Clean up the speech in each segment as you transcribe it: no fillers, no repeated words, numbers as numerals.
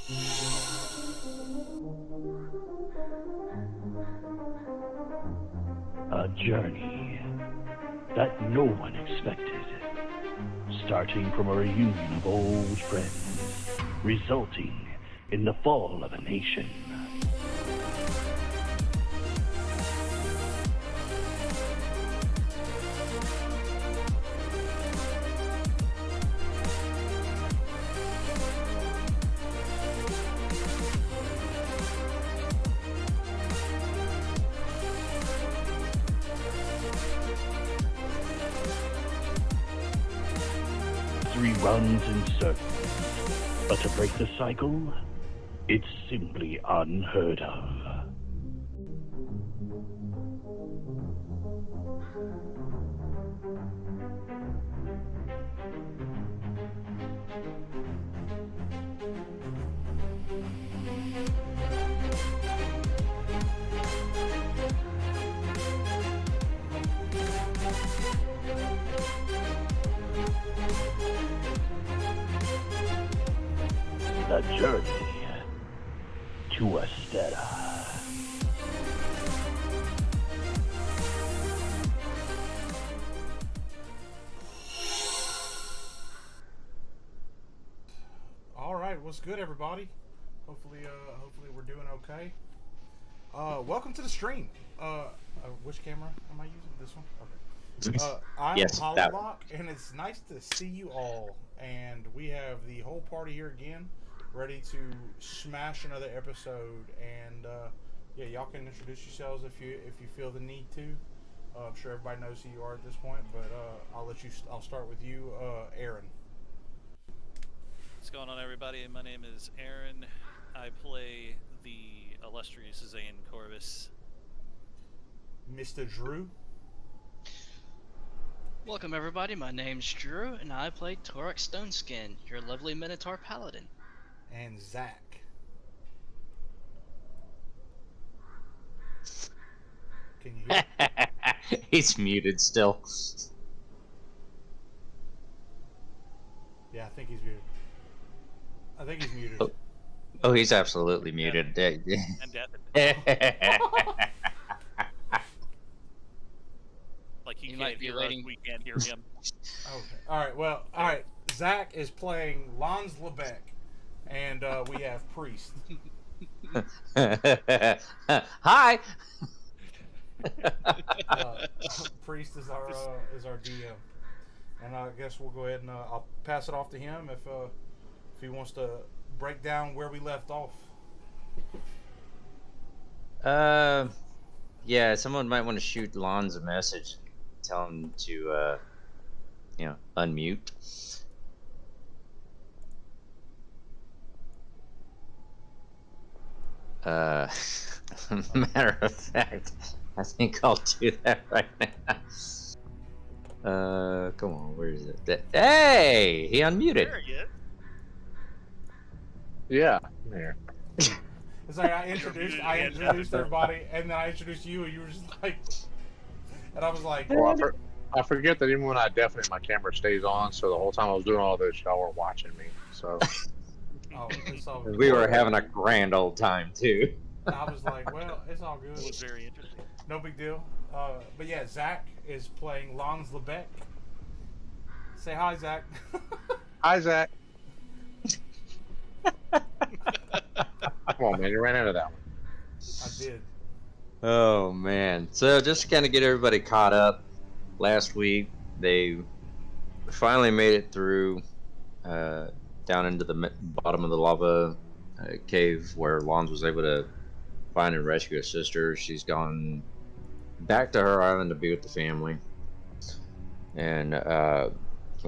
A journey that no one expected, starting from a reunion of old friends, resulting in the fall of a nation. History runs in circles, but to break the cycle, it's simply unheard of. The journey to Astera. All right, what's good, everybody? Hopefully we're doing okay. Welcome to the stream. Which camera am I using? This one. Okay. I'm Yes, that Hollow, and it's nice to see you all. And we have the whole party here again, ready to smash another episode. And yeah, y'all can introduce yourselves if you feel the need to. I'm sure everybody knows who you are at this point, but I'll start with you, Aaron. What's going on, everybody? My name is Aaron. I play the illustrious Zane Corvus. Mr. Drew. Welcome everybody, my name's Drew, and I play Torek Stoneskin, your lovely Minotaur Paladin. And Zach. Can you hear? He's muted still. Yeah, I think he's muted. Oh, he's absolutely muted. And death. Like he You can't might be hear waiting. us, we can't hear him. Okay. All right. Well, all right. Zach is playing Lons Lebec, and we have Priest. Hi. Priest is our DM, and I guess we'll go ahead and I'll pass it off to him if he wants to break down where we left off. Yeah, someone might want to shoot Lons a message, tell him to, unmute. Matter of fact, I think I'll do that right now. Come on, where is it? Hey, he unmuted. There he is. Yeah, there. It's like I introduced everybody, and then I introduced you, and you were just like, and I was like, Well, I forget that even when I definitely my camera stays on, so the whole time I was doing all this, y'all were watching me. So oh, it's all good. We were having a grand old time too. And I was like, well, it's all good. It was very interesting. No big deal. But yeah, Zach is playing Lons Lebec. Say hi, Zach. hi, Zach. Come on, man, you ran out of that one. I did. Oh man! So just to kind of get everybody caught up, last week they finally made it through down into the bottom of the lava cave where Lons was able to find and rescue his sister. She's gone back to her island to be with the family, and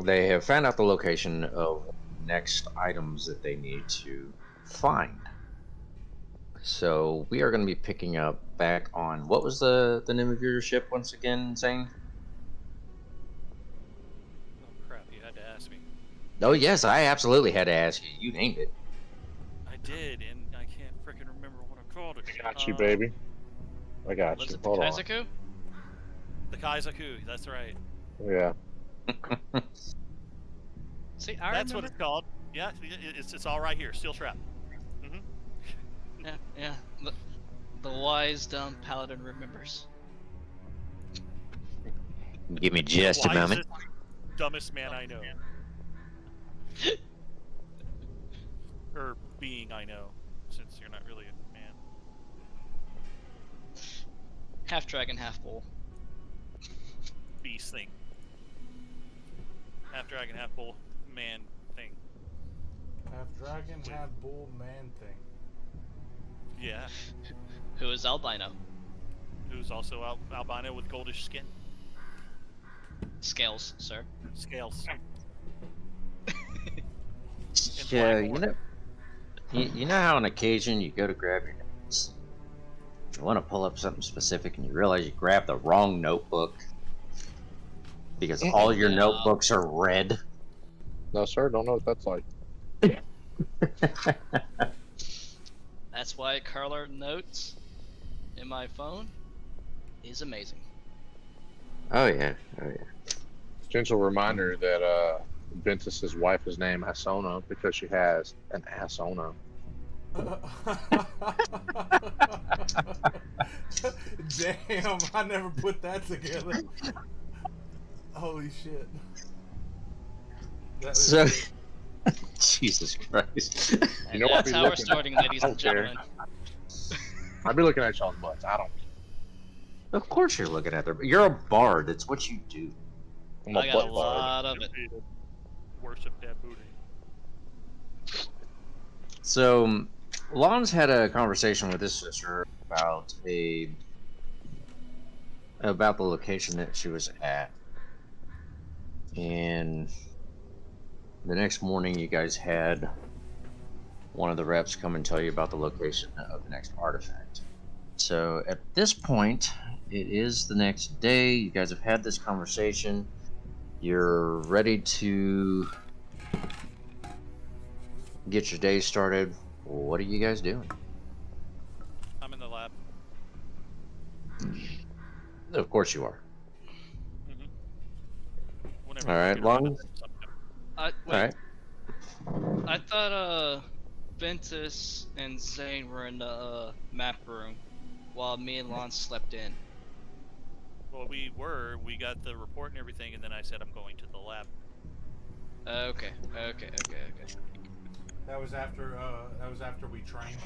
they have found out the location of next items that they need to find. So we are going to be picking up back on, what was the name of your ship once again, Zane? Oh crap, you had to ask me. Oh yes, I absolutely had to ask you. You named it. I did, and I can't freaking remember what I called it. I got you, baby. I got Was you. it the Hold on. Kaizaku? The Kaizaku, that's right. Yeah. See, I That's remember. what it's called. Yeah, it's all right here, steel trap. Yeah. The wise, dumb paladin remembers. Give me just a moment. Wisest, dumbest man I know. Or being I know, since you're not really a man. Half dragon, half bull. Beast thing. Half dragon, half bull, man thing. Half dragon, half bull, man thing. Yeah. Who is albino? Who's also albino with goldish skin. Scales, sir. Scales. Yeah, black horn. you know how on occasion you go to grab your notes, you want to pull up something specific, and you realize you grabbed the wrong notebook because all your Yeah. notebooks are red. No, sir. Don't know what that's like. That's why color notes in my phone is amazing. Oh yeah, oh yeah. Gentle reminder that Ventus's wife is named Asona because she has an Asona. Damn, I never put that together. Holy shit. That was- So, Jesus Christ. You know, I'll That's be how we're looking- starting, ladies I and don't care. gentlemen. I'll be looking at y'all's butts. I don't. Of course you're looking at them. You're a bard. It's what you do. I'm I a got a butt bug. lot of it. Worship that booty. So, Lon's had a conversation with his sister about about the location that she was at, and the next morning you guys had one of the reps come and tell you about the location of the next artifact. So at this point, it is the next day. You guys have had this conversation. You're ready to get your day started. What are you guys doing? I'm in the lab. Of course you are. Whenever All you right, get Long. around to something. All right. I thought Ventus and Zane were in the map room while me and Lon slept in. Well, we got the report and everything, and then I said I'm going to the lab. Okay. That was after we trained.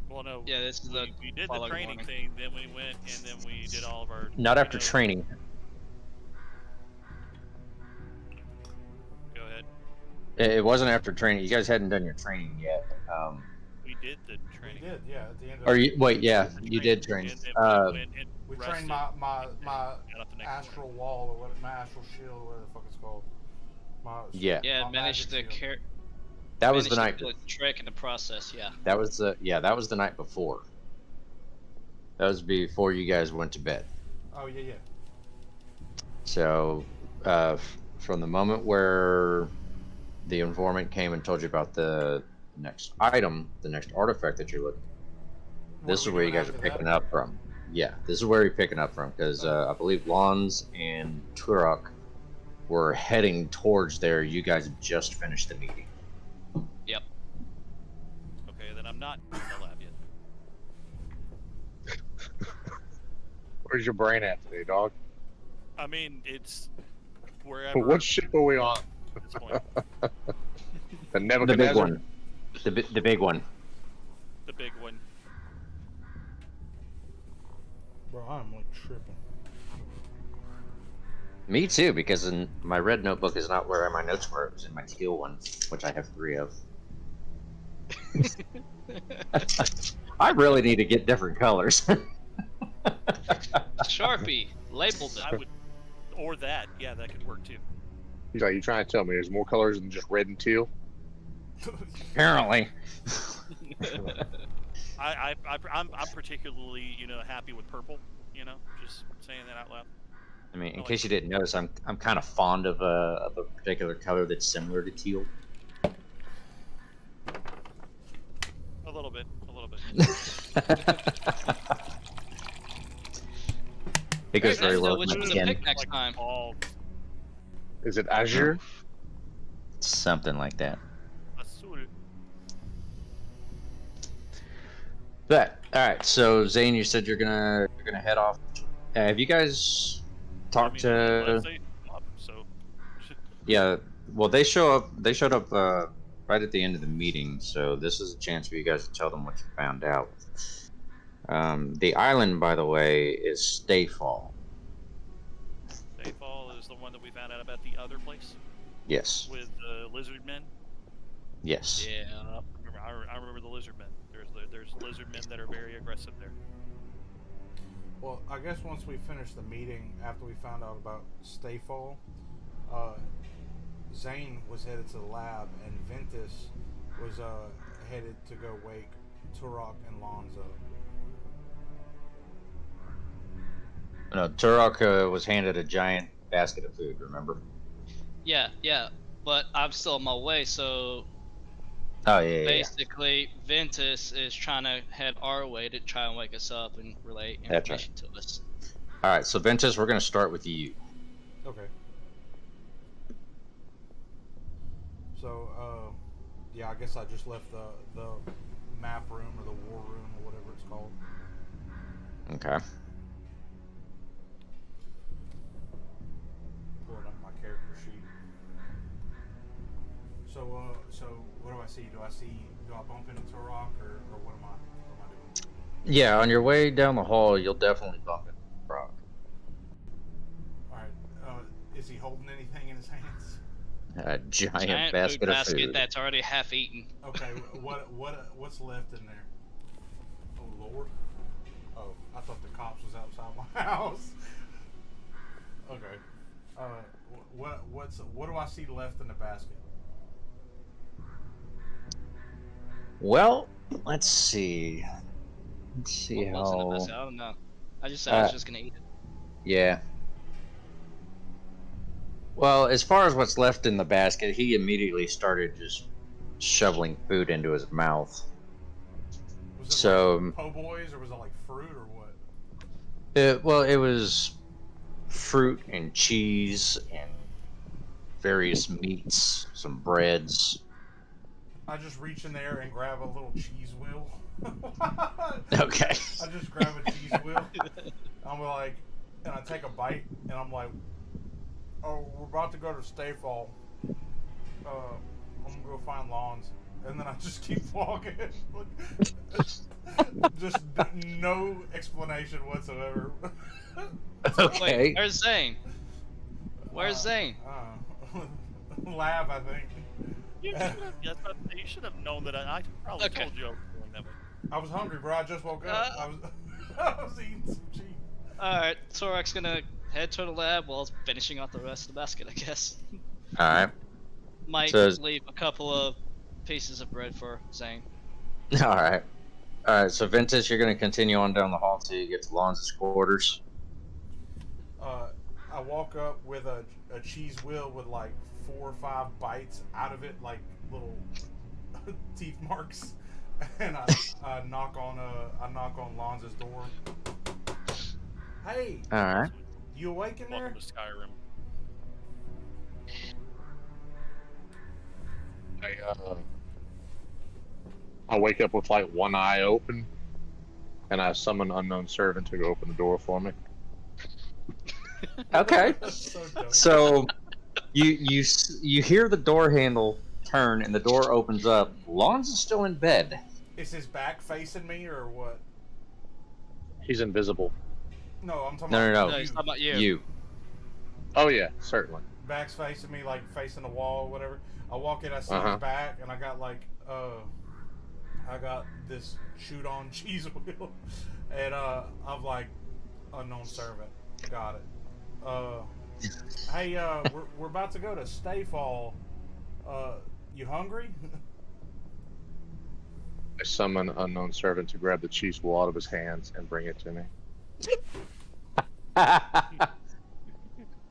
Well, no. Yeah, this is the we did the following training morning. thing, then we went and then we did all of our. Not after you know- training. Go ahead. It wasn't after training. You guys hadn't done your training yet. We did the We training. did, yeah. At the end of Or you wait? Yeah, you did train. And then we went and we rested trained my and got up the next astral morning. wall or what? My astral shield, or whatever the fuck it's called. My, Yeah. Yeah, my managed to magic shield. That was the night. kill a trick in the process. Yeah. That was the night before. That was before you guys went to bed. Oh yeah. So, from the moment where the informant came and told you about the next item, the next artifact that you're looking, this is where you guys are picking up from. Yeah, this is where you're picking up from because I believe Lons and Turok were heading towards there. You guys have just finished the meeting. Yep. Okay, then I'm not in the lab yet. Where's your brain at today, dog? I mean, it's wherever. What ship are we on? At this point. The The Nebuchadnezzar? big one. The big one. The big one. Bro, I'm like tripping. Me too, because in my red notebook is not where my notes were. It was in my teal one, which I have 3 of. I really need to get different colors. Sharpie labeled I them. would, or that. Yeah, that could work too. He's like, you trying to tell me there's more colors than just red and teal? Apparently. I'm particularly happy with purple. Just saying that out loud. I mean, in case you didn't notice, I'm kind of fond of a particular color that's similar to teal. A little bit. It goes Hey, very guys, well which with my one to skin. pick next time? All Is it azure? Something like that. azul. But all right, so Zane, you said you're gonna head off. Have you guys talked to? So Yeah. Well, they showed up right at the end of the meeting, so this is a chance for you guys to tell them what you found out. The island, by the way, is Stayfall. Dayfall is the one that we found out about the other place Yes. with the lizard men. Yes. Yeah. I remember the lizard men. There's lizard men that are very aggressive there. Well, I guess once we finished the meeting, after we found out about Stayfall, Zane was headed to the lab, and Ventus was headed to go wake Turok and Lonzo. No, Turok was handed a giant basket of food. Remember? Yeah, but I'm still on my way, so Oh yeah. basically Ventus is trying to head our way to try and wake us up and relay That's information to us. All right. So Ventus, we're gonna start with you. Okay. So, yeah, I guess I just left the map room or the war room or whatever it's called. Okay. Pulling up my character sheet. So what do I see? Do I bump into Turok or what am I doing? Yeah, on your way down the hall, you'll definitely bump into Turok. Alright, is he holding anything in his hands? A giant Giant basket food of basket food. that's already half eaten. Okay, what's left in there? Oh Lord. Oh, I thought the cops was outside my house. Okay. What do I see left in the basket? Well, let's see. Let's see What was in the how. basket? I don't know. I just said I was just gonna eat it. Yeah. Well, as far as what's left in the basket, he immediately started just shoveling food into his mouth. Was it So- like po' boys or was it like fruit or what? It was fruit and cheese and various meats, some breads. I just reach in there and grab a little cheese wheel. Okay. I just grab a cheese wheel. I'm like, and I take a bite, and I'm like, oh, we're about to go to Stayfall. I'm gonna go find Lawns, and then I just keep walking. Just no explanation whatsoever. Okay. Wait, where's Zane? Where's Zane? Lab, I think. You should have known that. I probably Okay. told you I was going that way. I was hungry, bro. I just woke up. I was eating some cheese. Alright, Torak's gonna head to the lab while finishing off the rest of the basket, I guess. All right. Might So- leave a couple of pieces of bread for Zane. All right. All right. So Ventus, you're going to continue on down the hall till you get to Lon's quarters. I walk up with a cheese wheel with like 4 or 5 bites out of it, like little teeth marks, and I knock on Lonza's door. Hey, All right. you awake in there? Welcome to Skyrim. I wake up with like one eye open, and I summon unknown servant to go open the door for me. Okay. That's so dumb. So you hear the door handle turn and the door opens up. Lons is still in bed. Is his back facing me or what? He's invisible. No, I'm talking No, about no, No, you. he's talking about you. You. Oh yeah, certainly. Back's facing me, like facing the wall, or whatever. I walk in, I see Uh-huh. his back, and I got like, I got this chewed on cheese wheel, and I'm like, unknown servant, got it. Hey, we're about to go to Stayfall. You hungry? I summon unknown servant to grab the cheese wheel out of his hands and bring it to me.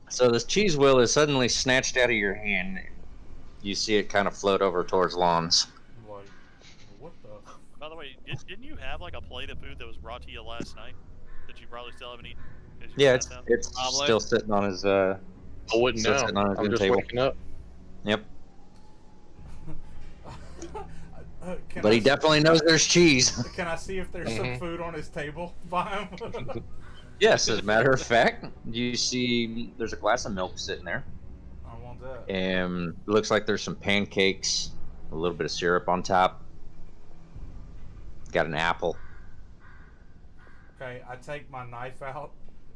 So this cheese wheel is suddenly snatched out of your hand. You see it kind of float over towards Lons. I'm like, what the? By the way, didn't you have like a plate of food that was brought to you last night that you probably still haven't eaten? 'Cause you Yeah, passed out? it's Probably. still sitting on his. I wouldn't So it's know. on his I'm just table. waking up. Yep. But he definitely knows there's cheese. Can I see if there's some food on his table by him? Yes, as a matter of fact, you see there's a glass of milk sitting there. I want that. And it looks like there's some pancakes, a little bit of syrup on top. Got an apple. Okay, I take my knife out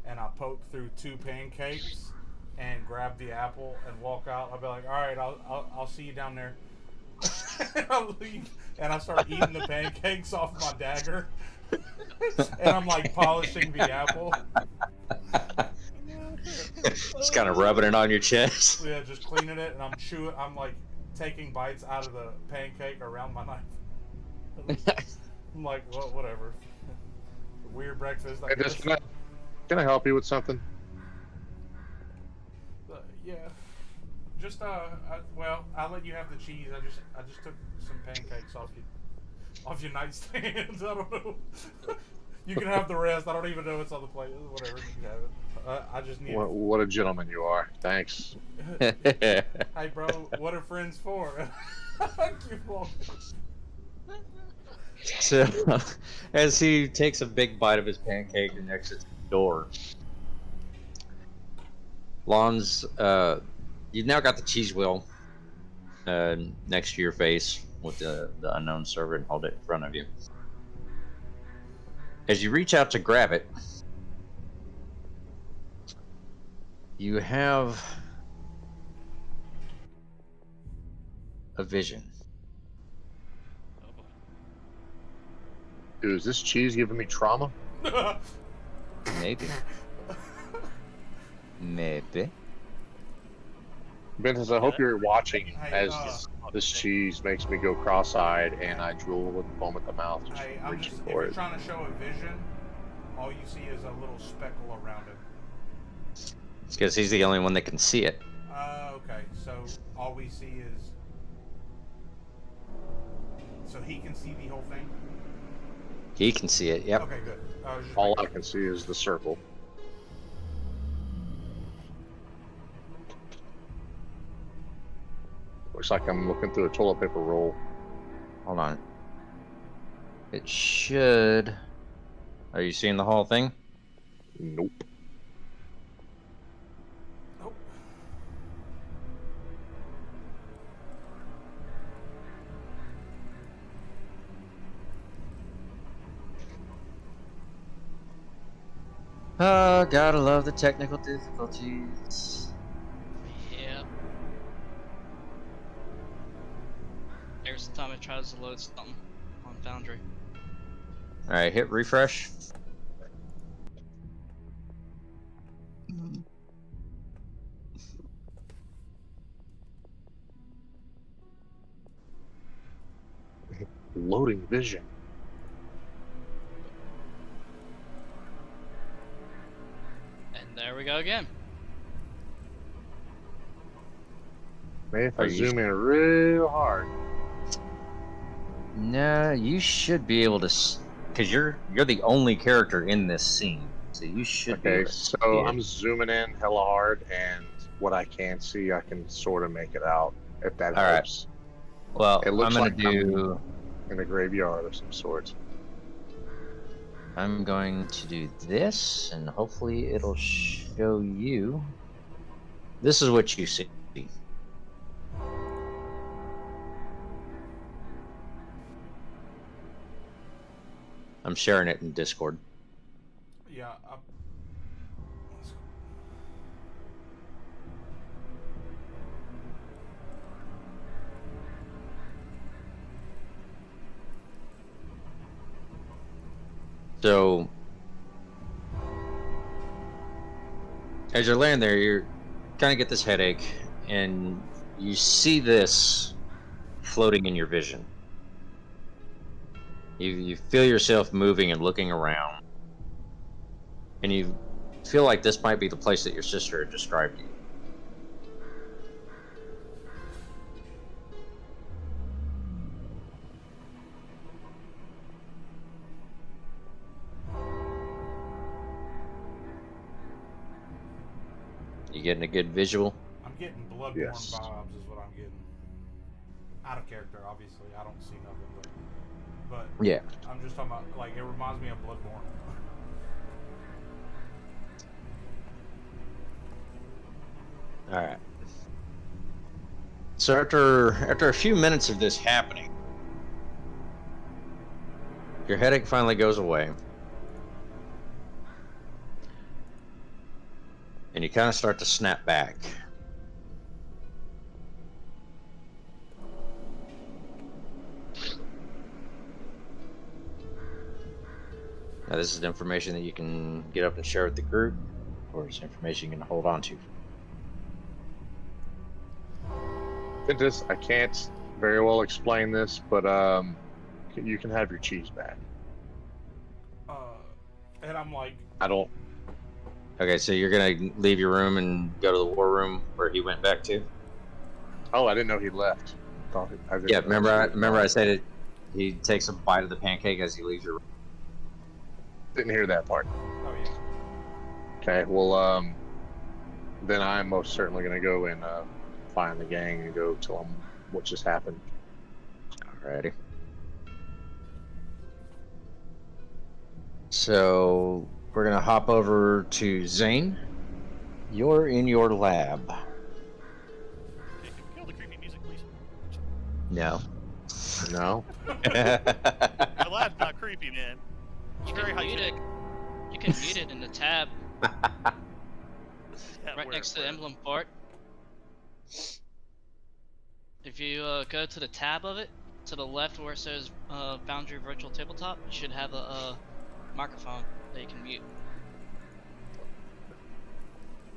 and I poke through 2 pancakes and grab the apple and walk out. I'll be like, all right, I'll see you down there. And I'll leave, and I start eating the pancakes off my dagger. And I'm like polishing the apple. Just kind of rubbing it on your chest. Yeah, just cleaning it, and I'm chewing. I'm like taking bites out of the pancake around my knife. I'm like, well, whatever. Weird breakfast. I guess. Can I help you with something? Yeah. Just well, I'll let you have the cheese. I just took some pancakes off your nightstand. I don't know. You can have the rest. I don't even know it's on the plate. Whatever, you can have it. I just need. What a gentleman you are. Thanks. Hey, bro, what are friends for? So, as he takes a big bite of his pancake and exits the door, Lon's, you've now got the cheese wheel next to your face with the unknown server and hold it in front of you. As you reach out to grab it, you have a vision. Dude, is this cheese giving me trauma? Maybe. Maybe. Ventus, I hope you're watching Hey, as this cheese makes me go cross-eyed and I drool and foam at the mouth just Hey, reaching if for you're it. trying to show a vision, all you see is a little speckle around it. It's because he's the only one that can see it. Okay. So all we see is. So he can see the whole thing? He can see it, yep. Okay, good. All I can see is the circle. Looks like I'm looking through a toilet paper roll. Hold on. It should... Are you seeing the whole thing? Nope. Oh. Oh, gotta love the technical difficulties. Yeah. Every time it tries to load something on Foundry. Alright, hit refresh. Loading vision. And there we go again. Maybe if Are I you zoom in real hard. Nah, you should be able to... Because you're the only character in this scene. So you should be Okay, able to see so it. I'm zooming in hella hard, and what I can't see, I can sort of make it out, if that All right. helps. Well, It looks I'm gonna like do... In a graveyard of some sort. I'm going to do this, and hopefully it'll show you. This is what you see. I'm sharing it in Discord. Yeah. So, as you're laying there, you're kind of get this headache, and you see this floating in your vision. You feel yourself moving and looking around, and you feel like this might be the place that your sister had described you. You getting a good visual? I'm getting bloodborne Yes. vibes, is what I'm getting. out of character. Obviously, I don't see nothing, but Yeah. I'm just talking about like it reminds me of Bloodborne. All right. So after a few minutes of this happening, your headache finally goes away, and you kind of start to snap back. Now, this is information that you can get up and share with the group, or it's information you can hold on to. Ventus, I can't very well explain this, but you can have your cheese back. And I'm like, I don't. Okay, so you're gonna leave your room and go to the war room where he went back to? Oh, I didn't know he left. I didn't Yeah, know he remember I said it. He takes a bite of the pancake as he leaves your room. Didn't hear that part. oh yeah. Okay, well, then I'm most certainly gonna go and find the gang and go tell them what just happened. Alrighty. So we're gonna hop over to Zane. You're in your lab. Okay, kill the creepy music, please. No. No. The lab's not creepy, man. It's You very can mute it. hygienic. You can mute it in the tab Yeah, right next to the emblem part. If you go to the tab of it, to the left where it says Foundry Virtual Tabletop, you should have a microphone that you can mute.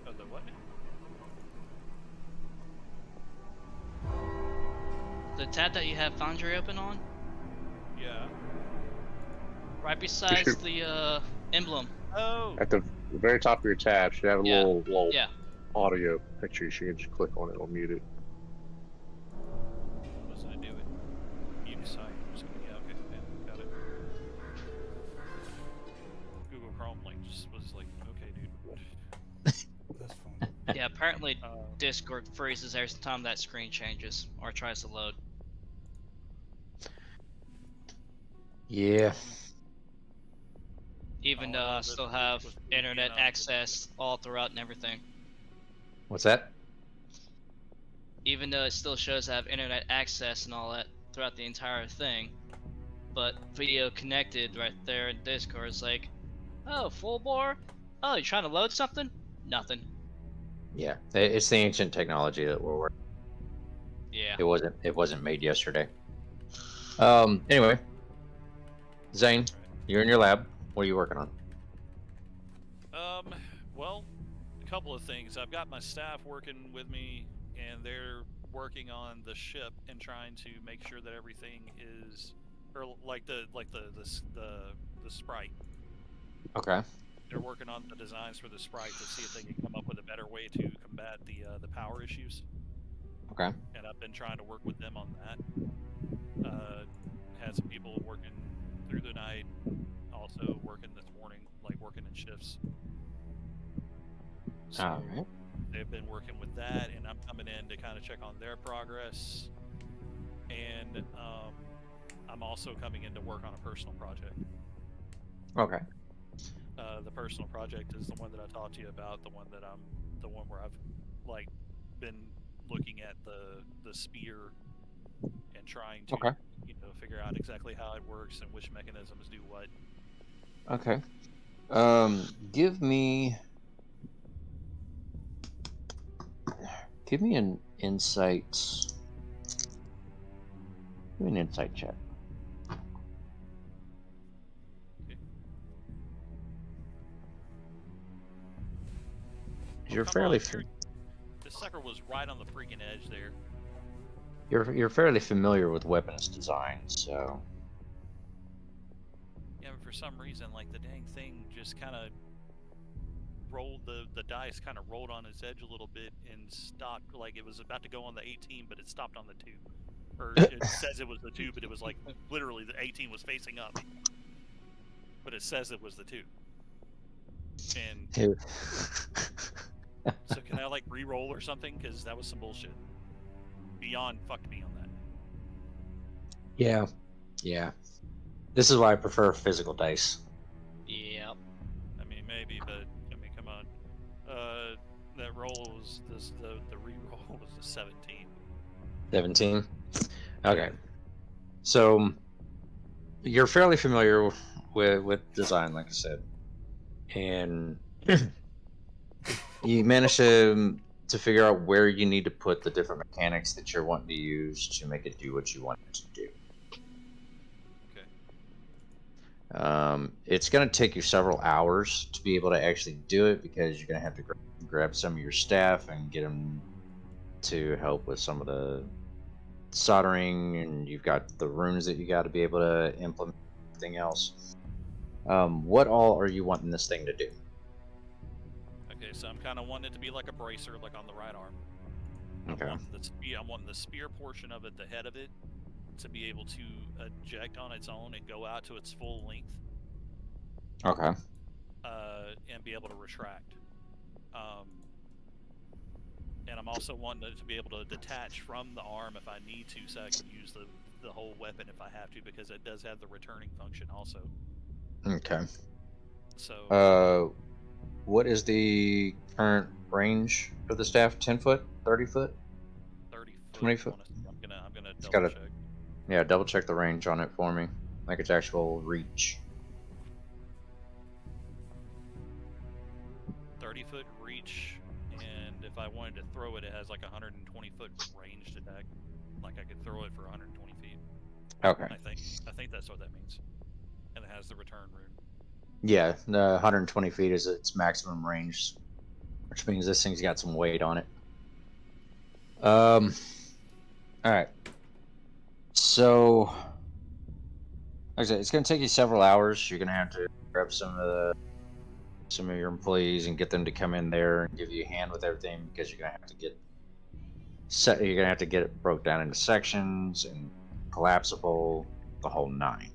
Oh, the what? The tab that you have Foundry open on, Yeah. right besides the emblem. Oh. At the very top of your tab should have a Yeah. little Yeah. audio picture. You should just click on it. It'll mute it. What does I do it? Mute site. Yeah, okay. Yeah, got it. Google Chrome just was like, okay, dude. That's fun. Yeah, apparently Uh, Discord freezes every time that screen changes or tries to load. Yeah. Even Oh, though I but still have with internet VPN, access all throughout and everything. What's that? Even though it still shows I have internet access and all that throughout the entire thing. But video connected right there in Discord is like, oh, full bore? Oh, you trying to load something? Nothing. Yeah. It's the ancient technology that we're working. Yeah. It wasn't made yesterday. Anyway. Zane, you're in your lab. What are you working on? Well, a couple of things. I've got my staff working with me, and they're working on the ship and trying to make sure that everything is, or like the sprite. Okay. They're working on the designs for the sprite to see if they can come up with a better way to combat the power issues. Okay. And I've been trying to work with them on that. Had some people working through the night, also working this morning, like working in shifts. So Alright. they've been working with that, and I'm coming in to kind of check on their progress. And I'm also coming in to work on a personal project. Okay. The personal project is the one that I talked to you about, the one where I've like been looking at the spear and trying to Okay. figure out exactly how it works and which mechanisms do what. Okay. Give me an insight. Give me an insight check. You're Come fairly on, this sucker was right on the freaking edge there. you're fairly familiar with weapons design, so Yeah, but for some reason, like the dang thing just kind of rolled, the dice kind of rolled on its edge a little bit and stopped. Like it was about to go on the 18, but it stopped on the 2. Or it says it was the 2, but it was like literally the 18 was facing up. But it says it was the 2. And so can I like re-roll or something? Because that was some bullshit. Beyond fucked me on that. Yeah. Yeah. This is why I prefer physical dice. Yep. I mean, maybe, but I mean, come on. That roll was the re-roll was a 17. 17. Okay. So you're fairly familiar with design, like I said, and you managed to figure out where you need to put the different mechanics that you're wanting to use to make it do what you want it to do. It's going to take you several hours to be able to actually do it because you're going to have to grab some of your staff and get them to help with some of the soldering, and you've got the runes that you got to be able to implement, everything else. What all are you wanting this thing to do? Okay, so I'm kind of wanting it to be like a bracer, like on the right arm. Okay. I'm wanting the spear portion of it, the head of it, to be able to eject on its own and go out to its full length. Okay. And be able to retract. And I'm also wanting it to be able to detach from the arm if I need to, so I can use the whole weapon if I have to, because it does have the returning function also. Okay. So. What is the current range for the staff? 10 foot? 30 foot? 30 foot. 20 foot? I'm gonna It's double gotta- check. Yeah, double check the range on it for me, like its actual reach. 30-foot reach, and if I wanted to throw it, it has like 120-foot ranged attack. Like I could throw it for 120 feet. Okay. I think that's what that means. And it has the return rune. Yeah, the 120 feet is its maximum range, which means this thing's got some weight on it. All right. So, like I said, it's going to take you several hours. You're going to have to grab some of your employees and get them to come in there and give you a hand with everything, because you're going to have to get it broke down into sections and collapsible, the whole nine.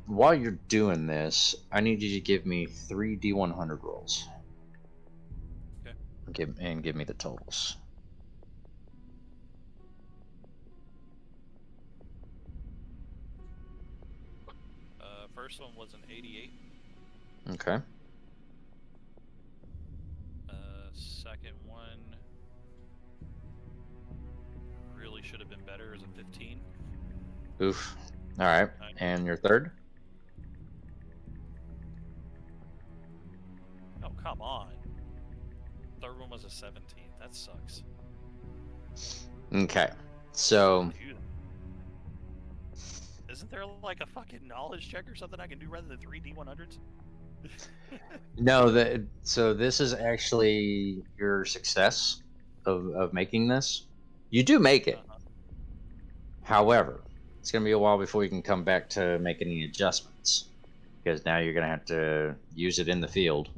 While you're doing this, I need you to give me 3 D100 rolls. Okay. Give me the totals. First one was an 88. Okay. Second one really should have been better, as a 15. Oof. All right. And your third? Oh, come on. Third one was a 17. That sucks. Okay. So, Dude. Isn't there like a fucking knowledge check or something I can do rather than 3 D100s? no, so this is actually your success of making this. You do make it. However, it's going to be a while before you can come back to make any adjustments, because now you're going to have to use it in the field.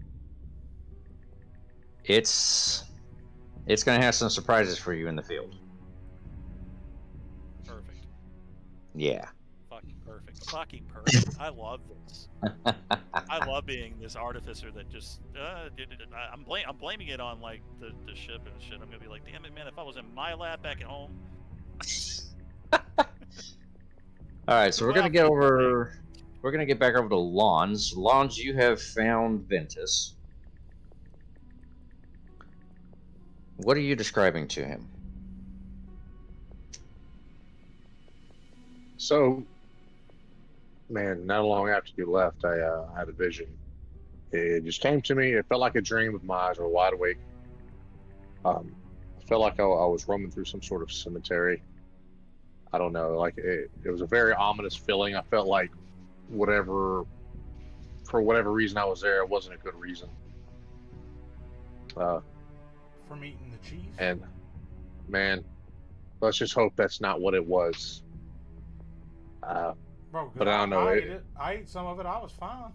It's going to have some surprises for you in the field. Perfect. Yeah. Fucking perfect. Fucking perfect. I love this. I love being this artificer that just I'm blaming it on like the ship and shit. I'm gonna be like, damn it, man! If I was in my lab back at home. All right, so we're gonna get back over to Lawns. Lawns, you have found Ventus. What are you describing to him? So, man, not long after you left, I had a vision. It just came to me. It felt like a dream with my eyes were wide awake. I felt like I was roaming through some sort of cemetery. I don't know, like it was a very ominous feeling. I felt like for whatever reason I was there, it wasn't a good reason. From eating the cheese? And, man, let's just hope that's not what it was. Bro, but I don't know. I ate it. I ate some of it. I was fine.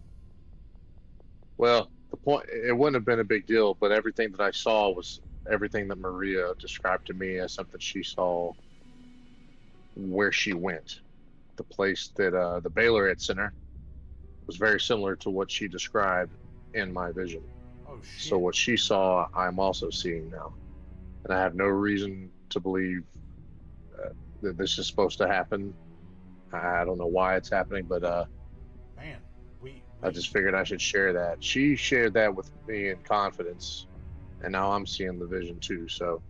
Well, the point, it wouldn't have been a big deal, but everything that I saw was everything that Maria described to me as something she saw where she went. The place that the Baylor had sent her was very similar to what she described in my vision. Oh Oh shit. So what she saw, I'm also seeing now, and I have no reason to believe that this is supposed to happen. I don't know why it's happening, but Man, I just figured I should share that. She shared that with me in confidence, and now I'm seeing the vision too. So,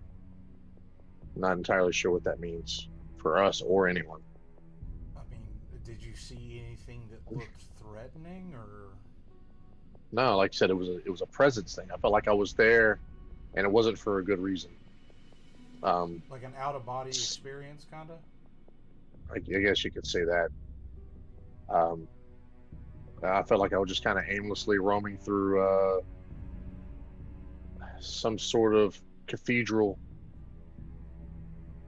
I'm not entirely sure what that means for us or anyone. I mean, did you see anything that looked threatening, or? No, like I said, it was a presence thing. I felt like I was there, and it wasn't for a good reason. Like an out of body experience, kind of? I guess you could say that. Um, I felt like I was just kind of aimlessly roaming through some sort of cathedral.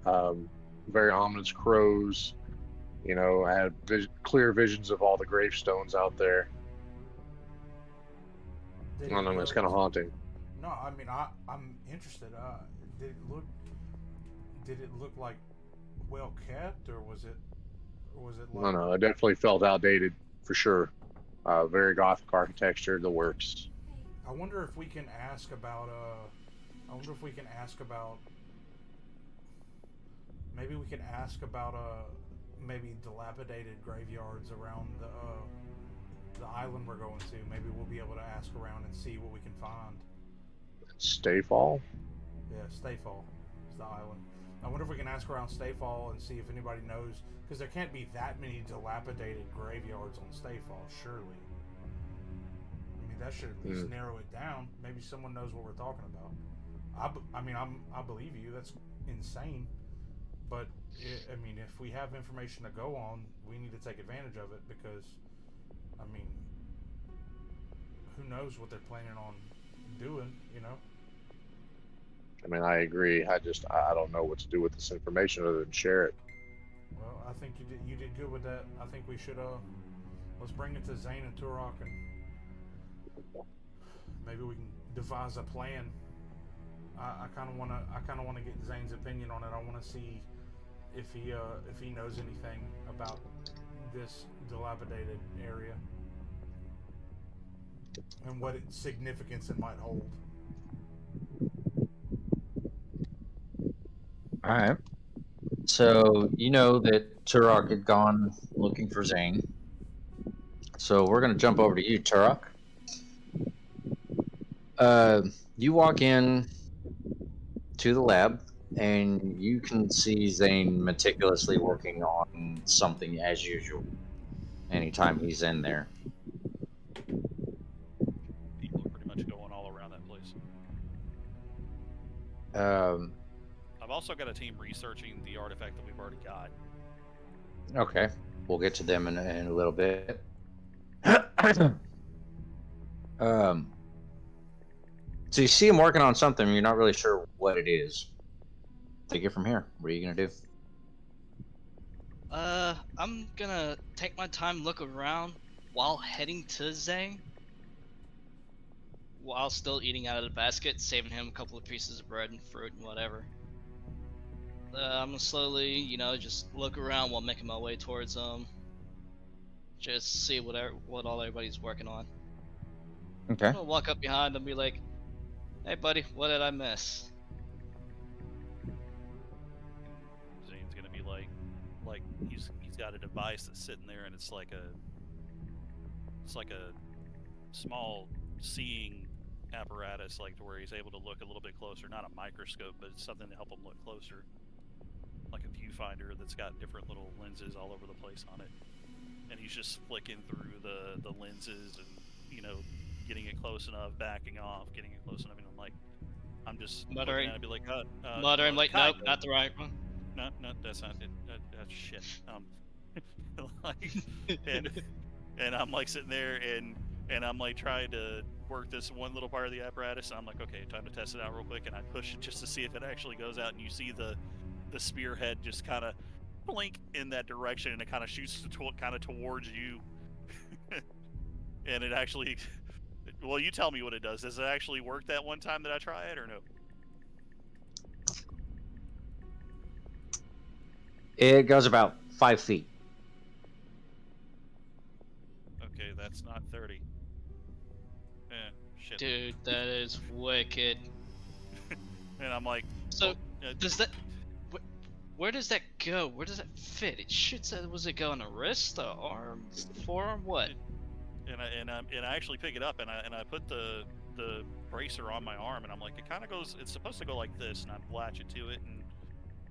Very ominous crows. You know, I had clear visions of all the gravestones out there. I Did don't it know, it's look? kind of haunting. No, I mean, I'm interested. Did it look? Did it look like well kept, or was it? Or was it No, like? no, it definitely felt outdated for sure. Very gothic architecture, the works. I wonder if we can ask about. I wonder if we can ask about. Maybe we can ask about maybe dilapidated graveyards around the island we're going to. Maybe we'll be able to ask around and see what we can find. Stayfall? Yeah, Stayfall is the island. I wonder if we can ask around Stayfall and see if anybody knows, because there can't be that many dilapidated graveyards on Stayfall, surely. I mean, that should at least narrow it down. Maybe someone knows what we're talking about. I believe you. That's insane. But I mean, if we have information to go on, we need to take advantage of it, because, I mean, who knows what they're planning on doing, you know? I mean, I agree. I don't know what to do with this information other than share it. Well, I think you did good with that. I think we should let's bring it to Zane and Turok, and maybe we can devise a plan. I kind of wanna get Zane's opinion on it. I want to see if he knows anything about this dilapidated area and what its significance it might hold. All right. So you know that Turok had gone looking for Zane. So we're gonna jump over to you, Turok. You walk in to the lab, and you can see Zane meticulously working on something as usual. Anytime he's in there. People are pretty much going all around that place. I've also got a team researching the artifact that we've already got. Okay, we'll get to them in a little bit. So you see him working on something, you're not really sure what it is. Take it from here. What are you gonna do? I'm gonna take my time, look around while heading to Zane, while still eating out of the basket, saving him a couple of pieces of bread and fruit and whatever. I'm gonna slowly, just look around while making my way towards just see what all everybody's working on. Okay. I'm gonna walk up behind and be like, "Hey, buddy, what did I miss?" Zane's gonna be like he's got a device that's sitting there, and it's like a small seeing apparatus, like to where he's able to look a little bit closer. Not a microscope, but it's something to help him look closer, like a viewfinder that's got different little lenses all over the place on it. And he's just flicking through the lenses and getting it close enough, backing off, getting it close enough, and I'm just Muttering. I'd be like, Muttering like, kind nope, of. not the right one. No, that's not it. That's shit. And I'm like sitting there and I'm like trying to work this one little part of the apparatus, and I'm like, okay, time to test it out real quick, and I push it just to see if it actually goes out, and you see the spearhead just kind of blink in that direction, and it kind of shoots kind of towards you. And it actually, well, you tell me what it does. Does it actually work that one time that I try it, or no? It goes about 5 feet. Okay, that's not 30. Shit. Dude, that is wicked. And I'm like, So, well, does that... Where does that go? Where does that fit? It shoots at... Was it go on a wrist, a arm, forearm, what? and I actually pick it up and I put the bracer on my arm and I'm like, it kind of goes. It's supposed to go like this, and I latch it to it, and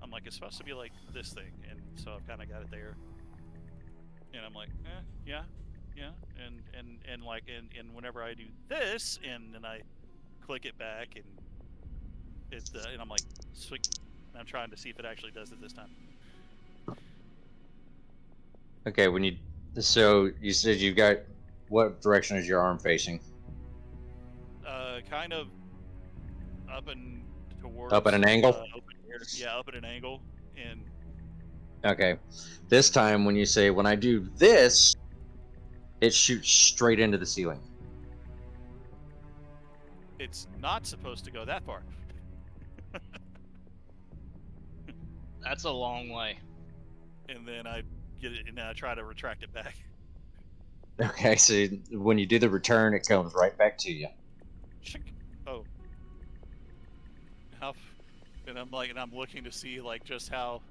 I'm like, it's supposed to be like this thing, and so I've kind of got it there. And I'm like, yeah, and like, and whenever I do this, and then I click it back, and it's and I'm like, sweet. I'm trying to see if it actually does it this time. Okay, so you said you've got, what direction is your arm facing? Kind of up and towards. Up at an angle? Up at an angle, and Okay. This time when you say, when I do this, it shoots straight into the ceiling. it's not supposed to go that far. That's a long way. And then I get it, and then I try to retract it back. Okay, so when you do the return, it comes right back to you. Oh. And I'm like, and I'm looking to see like just how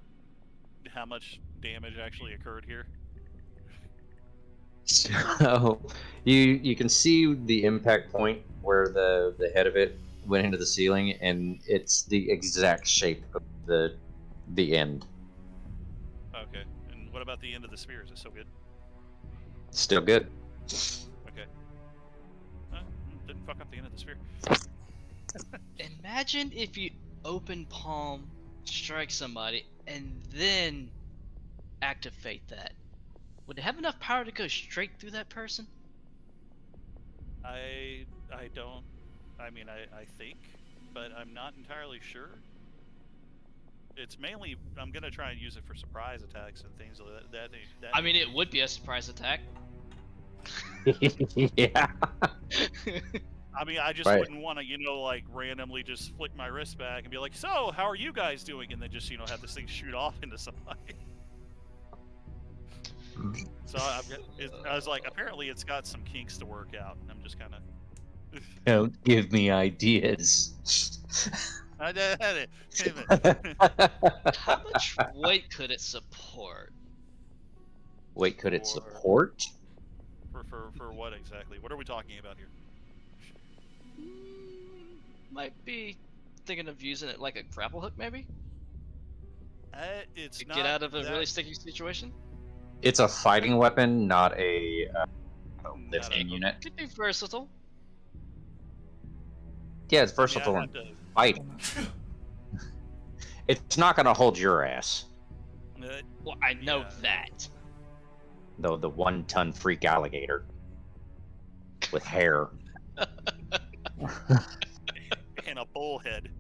much damage actually occurred here. So you can see the impact point where the head of it went into the ceiling, and it's the exact shape of the end. Okay. And what about the end of the spear? Is it still good? Still good. Okay. Didn't fuck up the end of the spear. Imagine if you open palm, strike somebody, and then activate that. Would it have enough power to go straight through that person? I don't. I mean, I think, but I'm not entirely sure. It's mainly I'm gonna try and use it for surprise attacks and things like that. I mean, it would be a surprise attack. Yeah. I mean, I just Right. wouldn't want to, like randomly just flick my wrist back and be like, "So, how are you guys doing?" And then just, have this thing shoot off into somebody. So I was like, apparently it's got some kinks to work out, and I'm just kind of. Don't give me ideas. I did it. How much weight could it support? Wait, could it Or- support? For what exactly? What are we talking about here? Might be thinking of using it like a grapple hook, maybe? It's To not get out of a that- really sticky situation? It's a fighting weapon, not a lifting a- unit. Could be versatile. Yeah, it's I mean, versatile I'd in have to- fighting. It's not gonna hold your ass. Well, I know Yeah. that. Though the 1-ton freak alligator with hair. and a bullhead.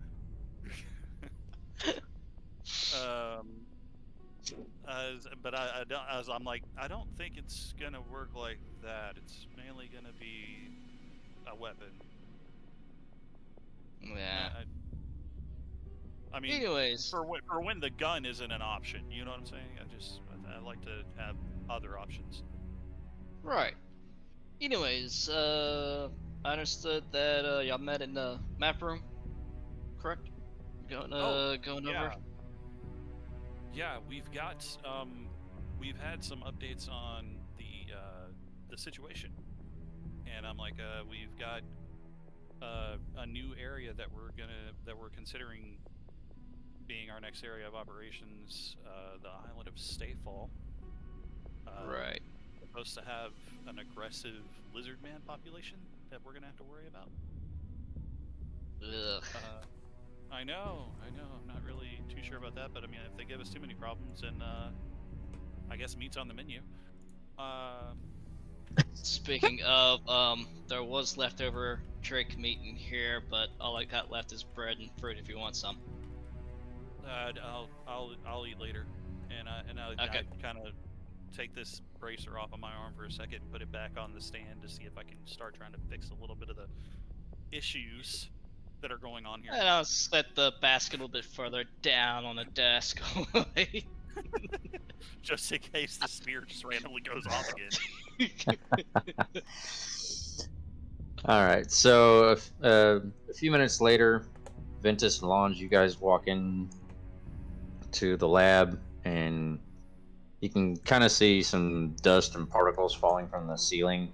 But I don't. I'm like, I don't think it's gonna work like that. It's mainly gonna be a weapon. Yeah. I mean, Anyways, for when the gun isn't an option, you know what I'm saying? I like to have other options. right. Anyways, I understood that y'all met in the map room, correct? Going yeah. over. Yeah, we've got we've had some updates on the situation, and I'm like, we've got a new area that we're considering being our next area of operations, the island of Stayfall. Right. Supposed to have an aggressive lizard man population that we're gonna have to worry about. Ugh. I know. I'm not really too sure about that, but I mean, if they give us too many problems, then I guess meat's on the menu. Speaking of, there was leftover trick meat in here, but all I got left is bread and fruit if you want some. I'll eat later, and Okay. I kind of take this bracer off of my arm for a second and put it back on the stand to see if I can start trying to fix a little bit of the issues that are going on here. And I'll set the basket a little bit further down on the desk. Just in case the spear just randomly goes off again. All right. So a few minutes later, Ventus and Lange, you guys walk in to the lab, and you can kind of see some dust and particles falling from the ceiling.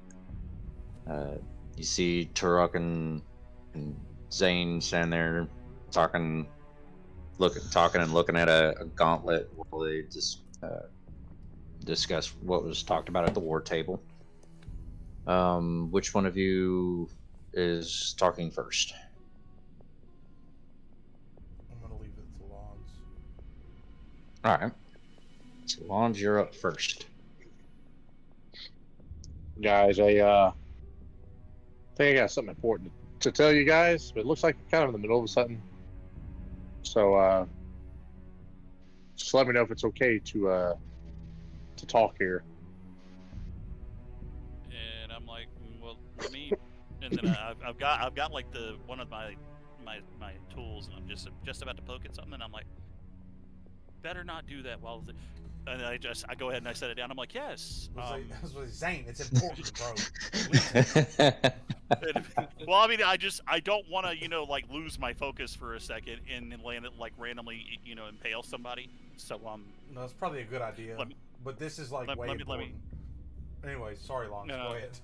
You see Turok and Zane standing there talking and looking at a gauntlet while they just discuss what was talked about at the war table. Which one of you is talking first? I'm gonna leave it to Lons. All right. So, Lange, you're up first. Guys, I think I got something important to tell you guys, but it looks like kind of in the middle of something. So just let me know if it's okay to talk here. And I'm like, well, let me. And then I've got like the one of my tools, and I'm just about to poke at something, and I'm like, better not do that while. And I go ahead and I set it down. I'm like, yes. I was like, Zane, it's important, bro. Well, I mean, I don't want to, like lose my focus for a second and land it like randomly, impale somebody. So No, it's probably a good idea. But this is like way important. Anyway, sorry, Lons. Go ahead.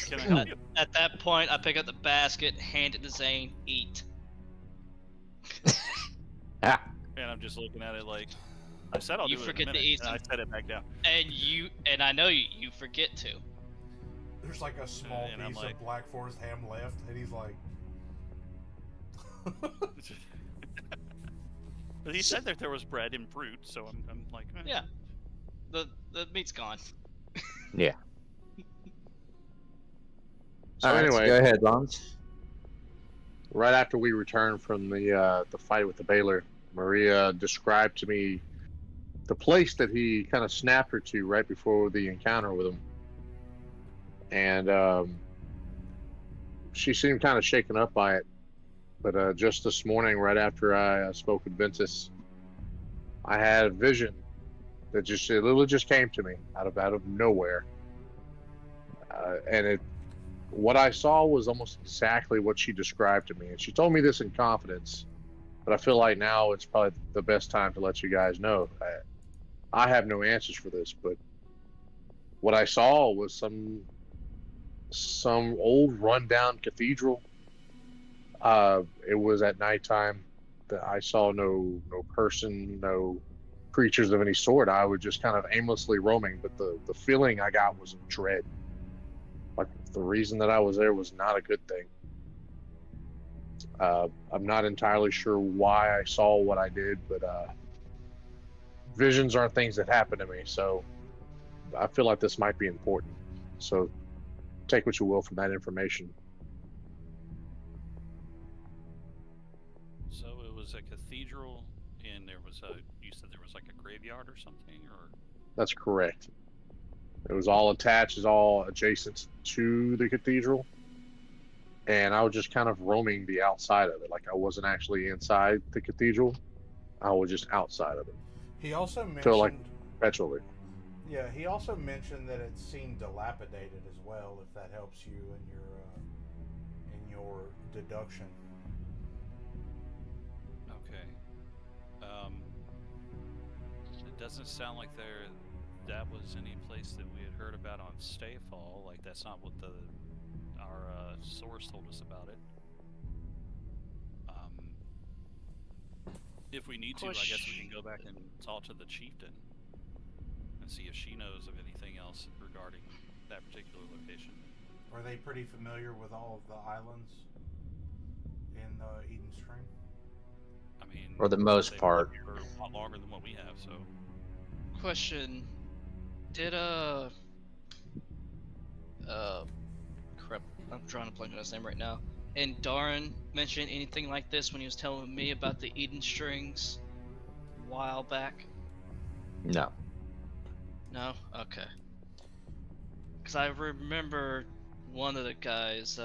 Can I help you? At that point, I pick up the basket, hand it to Zane, eat. Ah. And I'm just looking at it like, I said I'll You do it forget in a to minute, eat and I some. set it back down. And I know you forget to. There's like a small And I'm piece like- of Black Forest ham left, and he's like, But he said that there was bread and fruit, so I'm like, eh. Yeah. The meat's gone. Yeah. So All right, anyway, go ahead, Lange. right after we returned from the fight with the Baylor, Maria described to me the place that he kind of snapped her to right before the encounter with him, and she seemed kind of shaken up by it. But just this morning, right after I spoke with Ventus, I had a vision that it literally just came to me out of nowhere, and what I saw was almost exactly what she described to me. And she told me this in confidence, but I feel like now it's probably the best time to let you guys know. I have no answers for this, but what I saw was some old rundown cathedral. It was at nighttime. I saw no person, no creatures of any sort. I was just kind of aimlessly roaming, but the feeling I got was of dread. Like the reason that I was there was not a good thing. I'm not entirely sure why I saw what I did, but visions aren't things that happen to me, so I feel like this might be important. So take what you will from that information. So it was a cathedral, and you said there was like a graveyard or something, or? That's correct. It was all attached, is all adjacent to the cathedral. And I was just kind of roaming the outside of it. Like I wasn't actually inside the cathedral. I was just outside of it. he also mentioned. Feel like perpetually. Yeah, he also mentioned that it seemed dilapidated as well. If that helps you in your deduction. Okay. It doesn't sound like that was any place that we had heard about on Stayfall. Like that's not what our source told us about it. If we need to, I guess we can go back and talk to the chieftain and see if she knows of anything else regarding that particular location. Are they pretty familiar with all of the islands in Eden Stream? I mean, For the most they've part. lived here for a lot longer than what we have, so. Question: Did crap, I'm drawing a blank on his name right now. And Darren mention anything like this when he was telling me about the Eden strings a while back? No. No? Okay. Because I remember one of the guys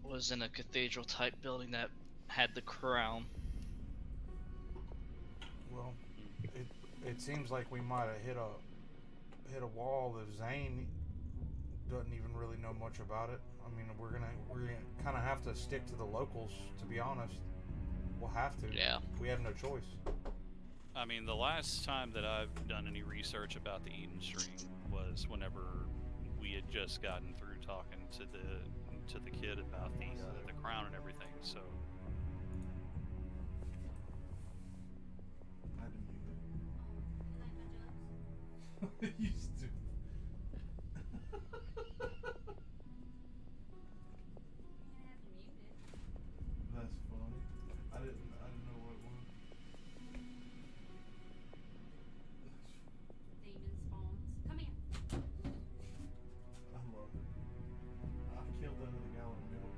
was in a cathedral type building that had the crown. Well, it seems like we might have hit hit a wall if Zane doesn't even really know much about it. I mean, we're gonna kind of have to stick to the locals, to be honest. We'll have to. Yeah. We have no choice. I mean, the last time that I've done any research about the Eden Stream was whenever we had just gotten through talking to the kid about the crown and everything. So I had to mute it. You stupid. That's funny. I didn't know what it was. Demon spawns. Come here. I love it. I killed that other gallon of milk.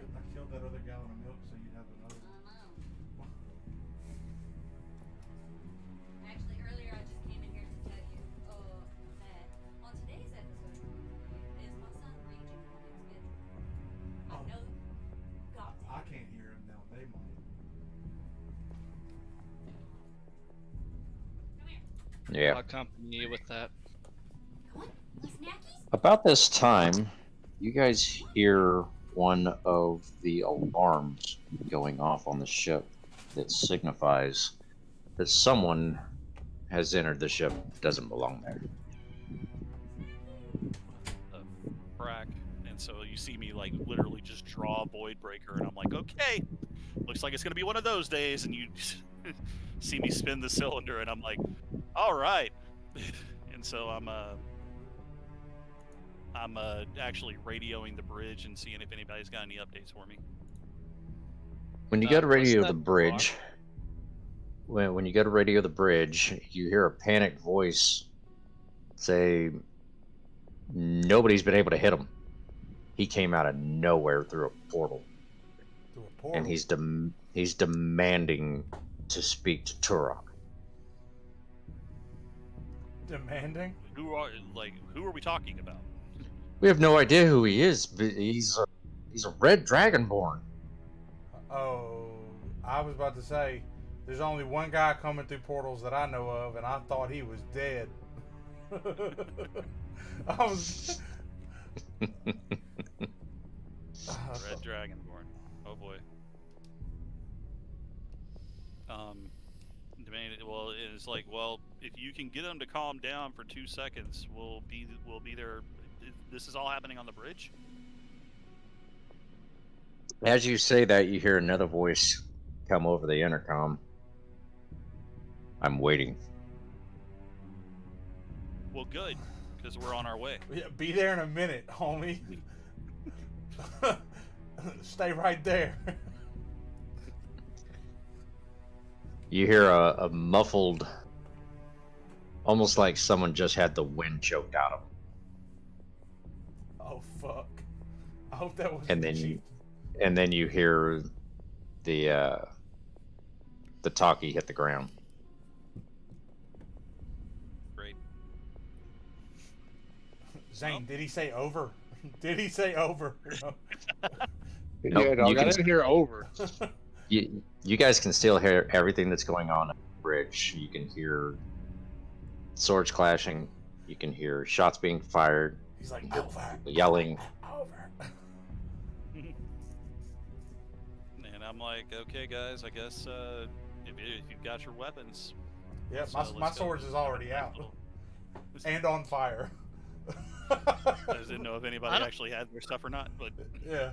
I killed that other gallon of milk so you'd have another. I know. Actually, earlier I just came in here to tell you that on today's episode, is my son raging on his schedule. I Oh. know. God damn. I can't hear him now. They might. Come here. Yeah. I'll accompany you with that. Come on. You snackies? About this time, you guys hear one of the alarms going off on the ship that signifies that someone has entered the ship that doesn't belong there. frack, and so you see me like literally just draw a void breaker, and I'm like, okay, looks like it's gonna be one of those days, and you see me spin the cylinder, and I'm like, all right, and so I'm actually radioing the bridge and seeing if anybody's got any updates for me. When you go to radio what's the that bridge, when you go to radio the bridge, you hear a panicked voice say, "Nobody's been able to hit him. He came out of nowhere through a portal, Through a portal. and he's demanding to speak to Turok." demanding. Who are we talking about? We have no idea who he is, but he's a red dragonborn. Oh, I was about to say, there's only one guy coming through portals that I know of, and I thought he was dead. I was. Red Dragonborn. Oh boy. Well, it's like, well, if you can get them to calm down for 2 seconds, we'll be there. This is all happening on the bridge. As you say that, you hear another voice come over the intercom. "I'm waiting." Well, good, because we're on our way. Yeah, be there in a minute, homie. Stay right there. You hear a muffled, almost like someone just had the wind choked out of them. Oh fuck! I hope that was. And then you hear the talkie hit the ground. Great. Zane, did he say over? Did he say over? Nope, Yeah, dog, you I can- didn't hear over. You guys can still hear everything that's going on at the bridge. You can hear swords clashing. You can hear shots being fired, He's like over. yelling. Over. And I'm like, okay, guys, I guess if you've got your weapons. Yep, so my let's go. swords is already out Little- and on fire. I just didn't know if anybody I don't- actually had their stuff or not, but Yeah.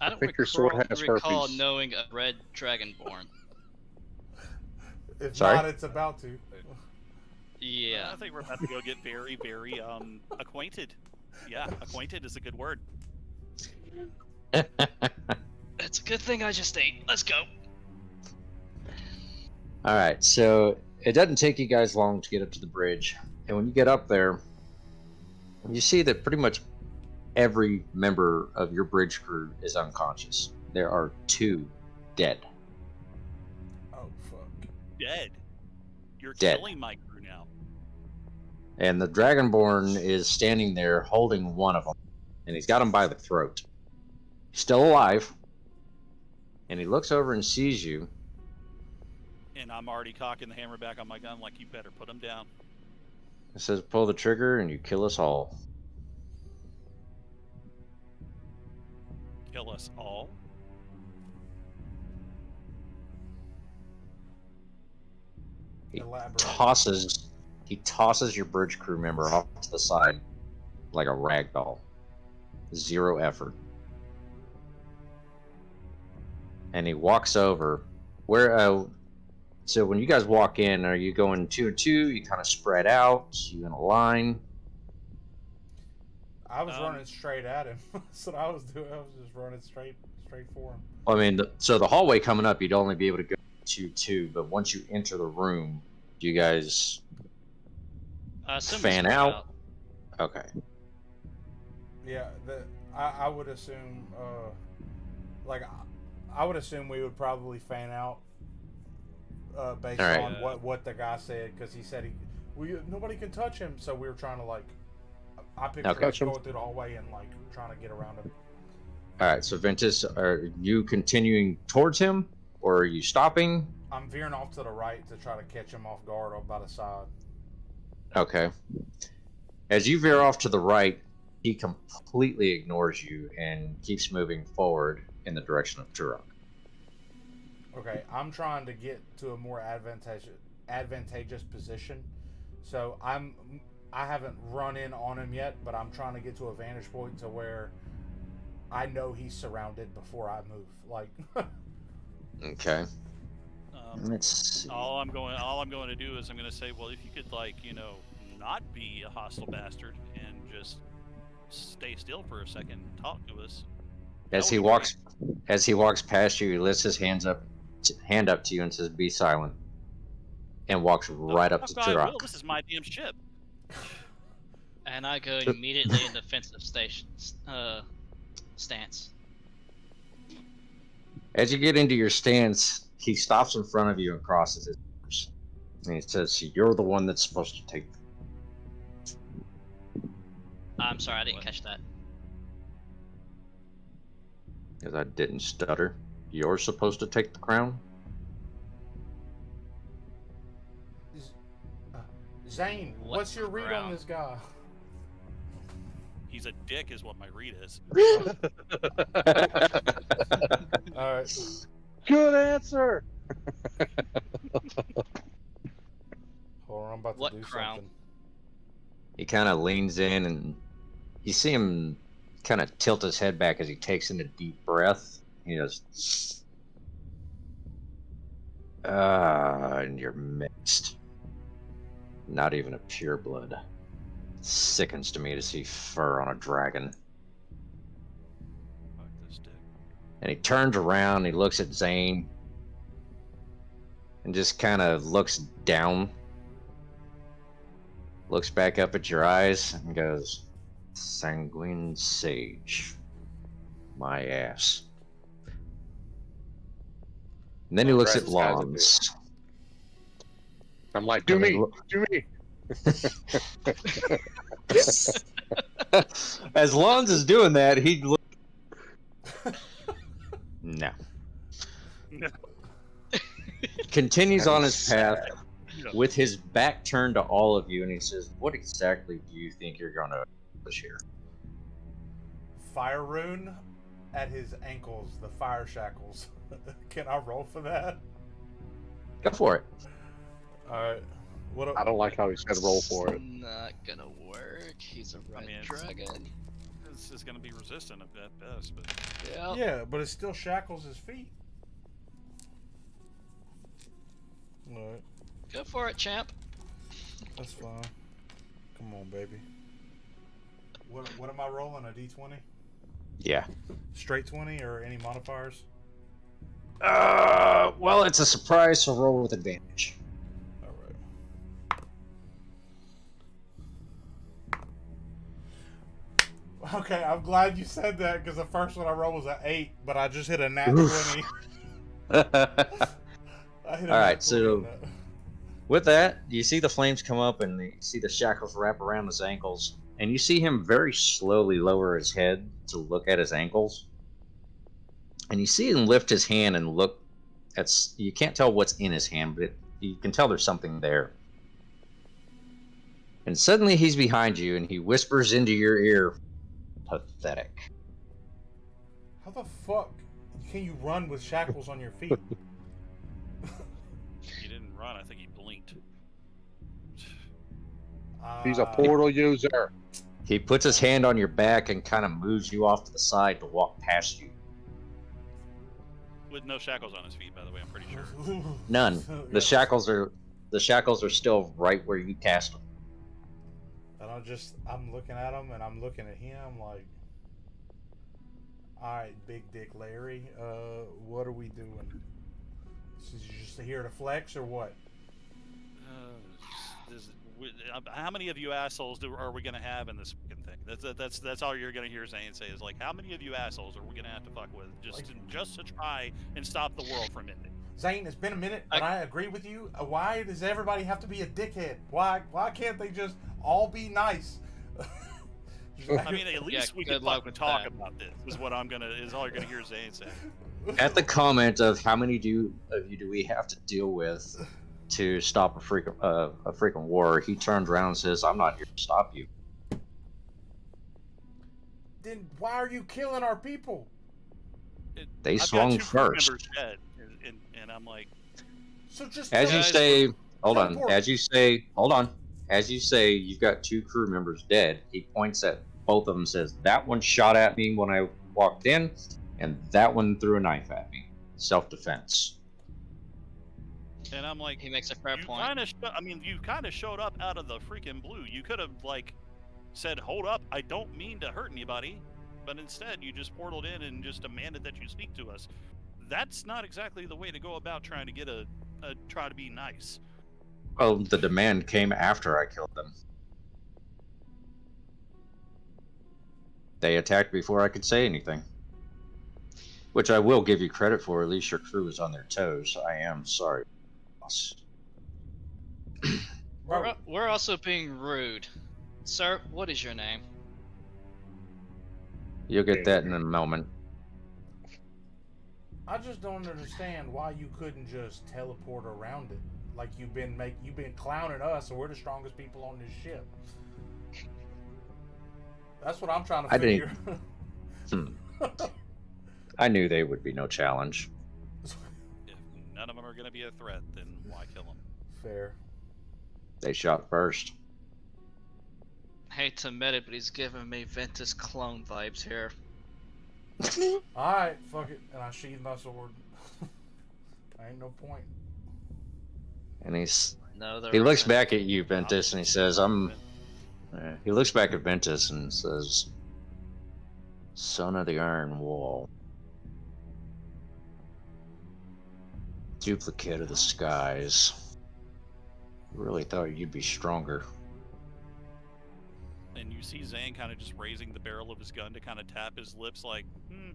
I don't think your sword has recall herpes. knowing a red dragonborn. If Sorry? not, it's about to. Yeah. I think we're about to go get very, very acquainted. Yeah, acquainted is a good word. It's a good thing I just ate. Let's go. All right, so it doesn't take you guys long to get up to the bridge, and when you get up there, you see that pretty much every member of your bridge crew is unconscious. There are 2 dead. Oh fuck. Dead. You're Dead. killing my crew now. And the Dragonborn is standing there holding one of them, and he's got him by the throat. He's still alive, and he looks over and sees you. And I'm already cocking the hammer back on my gun like, you better put him down. It says pull the trigger and you kill us all. Kill us all? He Elaborate. tosses your bridge crew member off to the side like a rag doll. 0 effort. And he walks over. So when you guys walk in, are you going 2 and 2? You kind of spread out? You in a line? I was running straight at him. That's what I was doing. I was just running straight for him. I mean, so the hallway coming up, you'd only be able to go 2-2, but once you enter the room, do you guys fan out? Okay. Yeah, I would assume, I would assume we would probably fan out based on what the guy said, because he said nobody can touch him, so we were trying to I pictured us going through the hallway and trying to get around him. All right, so Ventus, are you continuing towards him, or are you stopping? I'm veering off to the right to try to catch him off guard by the side. Okay. As you veer off to the right, he completely ignores you and keeps moving forward in the direction of Turok. Okay, I'm trying to get to a more advantageous position, so I haven't run in on him yet, but I'm trying to get to a vantage point to where I know he's surrounded before I move. Okay. Let's see. All I'm going to do is I'm going to say, well, if you could not be a hostile bastard and just stay still for a second and talk to us. As he walks past you, he lifts his hand up to you and says, "Be silent," and walks right up to Turok. This is my damn ship. And I go immediately in defensive stance. As you get into your stance, he stops in front of you and crosses his arms. And he says, "You're the one that's supposed to take." I'm sorry, I didn't catch that. Because I didn't stutter. You're supposed to take the crown? Zane, what's your read on this guy? He's a dick is what my read is. Alright. Good answer! Hold on, I'm about to What do crown? something. He kind of leans in and you see him kind of tilt his head back as he takes in a deep breath. He goes, and you're mixed. Not even a pureblood. Sickens to me to see fur on a dragon. Fuck this dick. And he turns around, he looks at Zane, and just kind of looks down. Looks back up at your eyes and goes, "Sanguine Sage. My ass." And then he looks at Lawns. I'm like, do me. As Lawns is doing that, he no. Continues on his path with his back turned to all of you, and he says, "What exactly do you think you're going to accomplish here?" Fire rune at his ankles, the fire shackles. Can I roll for that? Go for it. Alright. I don't like how he said roll for it. Not gonna work. He's a red dragon. This is gonna be resistant at best, but Yeah. Yeah, but it still shackles his feet. Alright, Go for it, champ. that's fine. Come on, baby. What am I rolling? A D20? Yeah. Straight 20 or any modifiers? Well, it's a surprise, so roll with advantage. Alright. Okay, I'm glad you said that because the first one I rolled was an 8, but I just hit a nat 20. Alright, so with that, you see the flames come up and you see the shackles wrap around his ankles, and you see him very slowly lower his head to look at his ankles. And you see him lift his hand and look That's you can't tell what's in his hand, but you can tell there's something there. And suddenly he's behind you, and he whispers into your ear, "Pathetic." How the fuck can you run with shackles on your feet? He didn't run. I think he blinked. He's a portal user. He puts his hand on your back and kind of moves you off to the side to walk past you. With no shackles on his feet, by the way, I'm pretty sure. None. The shackles are still right where you cast them. And I'm looking at him and I'm looking at him like, all right, Big Dick Larry, what are we doing? Is you just here to flex or what? How many of you assholes are we gonna have in this fucking thing? That's all you're gonna hear Zane say is like, how many of you assholes are we gonna have to fuck with just to try and stop the world from ending? Zane, it's been a minute, but I agree with you. Why does everybody have to be a dickhead? Why can't they just all be nice? I mean, at least we can fucking talk about this. Is all you're gonna hear Zane say. At the comment of how many of you do we have to deal with to stop a freaking war, he turns around and says, "I'm not here to stop you." Then why are you killing our people? They I've swung got 2 crew first. members dead, and I'm like, So just As you guys, say, hold on. teleport. As you say, hold on. As you say, you've got 2 crew members dead. He points at both of them, says, "That one shot at me when I walked in, and that one threw a knife at me. Self-defense." and I'm like, He makes a fair point. You kind of showed up out of the freaking blue. You could have like said, "Hold up, I don't mean to hurt anybody," but instead you just portaled in and just demanded that you speak to us. That's not exactly the way to go about trying to get try to be nice. Well, the demand came after I killed them. They attacked before I could say anything. Which I will give you credit for. At least your crew is on their toes. I am sorry, boss. We're also being rude. Sir, what is your name? You'll get that in a moment. I just don't understand why you couldn't just teleport around it. Like you've been clowning us, and we're the strongest people on this ship. That's what I'm trying to figure. I knew they would be no challenge. If none of them are going to be a threat, then why kill them? Fair. They shot first. Hate to admit it, but he's giving me Ventus clone vibes here. Alright, fuck it. And I sheathe my sword. Ain't no point. And No, he looks back at you, Ventus, and he says, he looks back at Ventus and says, "Son of the Iron Wall. Duplicate of the skies. Really thought you'd be stronger." And you see Zane kind of just raising the barrel of his gun to kind of tap his lips like, And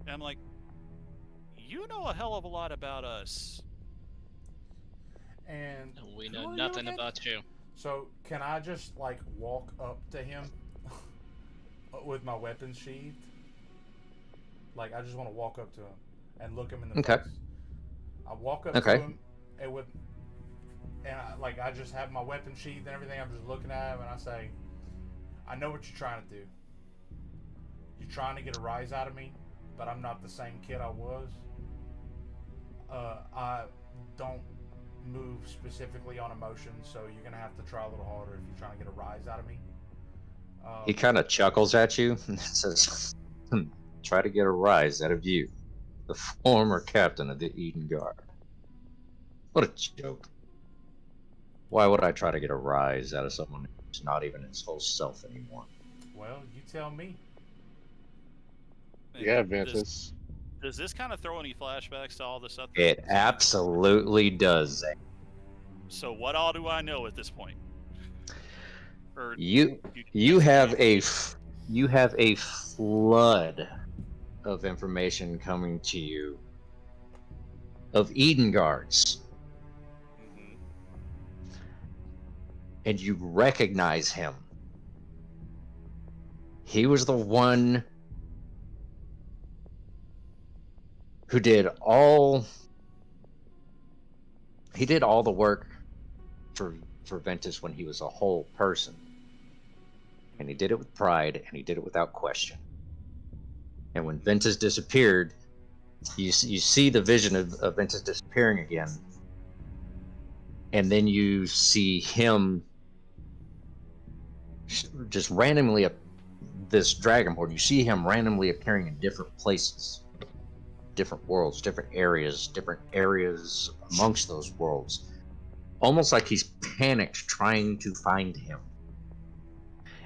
I'm like, you know a hell of a lot about us. And We who know are you nothing again? about you. So can I just like walk up to him with my weapon sheathed? Like I just want to walk up to him and look him in the Okay. face. I walk up Okay. to him and I just have my weapon sheathed and everything. I'm just looking at him and I say, "I know what you're trying to do. You're trying to get a rise out of me, but I'm not the same kid I was. I don't move specifically on emotions, so you're gonna have to try a little harder if you're trying to get a rise out of me." He kind of chuckles at you and says, "Try to get a rise out of you, the former captain of the Eden Guard. What a joke. Why would I try to get a rise out of someone who's not even his whole self anymore?" Well, you tell me. Yeah, Does, Ventus. does this kind of throw any flashbacks to all the stuff? It absolutely does. So what all do I know at this point? Or You have a flood of information coming to you of Eden Guards, Mhm. and you recognize him. He was the one who did all He did all the work for Ventus when he was a whole person. And he did it with pride, and he did it without question. And when Ventus disappeared, you see the vision of Ventus disappearing again. And then you see him just randomly, this Dragonborn, you see him randomly appearing in different places, different worlds, different areas amongst those worlds. Almost like he's panicked trying to find him.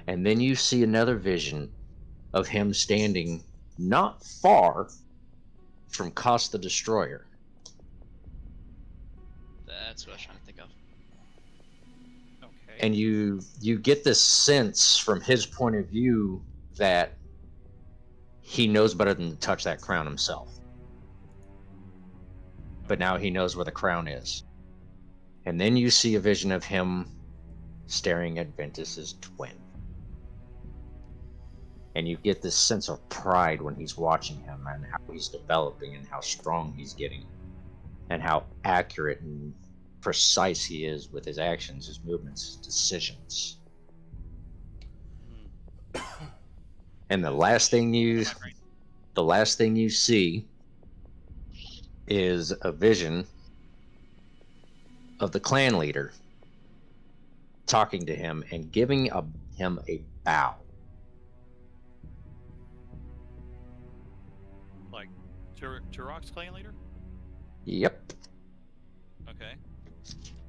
And then you see another vision of him standing not far from Cost the Destroyer. That's what I was trying to think of. Okay. And you get this sense from his point of view that he knows better than to touch that crown himself. But now he knows where the crown is. And then you see a vision of him staring at Ventus's twin. And you get this sense of pride when he's watching him and how he's developing and how strong he's getting and how accurate and precise he is with his actions, his movements, his decisions. And the last thing you see is a vision of the clan leader talking to him and giving him a bow. Like Turok's clan leader? Yep. Okay.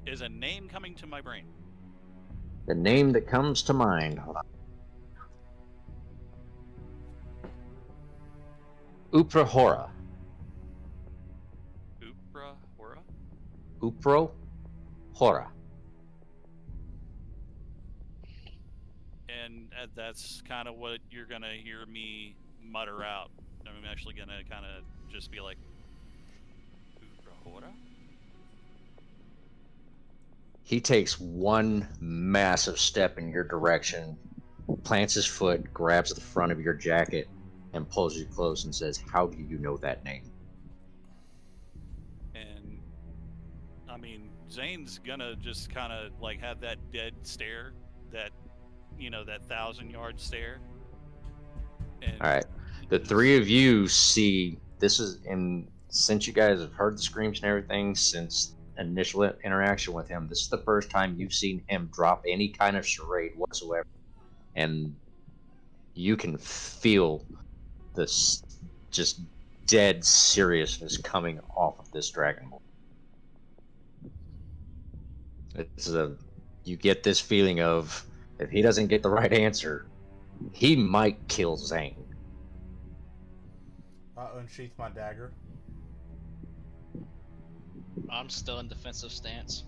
Is a name coming to my brain? The name that comes to mind. Hold on. Uprahora. Uprahora? Uprohora. And that's kind of what you're going to hear me mutter out. I'm actually going to kind of just be like, Uprahora? He takes one massive step in your direction, plants his foot, grabs the front of your jacket, and pulls you close and says, "How do you know that name?" And I mean, Zane's gonna just kind of like have that dead stare, that, you know, that 1,000-yard stare. And All right. The three of you see this is, and since you guys have heard the screams and everything since initial interaction with him, this is the first time you've seen him drop any kind of charade whatsoever, and you can feel this just dead seriousness coming off of this Dragonborn. You get this feeling of, if he doesn't get the right answer, he might kill Zane. I unsheath my dagger. I'm still in defensive stance.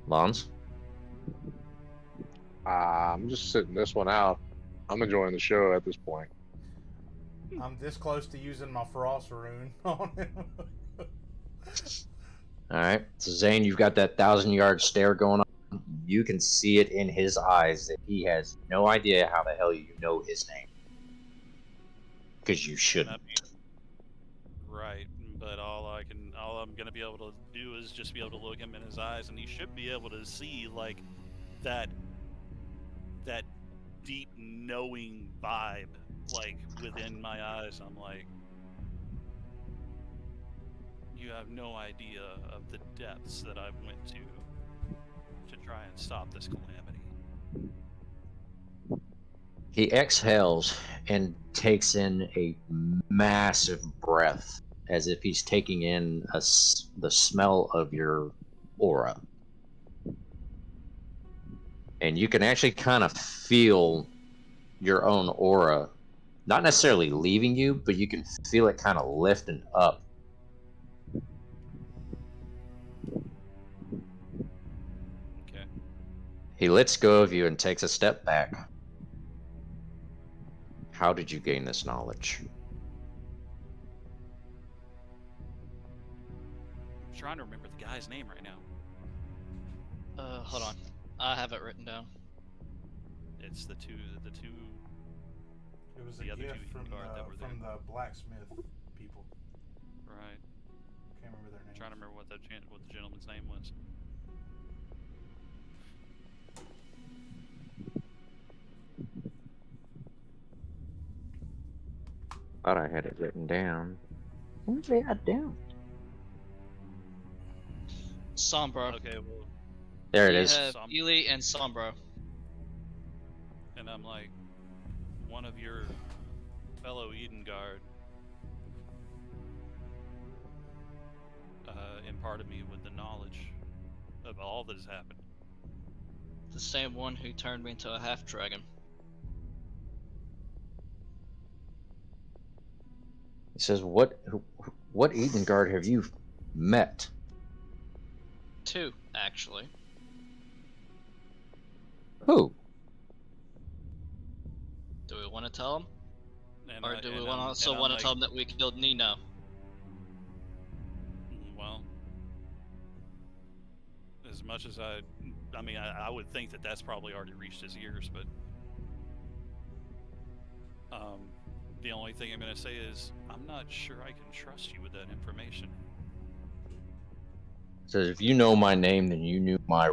Lons? I'm just sitting this one out. I'm enjoying the show at this point. I'm this close to using my frost rune on him. Alright, so Zane, you've got that 1,000-yard stare going on. You can see it in his eyes that he has no idea how the hell you know his name. Because you shouldn't. right, but all I'm gonna be able to do is just be able to look him in his eyes, and he should be able to see like that deep knowing vibe like within my eyes. I'm like, you have no idea of the depths that I went to try and stop this calamity. He exhales and takes in a massive breath, as if he's taking in the smell of your aura. And you can actually kind of feel your own aura, not necessarily leaving you, but you can feel it kind of lifting up. Okay. He lets go of you and takes a step back. How did you gain this knowledge? I'm trying to remember the guy's name right now. Hold on. I have it written down. It's the two It was The a other gift two from guard that were the blacksmith people. right. can't remember their name. trying to remember what the gentleman's name was. Thought I had it written down. Where's it down? Sombra. Okay, well, There it You is. have Ely and Sombra. and I'm like, one of your fellow Eden Guard imparted me with the knowledge of all that has happened. The same one who turned me into a half dragon. It says, what Eden Guard have you met? 2, actually. Who? Do we want to tell them? And Or I- do we and want I'm- also and I'm want to like, tell them that we killed Nino? Well, as much as I mean, I would think that that's probably already reached his ears, but the only thing I'm going to say is I'm not sure I can trust you with that information. It says, if you know my name, then you knew my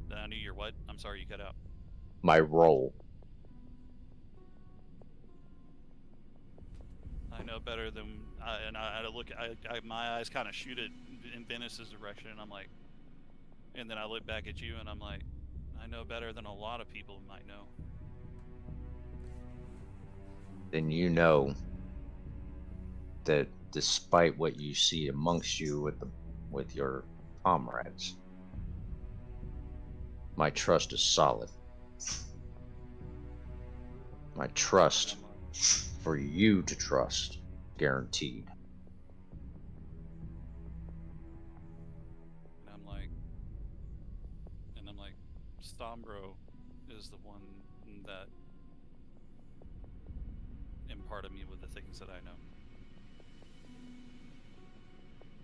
Then I knew your what? I'm sorry, you cut out. role. I know better than, and I look. My eyes kind of shoot it in Venice's direction, and I'm like, and then I look back at you, and I'm like, I know better than a lot of people might know. Then you know that despite what you see amongst you with your comrades, my trust is solid. My trust And I'm like, for you to trust, guaranteed. and I'm like, Stombro is the one that imparted me with the things that I know.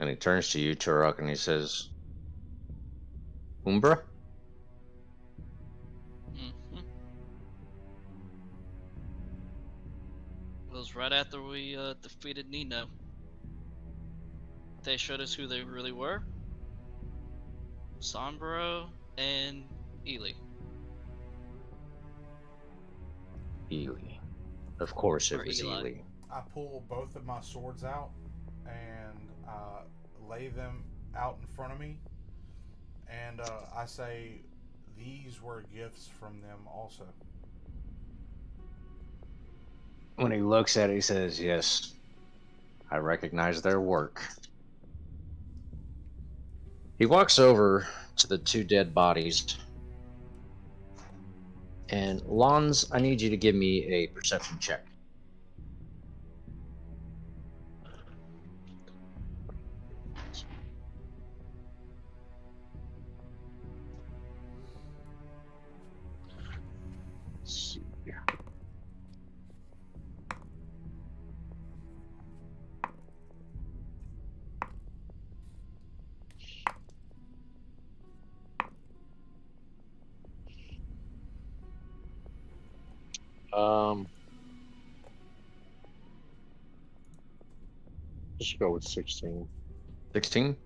And he turns to you, Turok, and he says, Umbra? Mm-hmm. It was right after we defeated Nino. They showed us who they really were. Sombro and Ely. Ely. Of course it Or was Eli. Ely. I pull both of my swords out and lay them out in front of me, and I say, "These were gifts from them also." When he looks at it, he says, yes, I recognize their work. He walks over to the 2 dead bodies. And Lons, I need you to give me a perception check. Let's see. Just go with 16. 16?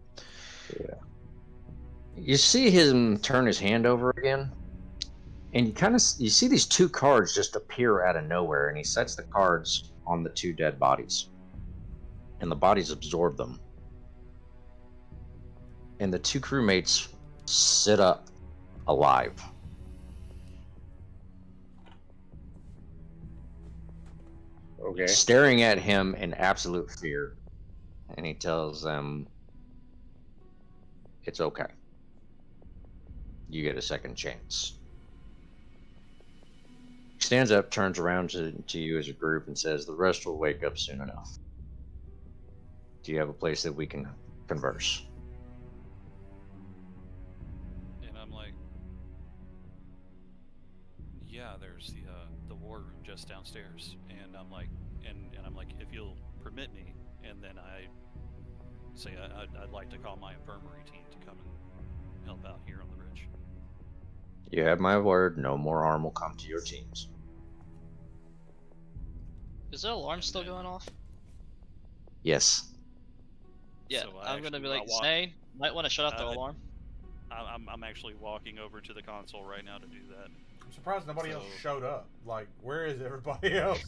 Yeah. You see him turn his hand over again, and you see these 2 cards just appear out of nowhere, and he sets the cards on the 2 dead bodies, and the bodies absorb them, and the 2 crewmates sit up alive. Okay. Staring at him in absolute fear, and he tells them, it's okay. You get a second chance. He stands up, turns around to you as a group, and says, the rest will wake up soon enough. Do you have a place that we can converse? And I'm like, yeah, there's the war room just downstairs. And I'm like, and I'm like, if you'll permit me, and then I say I'd like to call my infirmary team to come and help out here on the bridge. You have my word, no more harm will come to your teams. Is the alarm still going off? Yes. Yeah, So I I'm gonna be actually- I like, walk- Zane, might want to shut off the Uh, alarm. I'm actually walking over to the console right now to do that. I'm surprised nobody else So- showed up. Like, where is everybody else?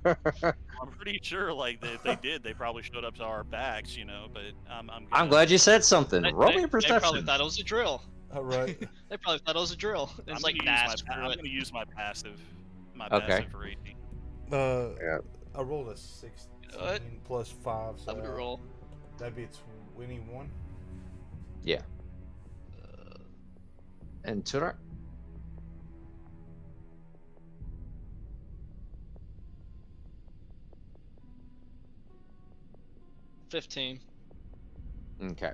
I'm pretty sure like that if they did, they probably showed up to our backs, you know. But I'm I'm gonna- glad you said something. They, Roll they- me a they probably perception. thought it was a drill. All right. They probably thought it was a drill. And I'm it's like, gonna nah, use screw I'm it. gonna use my passive. My Okay. passive for 18. Yeah. I rolled a 16 What? plus 5, so I'm gonna roll. that'd be a 21. Yeah. And Tudor? 15. Okay.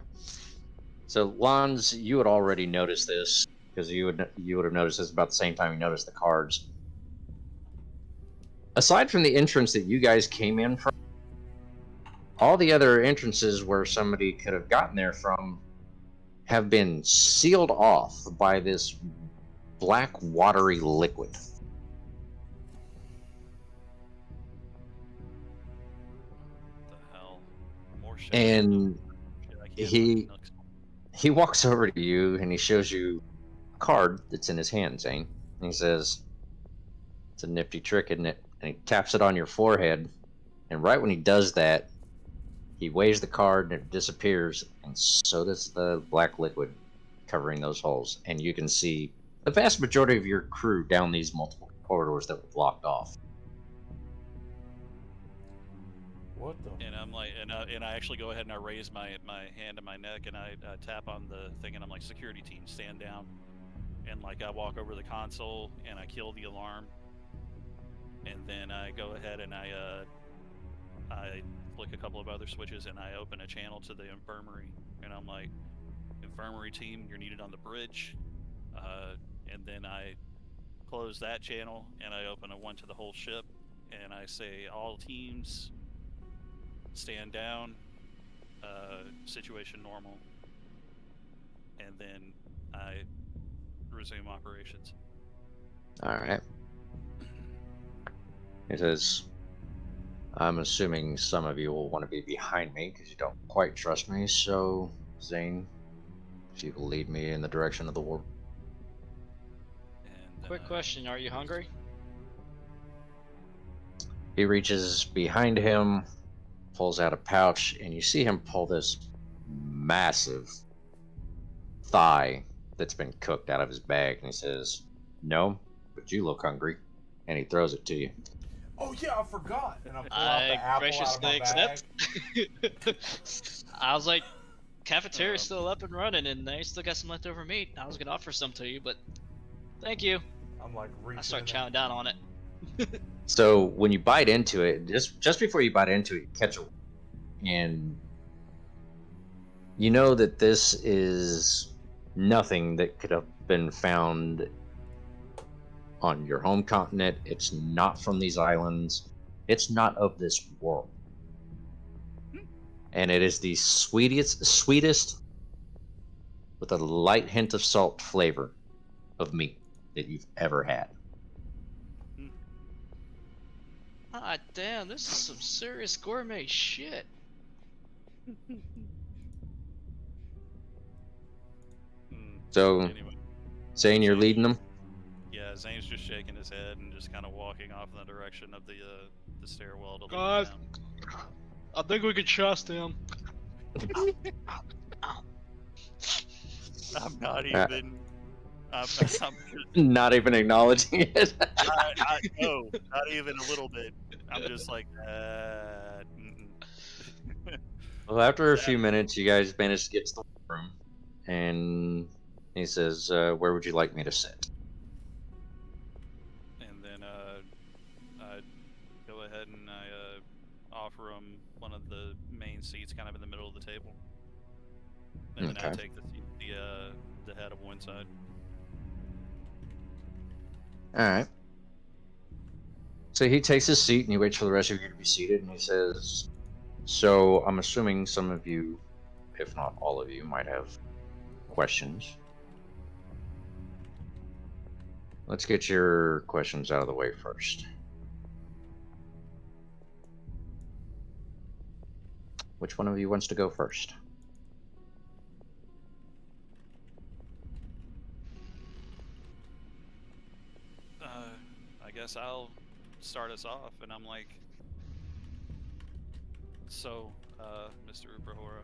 So, Lons, you had already noticed this because you would have noticed this about the same time you noticed the cards. Aside from the entrance that you guys came in from, all the other entrances where somebody could have gotten there from have been sealed off by this black watery liquid. What the hell? More shit. And Shit, I can't he- fucking look. he walks over to you and he shows you a card that's in his hand, Zane. And he says, "It's a nifty trick, isn't it?" And he taps it on your forehead. And right when he does that, he waves the card and it disappears. And so does the black liquid covering those holes. And you can see the vast majority of your crew down these multiple corridors that were blocked off. What the? And I'm like, and I actually go ahead and I raise my hand to my neck and I tap on the thing and I'm like, security team, stand down. And like I walk over to the console and I kill the alarm. And then I go ahead and I flick a couple of other switches and I open a channel to the infirmary. And I'm like, infirmary team, you're needed on the bridge. And then I close that channel and I open a one to the whole ship. And I say, all teams, stand down, situation normal, and then I resume operations. Alright. He says, "I'm assuming some of you will want to be behind me because you don't quite trust me, so, Zane, if you will lead me in the direction of the warp." And Quick question, are you hungry? He reaches behind him, pulls out a pouch, and you see him pull this massive thigh that's been cooked out of his bag, and he says, "No, but you look hungry," and he throws it to you. Oh yeah, I forgot. And I pull out the I apple out graciously of my bag. accept. I was like, cafeteria's still up and running, and they still got some leftover meat. I was gonna offer some to you, but thank you. I'm like reaching. I start in there. chowing down on it. So when you bite into it, just before you bite into it, you catch it, and you know that this is nothing that could have been found on your home continent. It's not from these islands. It's not of this world. And it is the sweetest with a light hint of salt flavor of meat that you've ever had. Ah, damn, this is some serious gourmet shit. So, Anyway, saying you're leading them? yeah, Zane's just shaking his head and just kind of walking off in the direction of the stairwell to lead Guys. down. I think we could trust him. I'm not Uh, even. I'm Not even acknowledging it. no, not even a little bit. I'm just like, mm-mm. Well, after a few minutes, you guys manage to get to the room, and he says, "Where would you like me to sit?" And then I go ahead and I offer him one of the main seats, kind of in the middle of the table. And then I Okay. take the seat, the head of one side. All right. So he takes his seat, and he waits for the rest of you to be seated, and he says, "So I'm assuming some of you, if not all of you, might have questions. Let's get your questions out of the way first." Which one of you wants to go first? I guess I'll start us off, and I'm like, so, Mr. Uprahora,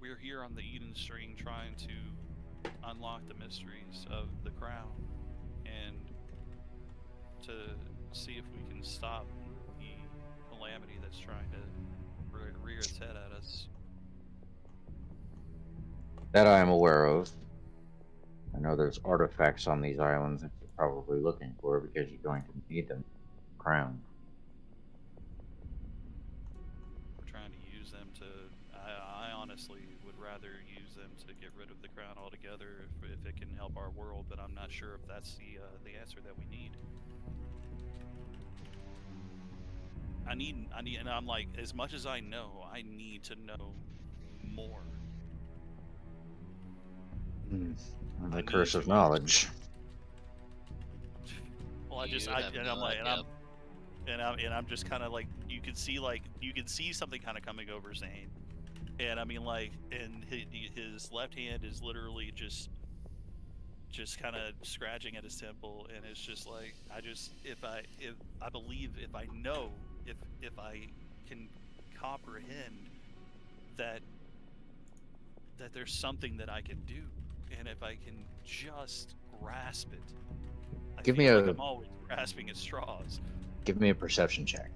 we're here on the Eden String trying to unlock the mysteries of the crown and to see if we can stop the calamity that's trying to rear its head at us. That I am aware of. I know there's artifacts on these islands that you're probably looking for because you're going to need them. Crown. We're trying to use them to. I honestly would rather use them to get rid of the crown altogether if it can help our world, but I'm not sure if that's the answer that we need. I need, and I'm like, as much as I know, I need to know more. The curse of knowledge. Well, I'm just kind of like, you can see something kind of coming over Zane, and I mean, like, and his left hand is literally just kind of scratching at his temple, and it's just like, if I can comprehend that there's something that I can do, and if I can just grasp it. I'm always grasping at straws. Give me a perception check.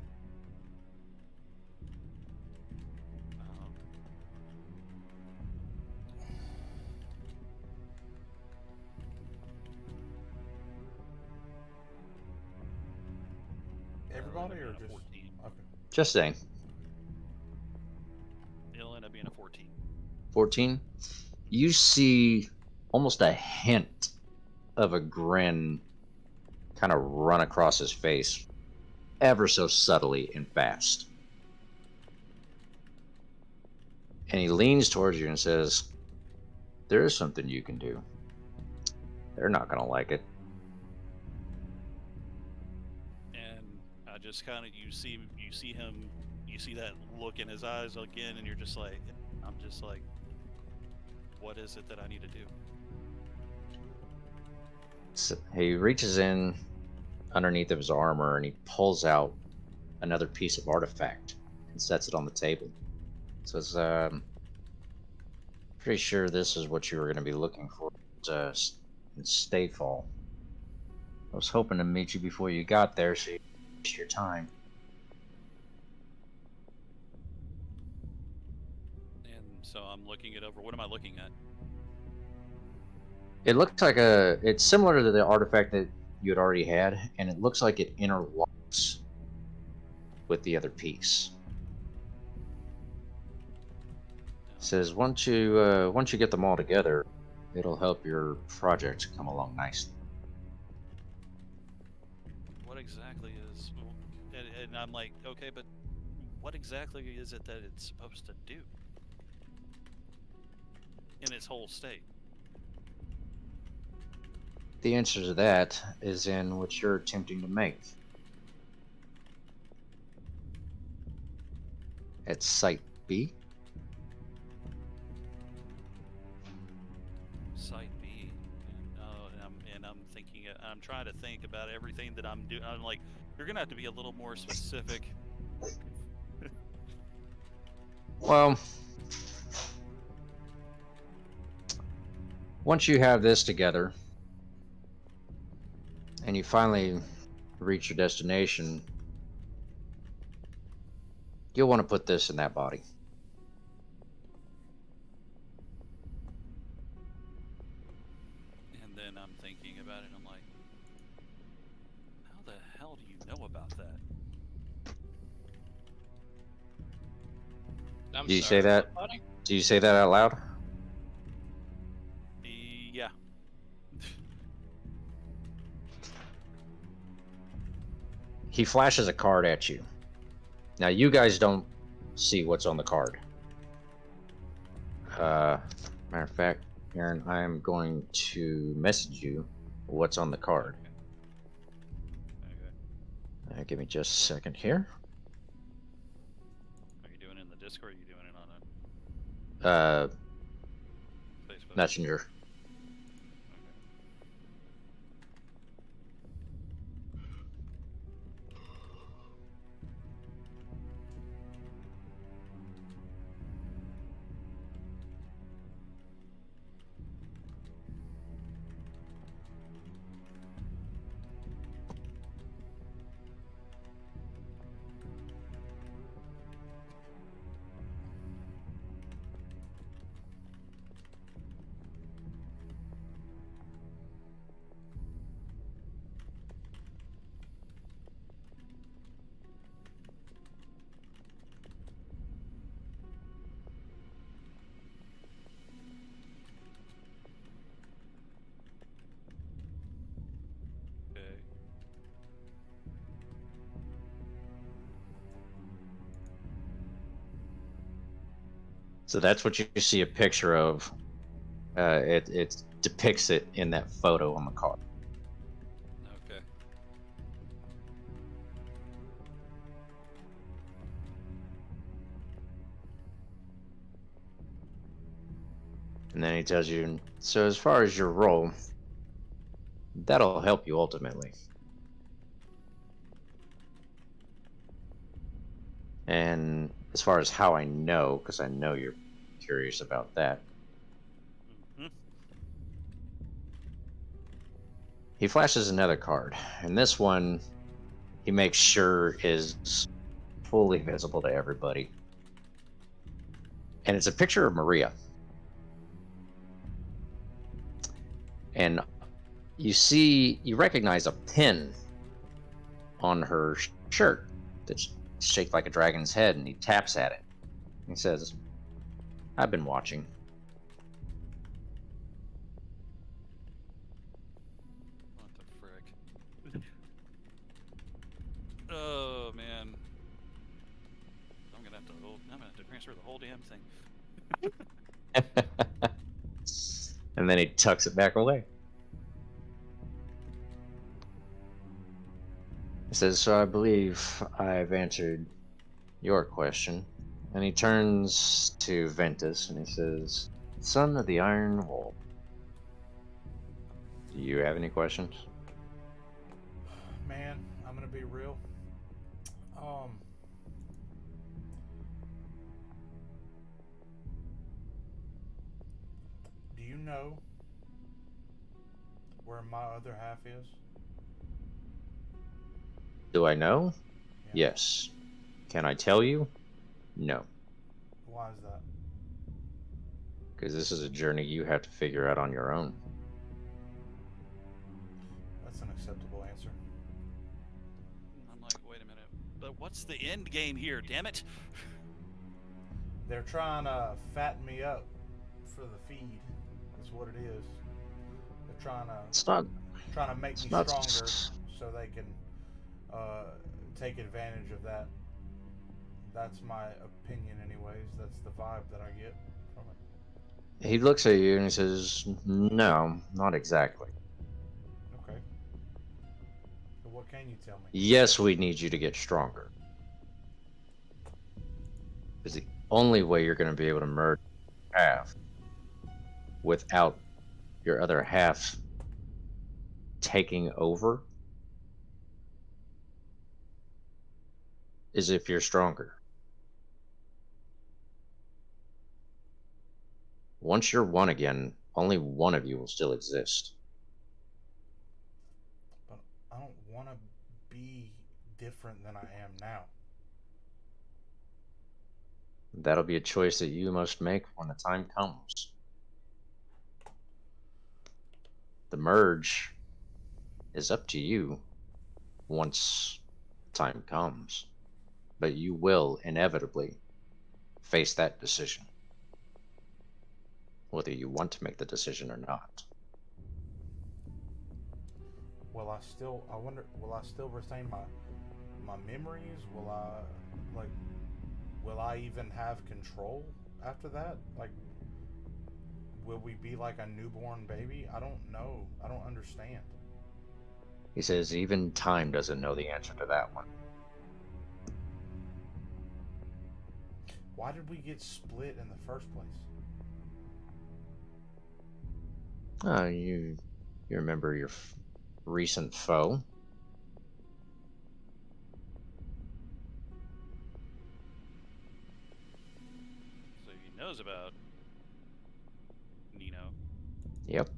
Everybody or a just 14. okay? Just saying. It'll end up being a 14. 14. You see almost a hint of a grin kind of run across his face, ever so subtly and fast. And he leans towards you and says, "There is something you can do. They're not going to like it." And I just kind of, you see him, you see that look in his eyes again, and you're just like, I'm just like, what is it that I need to do? So he reaches in underneath of his armor and he pulls out another piece of artifact and sets it on the table. Says, "Pretty sure this is what you were going to be looking for in Stayfall. I was hoping to meet you before you got there, so you waste your time." And so I'm looking it over. What am I looking at? It looks like it's similar to the artifact that you had already had, and it looks like it interlocks with the other piece. It says once you get them all together, it'll help your project come along nicely. What exactly is? And I'm like, okay, but what exactly is it that it's supposed to do in its whole state? The answer to that is in what you're attempting to make. At Site B. Site B. And I'm thinking. I'm trying to think about everything that I'm doing. I'm like, you're gonna have to be a little more specific. Well, once you have this together, and you finally reach your destination, you'll want to put this in that body. And then I'm thinking about it, and I'm like, how the hell do you know about that? I'm Do you sorry, say that? what, buddy? Do you say that out loud? Yeah. He flashes a card at you. Now you guys don't see what's on the card. Matter of fact, Aaron, I am going to message you what's on the card. Give me just a second here. Are you doing it in the Discord or are you doing it on Facebook? Messenger. Okay. Okay. So that's what you see a picture of. It depicts it in that photo on the card. Okay. And then he tells you, so as far as your role, that'll help you ultimately. And as far as how I know, because I know you're curious about that, Hmm. he flashes another card. And this one, he makes sure is fully visible to everybody. And it's a picture of Maria. And you recognize a pin on her shirt that's shaped like a dragon's head, and he taps at it. He says, I've been watching. What the frick? Oh man. I'm gonna have to transfer the whole damn thing. And then he tucks it back away. He says, so I believe I've answered your question. And he turns to Ventus and he says, son of the Iron Wolf, do you have any questions? Man, I'm gonna be real. Do you know where my other half is? Do I know? Yeah. Yes. Can I tell you? No. Why is that? Because this is a journey you have to figure out on your own. That's an acceptable answer. I'm like, wait a minute. But what's the end game here? Damn it! They're trying to fatten me up for the feed. That's what it is. They're trying It's not. to make It's me not. stronger so they can take advantage of that. That's my opinion, anyways. That's the vibe that I get from it. He looks at you and he says, no, not exactly. Okay. So what can you tell me? Yes, we need you to get stronger. It's the only way you're going to be able to merge half without your other half taking over is if you're stronger. Once you're one again, only one of you will still exist. But I don't want to be different than I am now. That'll be a choice that you must make when the time comes. The merge is up to you once time comes, but you will inevitably face that decision, whether you want to make the decision or not. I wonder, will I still retain my memories? Will I even have control after that? Like, will we be like a newborn baby? I don't know. I don't understand. He says even time doesn't know the answer to that one. Why did we get split in the first place? You remember your recent foe? So he knows about Nino, Yep.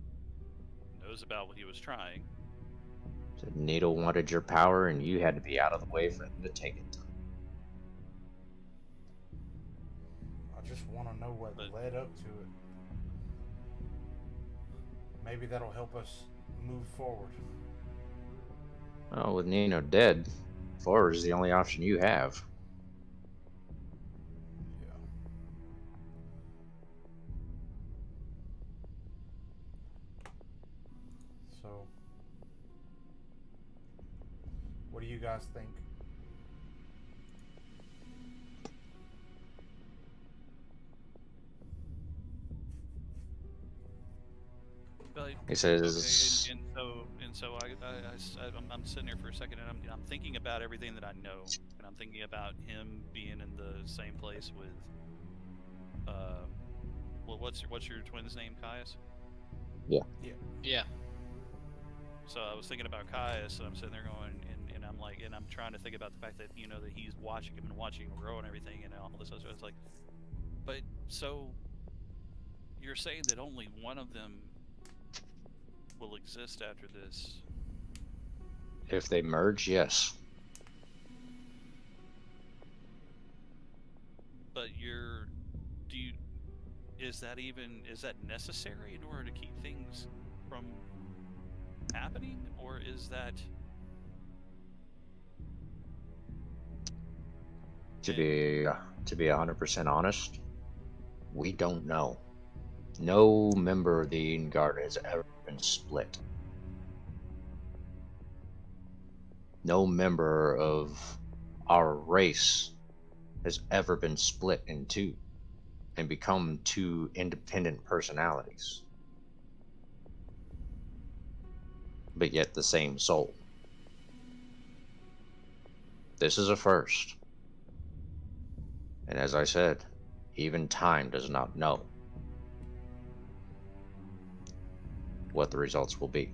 knows about what he was trying. Said Needle wanted your power, and you had to be out of the way for him to take it. I just want to know what But- led up to it. Maybe that'll help us move forward. Oh, with Nino dead, forward is the only option you have. Yeah. So, what do you guys think? But, He says, okay, and so I'm sitting there for a second, and I'm thinking about everything that I know, and I'm thinking about him being in the same place with, well, what's your twin's name, Caius? Yeah. So I was thinking about Caius, and I'm sitting there going, and I'm like, and I'm trying to think about the fact that that he's watching him and watching him grow and everything, and all this other stuff. It's like, but so you're saying that only one of them will exist after this? if they merge, yes. But is that necessary in order to keep things from happening, or is that To be 100% honest, we don't know. No member of the Eden Guard has ever been split. No member of our race has ever been split in two and become two independent personalities, but yet the same soul. This is a first. And as I said, even time does not know what the results will be.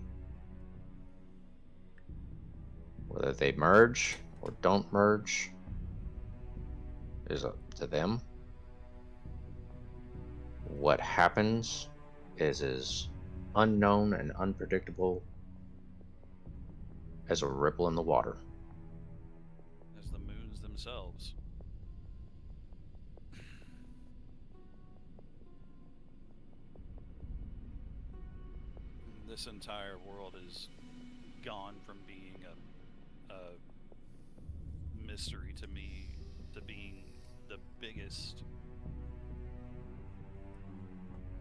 Whether they merge or don't merge is up to them. What happens is as unknown and unpredictable as a ripple in the water. as the moons themselves? This entire world is gone from being a mystery to me to being the biggest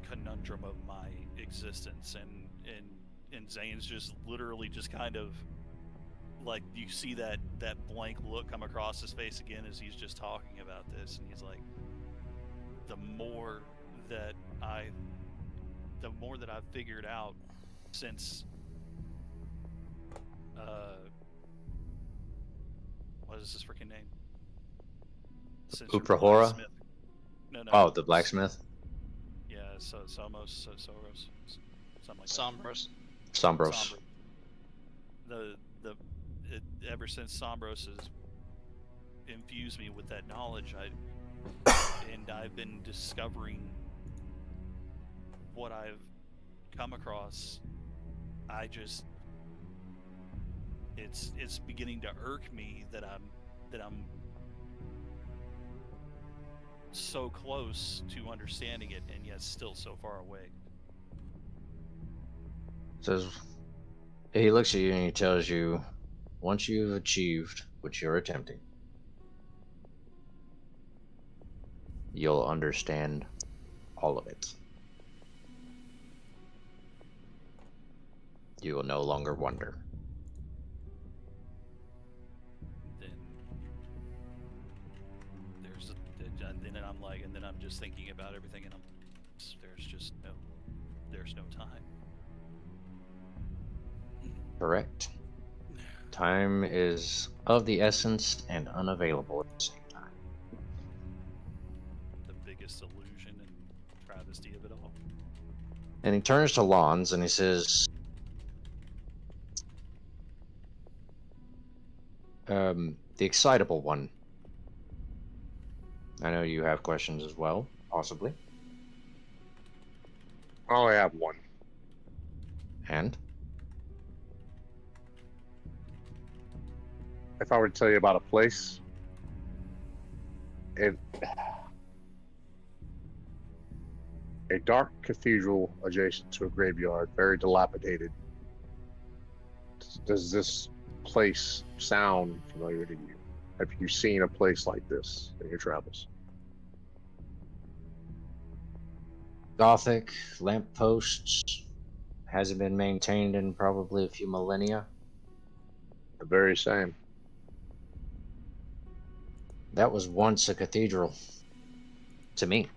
conundrum of my existence, and Zane's just literally just kind of like, you see that blank look come across his face again as he's just talking about this, and he's like, the more that I've figured out since what is his freaking name? Since your Uprahora? blacksmith- No. Oh, the blacksmith? Yeah, Soros, something like that. Sombros. Sombros. Ever since Sombros has infused me with that knowledge, and I've been discovering what I've come across. It's beginning to irk me that I'm so close to understanding it, and yet still so far away. Says, he looks at you and he tells you, once you've achieved what you're attempting, you'll understand all of it. You will no longer wonder. Then I'm just thinking about everything, and there's no time. Correct. Time is of the essence and unavailable at the same time. The biggest illusion and travesty of it all. And he turns to Lons and he says, the excitable one. I know you have questions as well, possibly. I only have one. And? If I were to tell you about a place, a dark cathedral adjacent to a graveyard, very dilapidated. Does this place sound familiar to you? Have you seen a place like this in your travels? Gothic, lampposts, hasn't been maintained in probably a few millennia. The very same. That was once a cathedral. To me.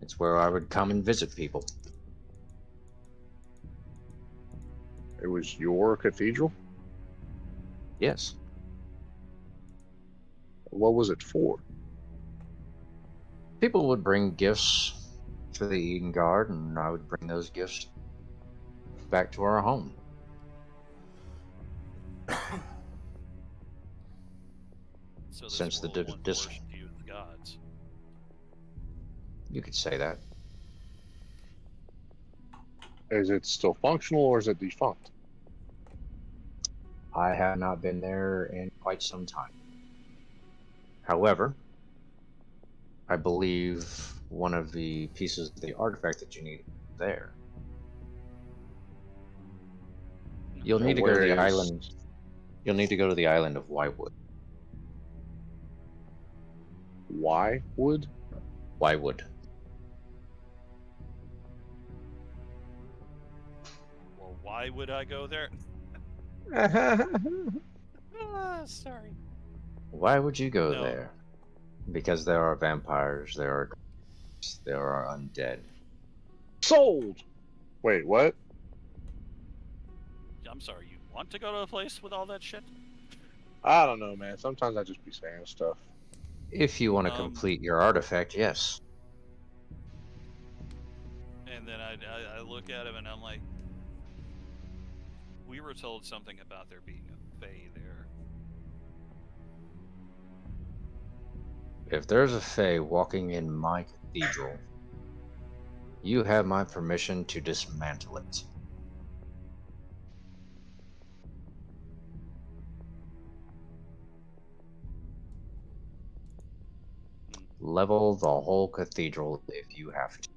It's where I would come and visit people. It was your cathedral? Yes. What was it for? People would bring gifts for the Eden Guard, and I would bring those gifts back to our home. So this Since the world once dis- worshipped you as the gods. You could say that. Is it still functional or is it defunct? I have not been there in quite some time. However, I believe one of the pieces of the artifact that you need is there. You'll need to go to the island. You'll need to go to the island of Wywood. Why would? Wywood. Well, why would I go there? Sorry. Why would you go No. there? Because there are vampires, there are ghosts, there are undead. Sold! Wait, what? I'm sorry, you want to go to a place with all that shit? I don't know, man. Sometimes I just be saying stuff. If you want to complete your artifact, yes. And then I look at him and I'm like, we were told something about there being a fae there. If there's a fae walking in my cathedral, you have my permission to dismantle it. Level the whole cathedral if you have to.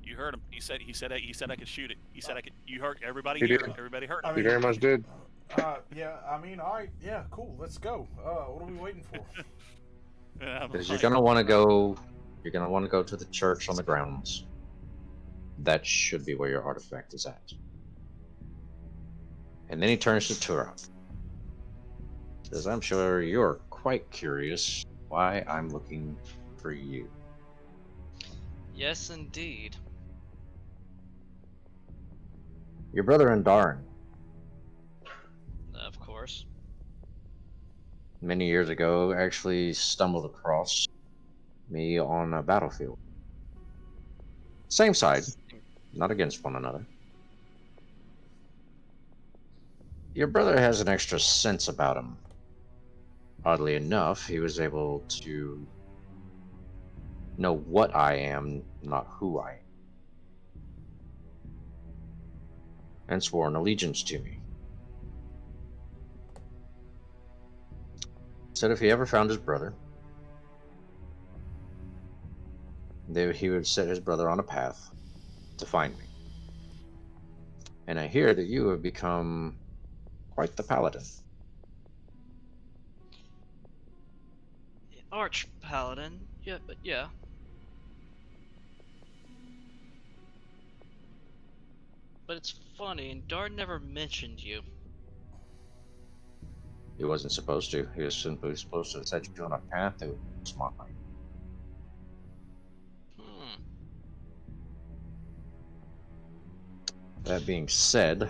You heard him. He said I could shoot it. He said I could. You heard everybody He here. did. Everybody heard. I You mean, very much did. yeah, I mean, all right, yeah, cool, let's go. What are we waiting for? And I'm Because like, you're gonna want to go. You're gonna want to go to the church on the grounds. That should be where your artifact is at. And then he turns to Tura. Says, "I'm sure you're quite curious why I'm looking for you." Yes, indeed. Your brother Andarin, Of course. many years ago, actually stumbled across me on a battlefield. Same side, not against one another. Your brother has an extra sense about him. Oddly enough, he was able to know what I am, not who I am. And swore an allegiance to me. Said if he ever found his brother, he would set his brother on a path to find me. And I hear that you have become quite the paladin. Arch Paladin. Yeah, but yeah. But it's funny, and Dard never mentioned you. He wasn't supposed to. He was simply supposed to set you on a path that was mine. Hmm. That being said,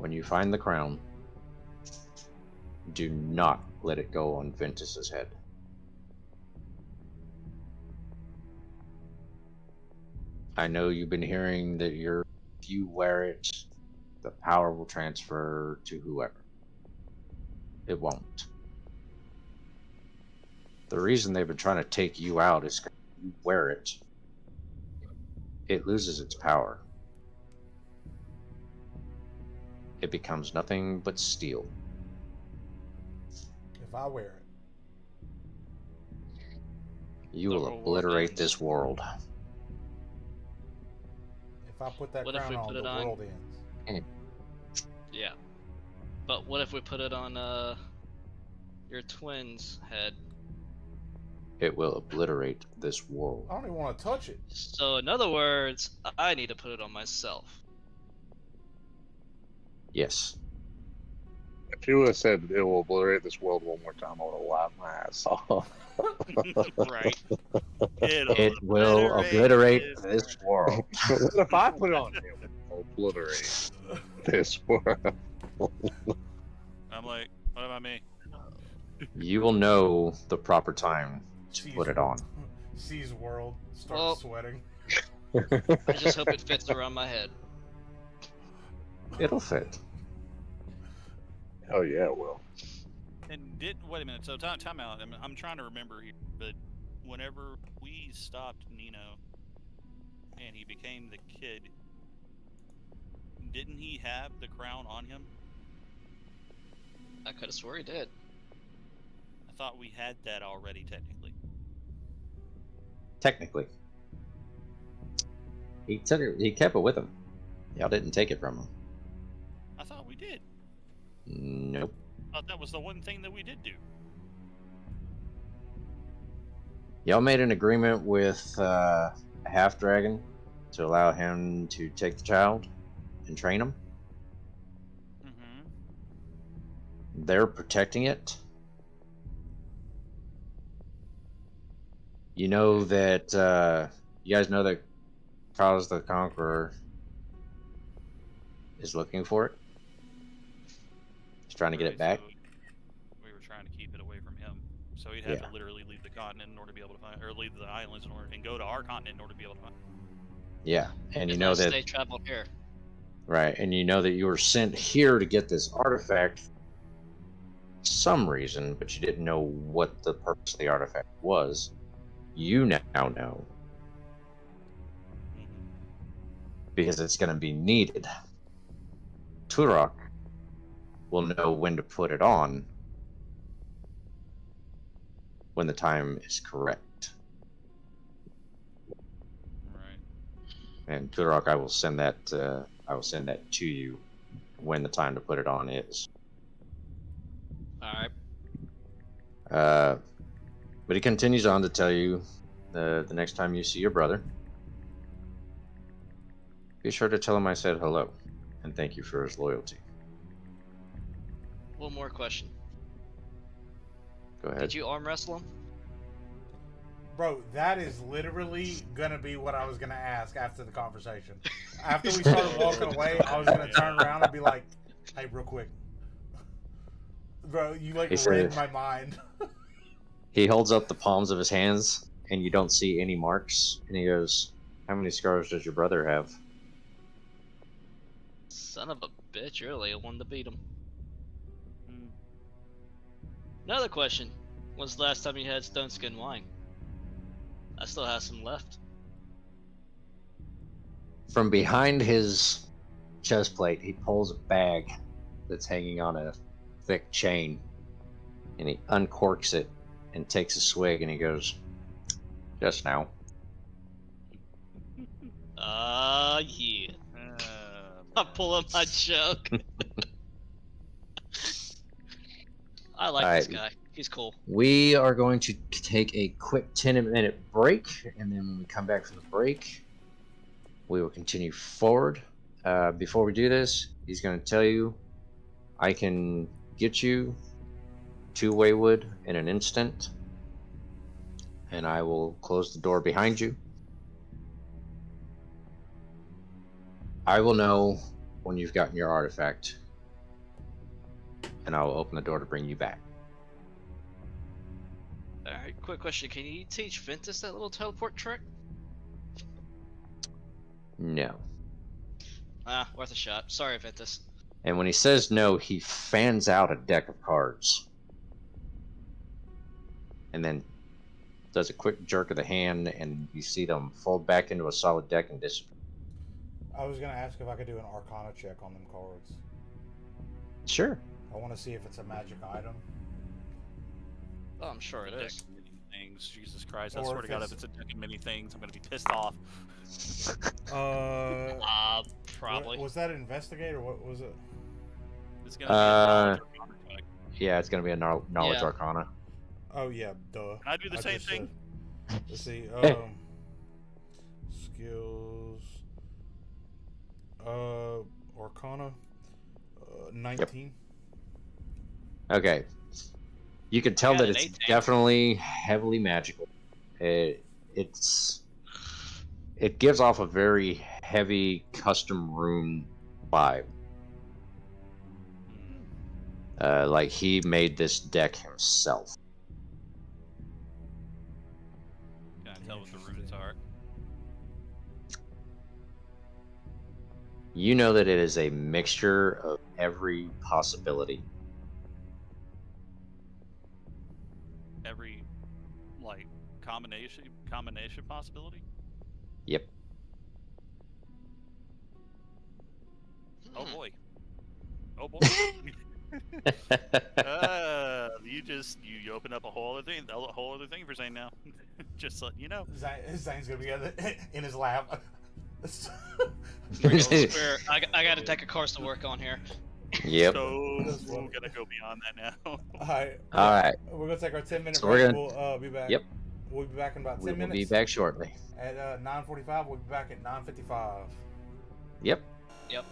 when you find the crown, do not let it go on Ventus's head. I know you've been hearing that if you wear it, the power will transfer to whoever. It won't. The reason they've been trying to take you out is because you wear it. It loses its power. It becomes nothing but steel. If I wear it. You The will whole world obliterate ends. this world. If I put that What if crown we on, put the it on- world ends. Yeah. But what if we put it on your twin's head? It will obliterate this world. I don't even want to touch it. So in other words, I need to put it on myself. Yes. If you would have said it will obliterate this world one more time, I would have laughed my ass off. Right. It will obliterate this world. What if I put it on? It will obliterate this world. I'm like, what about me? You will know the proper time to Sees put it on. Sees world, starts Well- sweating. I just hope it fits around my head. It'll fit. Oh yeah, it will. And wait a minute. So time out. I'm trying to remember here, but whenever we stopped Nino and he became the kid, didn't he have the crown on him? I could have swore he did. I thought we had that already, technically. Technically. He kept it with him. Y'all didn't take it from him. I thought we did. Nope. I thought that was the one thing that we did do. Y'all made an agreement with a half dragon to allow him to take the child and train him. Mm-hmm. They're protecting it. You know that you guys know that Carlos the Conqueror is looking for it. He's trying to get it back. So we were trying to keep it away from him, so he'd have Yeah. to literally leave the continent in order to be able to find, or leave the islands in order, and go to our continent in order to be able to find. Yeah, and you know Unless that they traveled here. right, and you know that you were sent here to get this artifact for some reason, but you didn't know what the purpose of the artifact was. You now know Mm-hmm. because it's going to be needed. Turok will know when to put it on when the time is correct. Right. And Turok, I will send that to you when the time to put it on is. Alright. But he continues on to tell you the next time you see your brother, be sure to tell him I said hello and thank you for his loyalty. One more question. Go ahead. Did you arm wrestle him? Bro, that is literally gonna be what I was gonna ask after the conversation. After we started walking away, I was gonna turn around and be like, "Hey, real quick, bro, you like He said- read my mind." He holds up the palms of his hands and you don't see any marks. And he goes, "How many scars does your brother have?" Son of a bitch, you're really one to beat him. Mm. Another question. When's the last time you had stone skin wine? I still have some left. From behind his chest plate, he pulls a bag that's hanging on a thick chain, and he uncorks it and takes a swig, and he goes, "Just now." Yeah. I pull up my jug. I like this Alright. guy. He's cool. We are going to take a quick 10-minute break, and then when we come back from the break, we will continue forward. Before we do this, he's going to tell you, I can get you to Waywood in an instant, and I will close the door behind you. I will know when you've gotten your artifact, and I'll open the door to bring you back. Alright, quick question. Can you teach Ventus that little teleport trick? No. Ah, worth a shot. Sorry, Ventus. And when he says no, he fans out a deck of cards. And then does a quick jerk of the hand, and you see them fold back into a solid deck and disappear. I was gonna ask if I could do an Arcana check on them cards. Sure. I want to see if it's a magic item. Oh, I'm sure it A deck is. of many things. Jesus Christ! I Or swear if to God, it's- if it's a deck of many things, I'm gonna be pissed off. Probably. Was that investigate or what was it? It's gonna be a knowledge Arcana check. Yeah, it's going to be a knowledge Yeah. arcana. Oh yeah, duh. Can I do the same just thing? said- let's see. Skills. Arcana. 19. Okay. You can tell got that an it's 18. definitely heavily magical. It gives off a very heavy custom room vibe. Like he made this deck himself. Can I tell what the runes are? You know that it is a mixture of every possibility. Every like combination possibility. Yep. Oh boy. Oh boy. You opened up a whole other thing for saying now. Just let you know. Zane's gonna be in his lab. I got a deck of cards to work on here. Yep. So That's we're funny. gonna go beyond that now. Alright. Alright. We're gonna take our 10-minute So we're break. gonna- We'll be back. Yep. We'll be back in about 10 We will minutes. be back shortly. At 9:45. We'll be back at 9:55. Yep. Yep.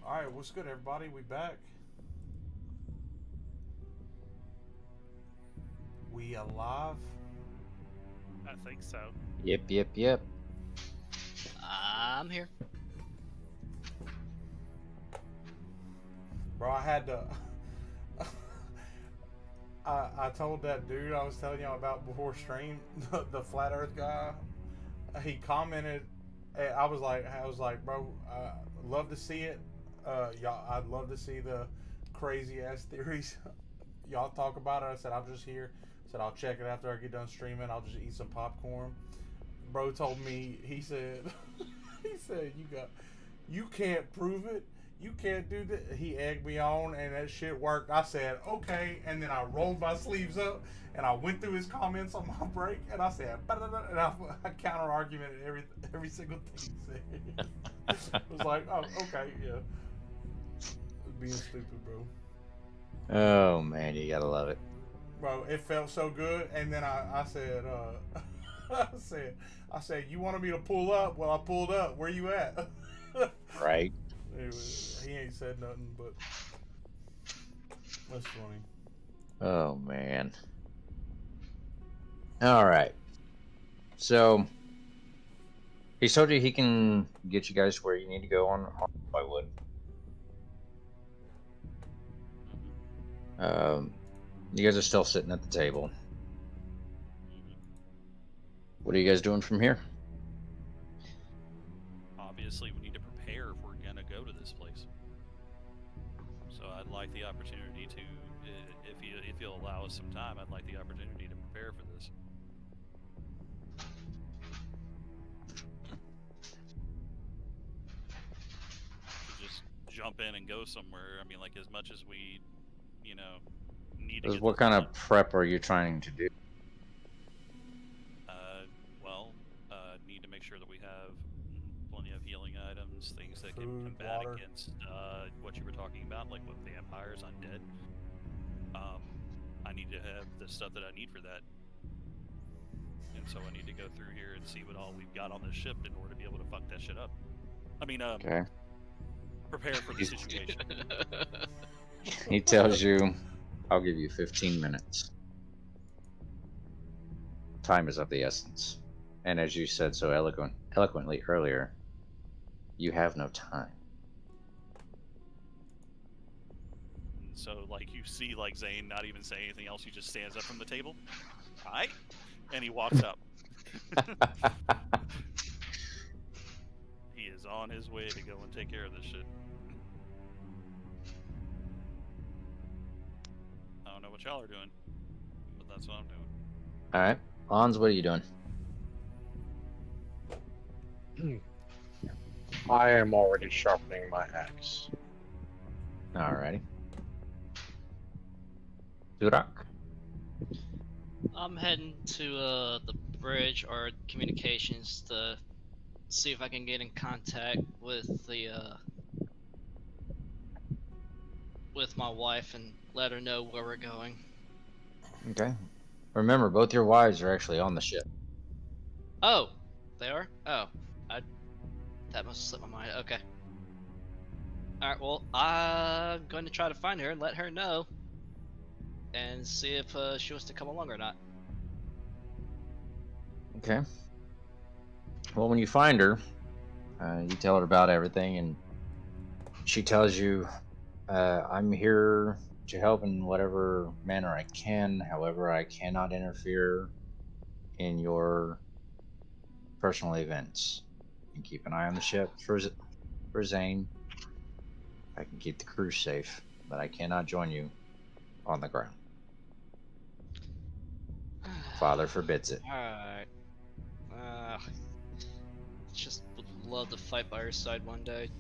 Alright, what's good, everybody? We back. We alive? I think so. Yep. I'm here. Bro, I had to. I told that dude I was telling y'all about before stream, the flat Earth guy. He commented. I was like, bro, love to see it. Y'all, I'd love to see the crazy ass theories y'all talk about it. I said I'm just here. I said I'll check it after I get done streaming. I'll just eat some popcorn. Bro told me, he said, you can't prove it. You can't do that. He egged me on, and that shit worked. I said, okay, and then I rolled my sleeves up, and I went through his comments on my break, and I said, and I counter argumented every single thing he said. It was like, oh, okay, yeah. Being stupid, bro. Oh man, you gotta love it. Bro, it felt so good, and then I said, I said, you wanted me to pull up? Well, I pulled up. Where you at? Right. Anyway, he ain't said nothing, but that's funny. Oh man. All right. So he told you he can get you guys where you need to go on Whitewood. You guys are still sitting at the table. What are you guys doing from here? Obviously, we need to prepare if we're gonna go to this place. So I'd like the opportunity to, if you'll allow us some time, I'd like the opportunity to prepare for this. To just jump in and go somewhere. I mean, like as much as we, need to. What kind of prep are you trying to do? Need to make sure that we have plenty of healing items, things that can Food, combat water. against what you were talking about, like with vampires, undead. I need to have the stuff that I need for that, and so I need to go through here and see what all we've got on this ship in order to be able to fuck that shit up. I mean, Okay. prepare for the situation. He tells you, I'll give you 15 minutes. Time is of the essence. And as you said so eloquently earlier, you have no time. And so, like, you see, like, Zane not even say anything else. He just stands up from the table. Hi, and he walks up. He is on his way to go and take care of this shit. I don't know what y'all are doing, but that's what I'm doing. Alright. Hans, what are you doing? I am already sharpening my axe. Alrighty. Durak? I'm heading to the bridge or communications to see if I can get in contact with the with my wife and let her know where we're going. Okay. Remember, both your wives are actually on the ship. Oh, they are? Oh, that must have slipped my mind. Okay. Alright, well, I'm going to try to find her and let her know. And see if she wants to come along or not. Okay. Well, when you find her, you tell her about everything, and she tells you, I'm here to help in whatever manner I can. However, I cannot interfere in your personal events. You can keep an eye on the ship for Zane. I can keep the crew safe, but I cannot join you on the ground. Father forbids it. Alright. Just would love to fight by her side one day.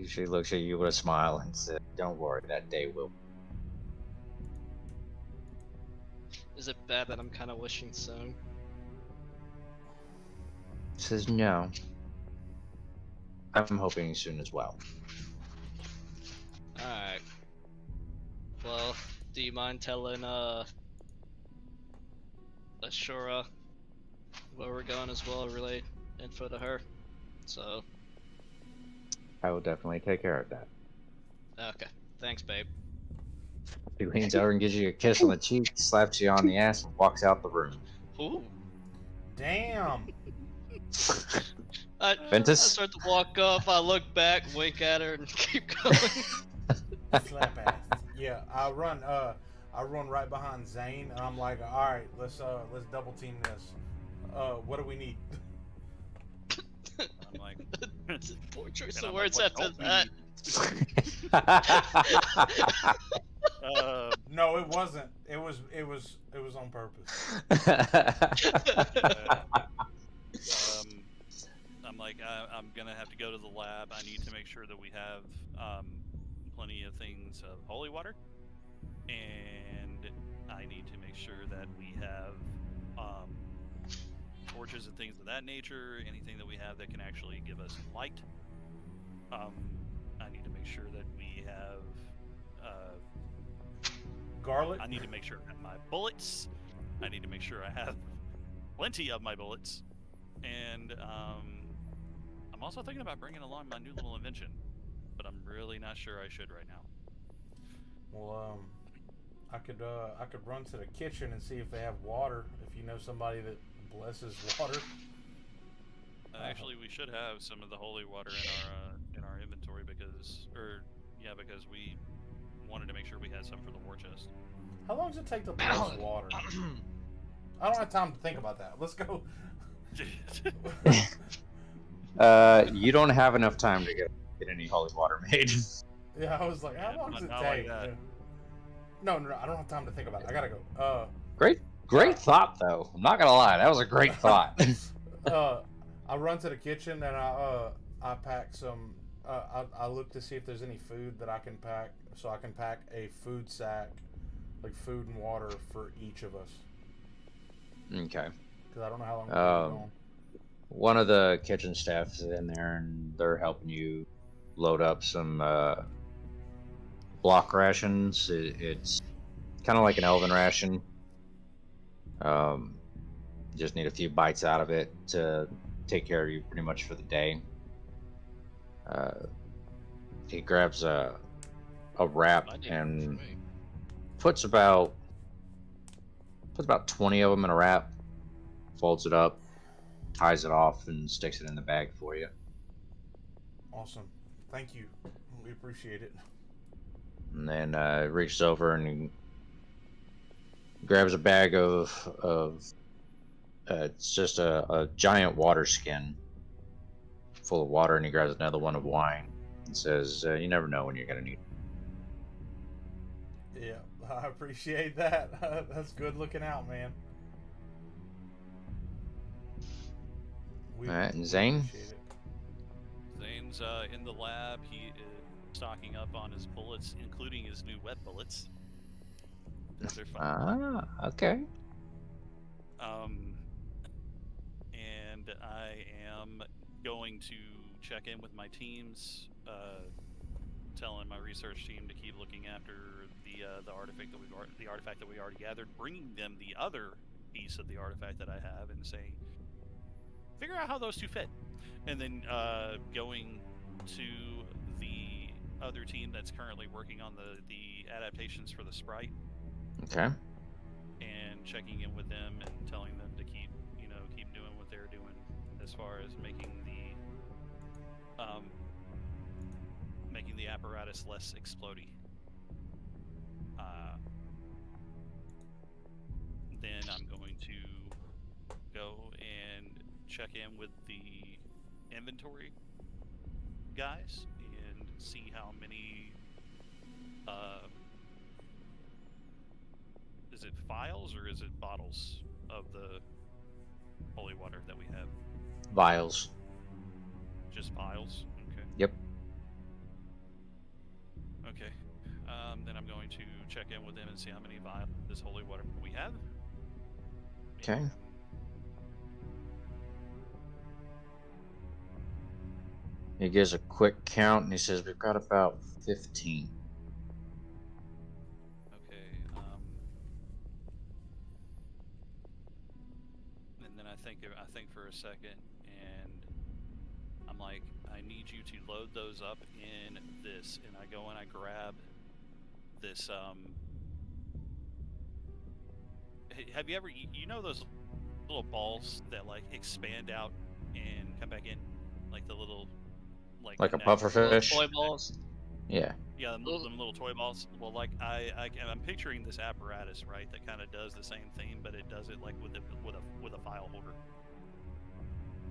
She looks at you with a smile and says, "Don't worry, that day will." Is it bad that I'm kind of wishing soon? Says no. I'm hoping soon as well. Alright. Well, do you mind telling Ashura where we're going as well, relay info to her? So I will definitely take care of that. Okay. Thanks, babe. He leans over and gives you a kiss on the cheek, slaps you on the ass, and walks out the room. Ooh. Damn. I Ventus? start to walk off. I look back, wink at her, and keep going. Slap ass. Yeah, I run right behind Zane, and I'm like, all right, let's double team this. What do we need? I'm like, Poor choice and of I'm words like, after what don't that. No, it wasn't. It was on purpose. I'm like, I'm gonna have to go to the lab. I need to make sure that we have plenty of things of holy water, and I need to make sure that we have torches and things of that nature. Anything that we have that can actually give us light. I need to make sure that we have. Garlic. I need to make sure I have my bullets. I need to make sure I have plenty of my bullets, and I'm also thinking about bringing along my new little invention, but I'm really not sure I should right now. Well, I could run to the kitchen and see if they have water. If you know somebody that blesses water. Actually, we should have some of the holy water in our inventory because we wanted to make sure we had some for the war chest. How long does it take to bless water? I don't have time to think about that. Let's go. You don't have enough time to get any holy water made. Yeah, I was like, how long does it not take? like that. No, I don't have time to think about it. I gotta go. Great thought, though. I'm not gonna lie, that was a great thought. I run to the kitchen and I pack some. I look to see if there's any food that I can pack, so I can pack a food sack, like food and water for each of us. Okay. Because I don't know how long we'll be gone. One of the kitchen staff is in there, and they're helping you load up some block rations. It's kind of like an elven ration. Just need a few bites out of it to take care of you pretty much for the day. He grabs a wrap and puts about 20 of them in a wrap, folds it up, ties it off, and sticks it in the bag for you. Awesome. Thank you. We appreciate it. And then reaches over and he grabs a bag of it's just a giant water skin full of water, and he grabs another one of wine and says, you never know when you're going to need it. Yeah, I appreciate that. That's good looking out, man. Alright, and Zane? appreciate it. Zane's in the lab. He is stocking up on his bullets, including his new wet bullets. They're fun. Okay. And I am going to check in with my teams, telling my research team to keep looking after the artifact that we already gathered, bringing them the other piece of the artifact that I have, and saying, figure out how those two fit, and then going to the other team that's currently working on the adaptations for the sprite. Okay. And checking in with them and telling them to keep doing what they're doing as far as making the apparatus less explodey. Then I'm going to go and check in with the inventory guys and see how many is it vials or is it bottles of the holy water that we have? Vials. Just vials? Okay. Yep. Okay. Then I'm going to check in with them and see how many vials of this holy water we have. Okay. He gives a quick count and he says, we've got about 15. Okay. And then I think for a second, and I'm like, I need you to load those up in this, and I go and I grab this. Have you ever, you know those little balls that like expand out and come back in, like the little, Like a neck- puffer Little fish? toy balls. Yeah. Yeah, them little toy balls. Well, like I'm picturing this apparatus, right, that kind of does the same thing, but it does it like with a file holder.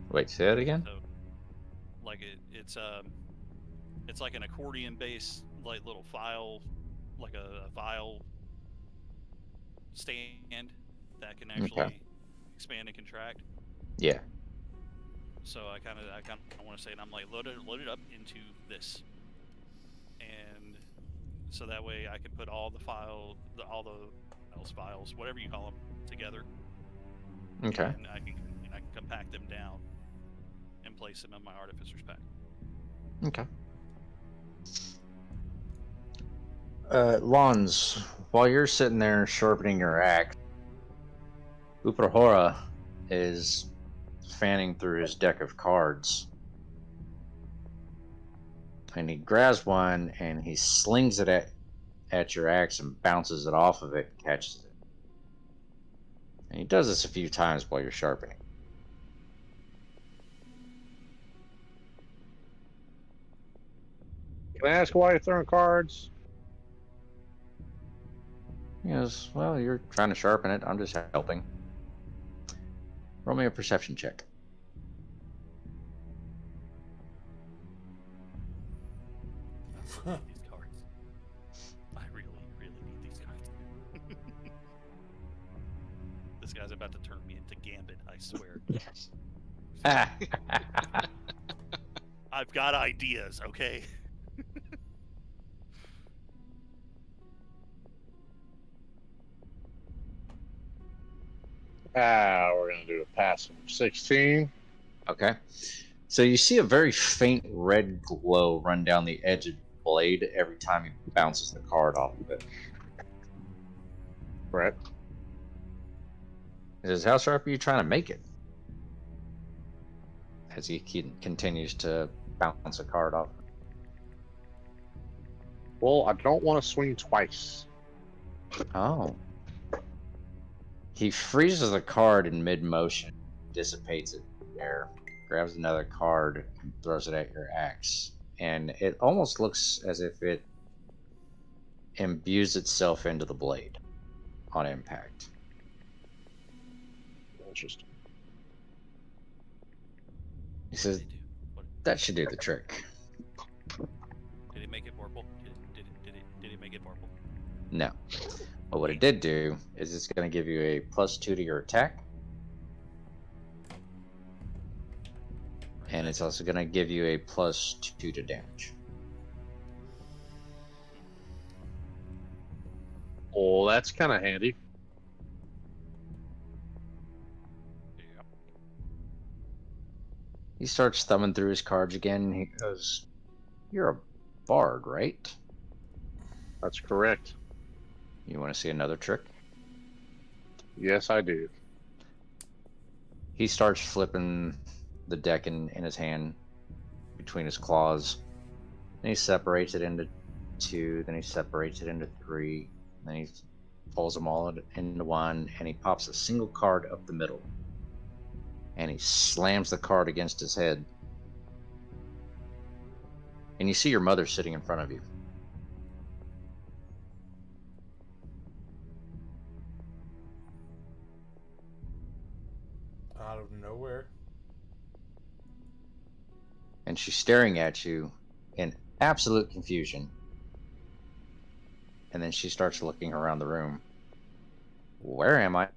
Wait, say that again? So, like it's like an accordion based like little file, like a file stand that can actually expand and contract. Yeah. So I kind of want to say, and I'm like load it up into this, and so that way I can put all the files, whatever you call them, together. Okay. And I can compact them down and place them in my Artificer's pack. Okay. Lons, while you're sitting there sharpening your axe, Uprahora is fanning through his deck of cards. And he grabs one and he slings it at your axe and bounces it off of it and catches it. And he does this a few times while you're sharpening. Can I ask why you're throwing cards? He goes, well, you're trying to sharpen it. I'm just helping. Roll me a perception check. These cards. I really need these cards. This guy's about to turn me into Gambit, I swear. I've got ideas, okay? We're going to do a pass of 16. Okay. So you see a very faint red glow run down the edge of the blade every time he bounces the card off of it. Right. He says, how sharp are you trying to make it? As he continues to bounce a card off. Well, I don't want to swing twice. Oh. He freezes a card in mid-motion, dissipates it in the air, grabs another card, and throws it at your axe. And it almost looks as if it imbues itself into the blade on impact. Interesting. He says, They do. What, that should do the trick. did it make it purple? Did it make it purple? No. But what it did do is it's going to give you a +2 to your attack. And it's also going to give you a +2 to damage. Oh, that's kind of handy. Yeah. He starts thumbing through his cards again. And he goes, you're a bard, right? That's correct. You want to see another trick? Yes, I do. He starts flipping the deck in his hand between his claws. Then he separates it into 2, then he separates it into 3, then he pulls them all into 1, and he pops a single card up the middle. And he slams the card against his head. And you see your mother sitting in front of you. Out of nowhere. And she's staring at you in absolute confusion. And then she starts looking around the room. Where am I?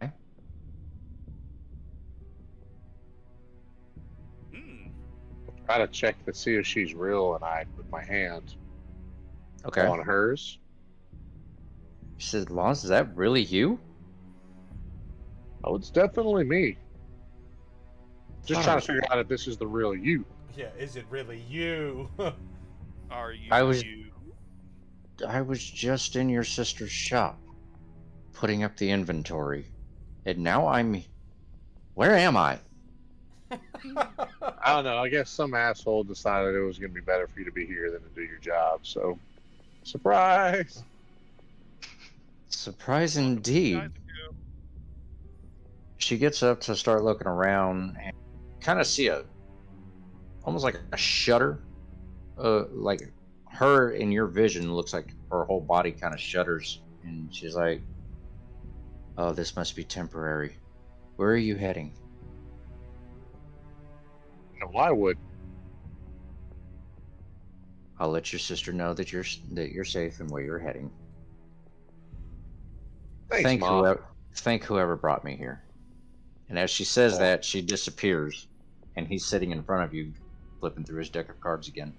Try to check to see if she's real, and I put my hand Okay. on hers. She says, Lons, is that really you? Oh, it's definitely me. Just Oh. trying to figure out if this is the real you. Yeah, is it really you? Are you? I was- You? I was just in your sister's shop, putting up the inventory. And now I'm... Where am I? I don't know. I guess some asshole decided it was going to be better for you to be here than to do your job. So, surprise! Surprise Welcome to the indeed. guys ago. She gets up to start looking around and kind of see almost like a shudder. Like her in your vision looks like her whole body kind of shudders, and she's like, "Oh, this must be temporary. Where are you heading?" No, I would. I'll let your sister know that you're safe and where you're heading. Thanks, Mom. Thank whoever brought me here. And as she says Oh. that, she disappears, and he's sitting in front of you, flipping through his deck of cards again.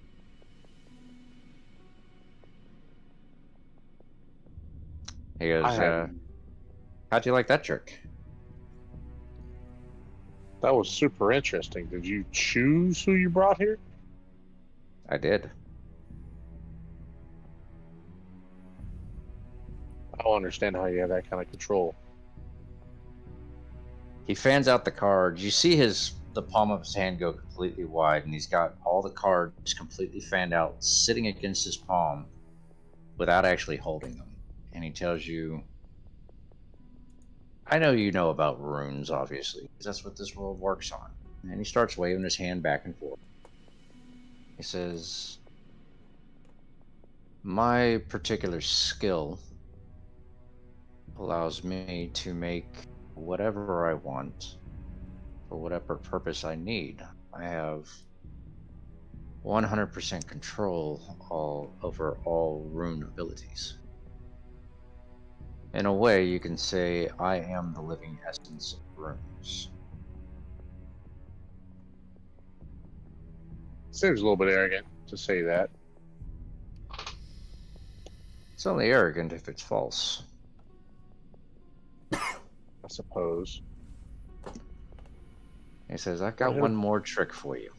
He goes, "How'd you like that trick?" That was super interesting. Did you choose who you brought here? "I did." I don't understand how you have that kind of control. He fans out the cards. You see the palm of his hand go completely wide, and he's got all the cards completely fanned out, sitting against his palm, without actually holding them. And he tells you, "I know you know about runes, obviously, because that's what this world works on." And he starts waving his hand back and forth. He says, "My particular skill allows me to make whatever I want for whatever purpose I need. I have 100% control over all rune abilities. In a way, you can say I am the living essence of runes." Seems a little bit arrogant to say that. It's only arrogant if it's false. I suppose. He says, "I've got one more trick for you."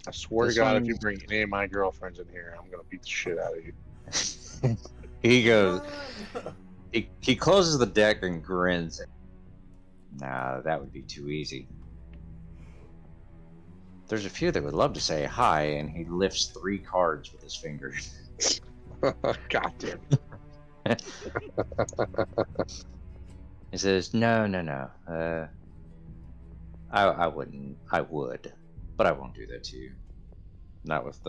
I swear This to God, one- if you bring any of my girlfriends in here, I'm gonna beat the shit out of you. He goes, he closes the deck and grins. "Nah, that would be too easy. There's a few that would love to say hi," and he lifts 3 cards with his fingers. God damn it. He says, No. I wouldn't. I would, but I won't do that to you. Not with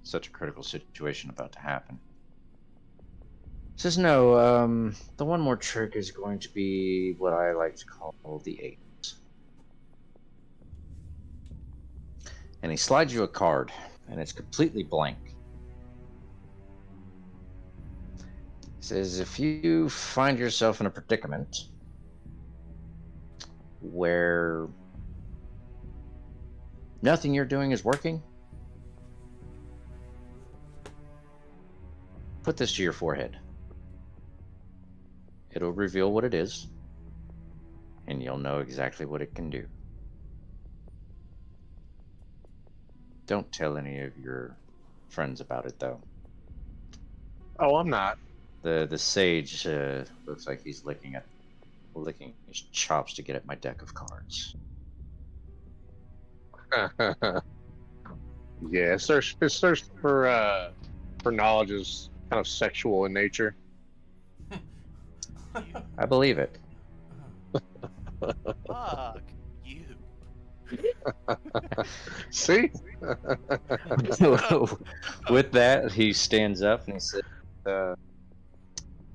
such a critical situation about to happen." He says, "No, the one more trick is going to be what I like to call the 8. And he slides you a card, and it's completely blank. He says, "If you find yourself in a predicament where nothing you're doing is working, put this to your forehead. It'll reveal what it is, and you'll know exactly what it can do. Don't tell any of your friends about it, though." Oh, I'm not. The sage looks like he's licking his chops to get at my deck of cards. Yeah, his search for knowledge is kind of sexual in nature. I believe it. Fuck you. See? With that, he stands up and he says,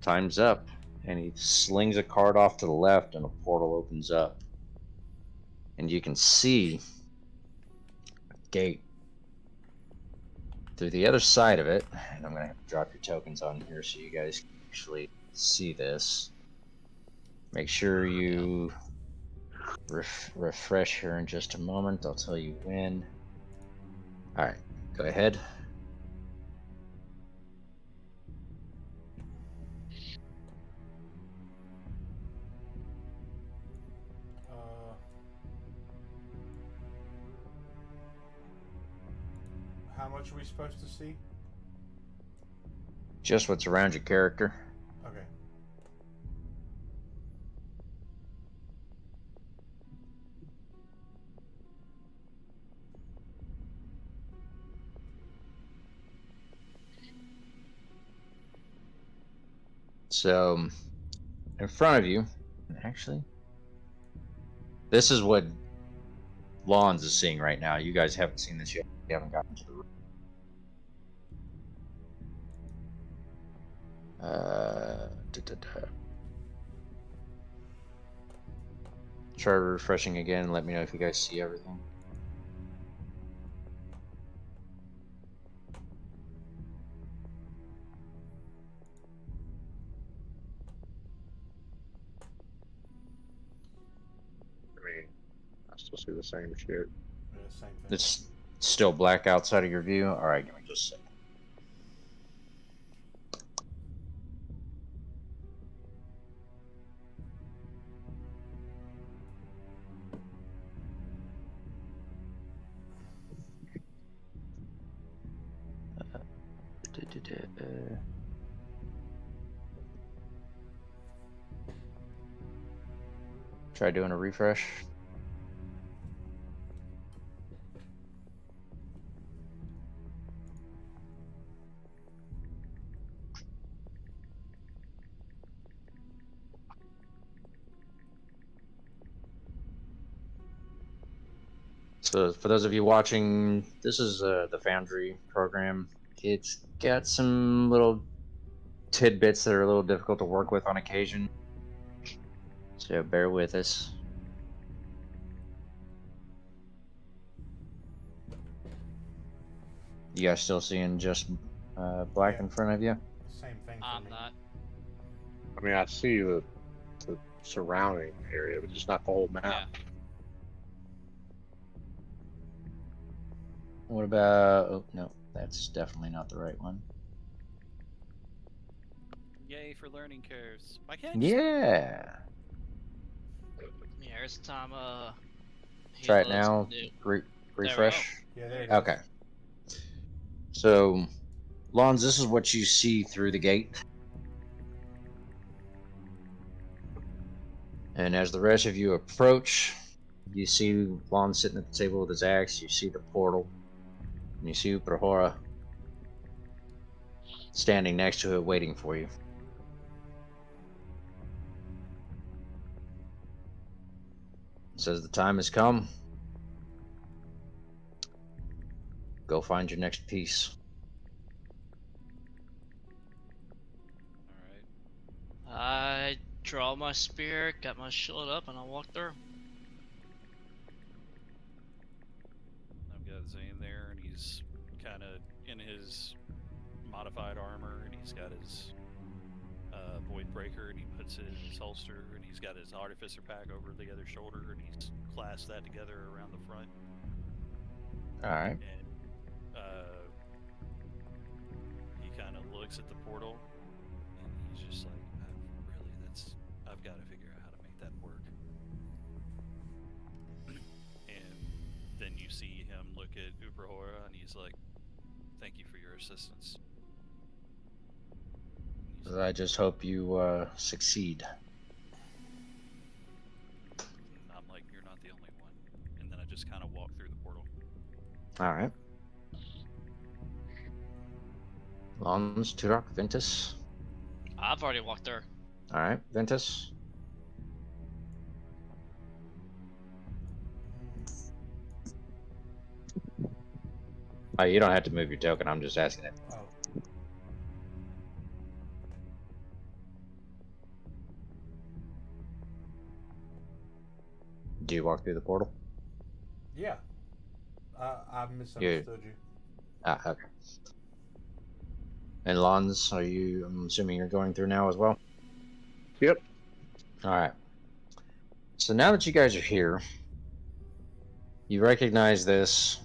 "Time's up." And he slings a card off to the left, and a portal opens up. And you can see a gate through the other side of it. And I'm going to have to drop your tokens on here so you guys can actually see this. Make sure you refresh here in just a moment. I'll tell you when. All right, go ahead. How much are we supposed to see? Just what's around your character. Okay. So, in front of you, actually, this is what Lawns is seeing right now. You guys haven't seen this yet. You haven't gotten to the room. Try refreshing again. Let me know if you guys see everything. I mean, I still see the same shit. Yeah, same thing. It's still black outside of your view. All right, give me just a second. Try doing a refresh. So for those of you watching, this is the Foundry program. It's got some little tidbits that are a little difficult to work with on occasion. So bear with us. You guys still seeing just black Yeah. in front of you? Same thing for I'm me. not. I mean, I see the surrounding area, but just not the whole map. Yeah. What about... Oh, no. That's definitely not the right one. Yay for learning curves. Why can't I just Yeah! Yeah, every time he Try it loads now. new- Refresh. Yeah, there it is. Okay. So, Lawns, this is what you see through the gate. And as the rest of you approach, you see Lawns sitting at the table with his axe, you see the portal, and you see Uprahora standing next to it waiting for you. It says the time has come. Go find your next piece. Alright. I draw my spear, got my shield up, and I walk through. I've got Zane there, and he's kind of in his modified armor, and he's got his void breaker, and he puts it in his holster, and he's got his artificer pack over the other shoulder, and he's clasped that together around the front. Alright. And he kind of looks at the portal, and he's just like, I've got to figure out how to make that work. And then you see him look at Uprahora, and he's like, thank you for your assistance. And he's I just hope you succeed. and I'm like, you're not the only one. And then I just kind of walk through the portal. Alright. Lawns, Turok, Ventus. I've already walked through. Alright, Ventus. Oh, you don't have to move your token, I'm just asking it. Oh, Do you walk through the portal? yeah. I misunderstood you. Ah, okay. And Lawns, I'm assuming you're going through now as well? Yep. Alright. So now that you guys are here, you recognize this,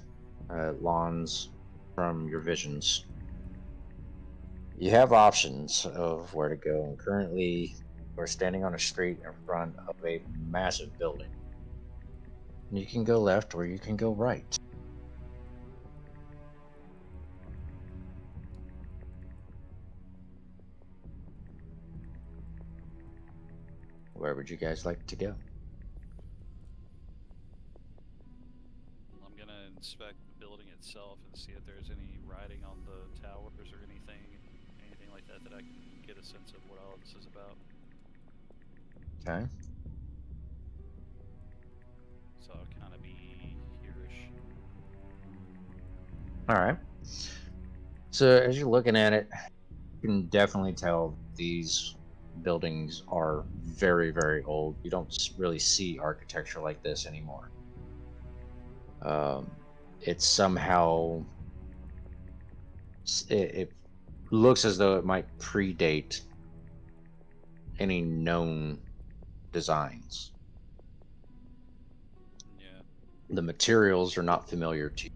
Lawns, from your visions. You have options of where to go, and currently we're standing on a street in front of a massive building. You can go left or you can go right. Where would you guys like to go? I'm going to inspect the building itself and see if there's any writing on the towers or anything like that that I can get a sense of what all this is about. Okay. So I'll kind of be here-ish. All right. So as you're looking at it, you can definitely tell these buildings are very, very old. You don't really see architecture like this anymore. It's somehow it looks as though it might predate any known designs. Yeah. The materials are not familiar to you.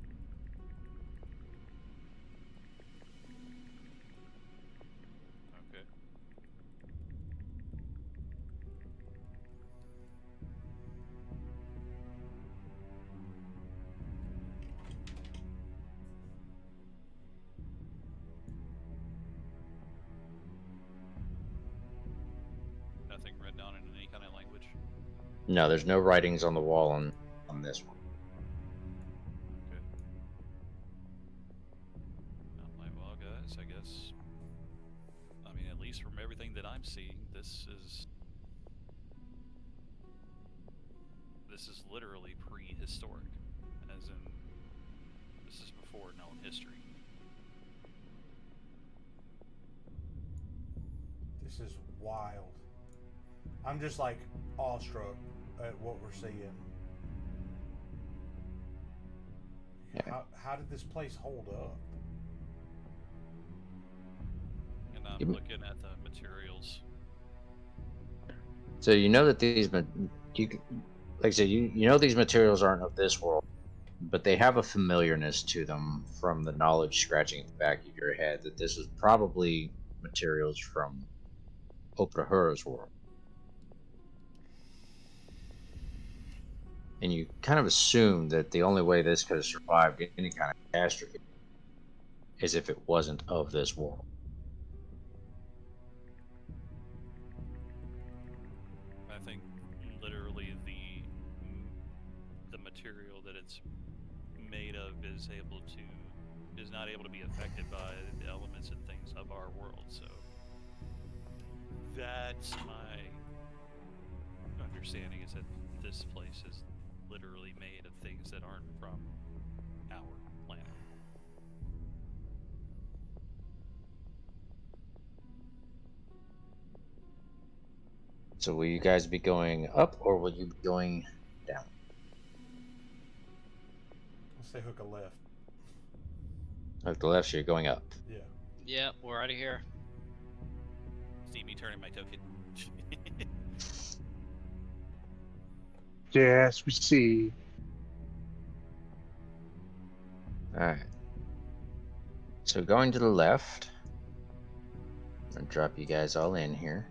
Okay. Nothing written down in any kind of language. No, there's no writings on the wall on this one. Okay. I'm like, well, guys, I guess. I mean, at least from everything that I'm seeing, this is literally prehistoric, as in this is before known history. This is wild. I'm just like awestruck at what we're seeing. Yeah. How did this place hold up? And I'm Give me- looking at the materials. So you know that these, like I said, you know these materials aren't of this world, but they have a familiarness to them from the knowledge scratching at the back of your head that this is probably materials from Oprahura's world. And you kind of assume that the only way this could have survived any kind of catastrophe is if it wasn't of this world. I think literally the material that it's made of is not able to be affected by the elements and things of our world. So that's my understanding, is that this place is literally made of things that aren't from our planet. So will you guys be going up or will you be going down? Let's say hook a left. Look to the left, so you're going up. Yeah. Yeah, we're out of here. See me turning my token. Yes, we see. Alright. So going to the left. I'm gonna drop you guys all in here.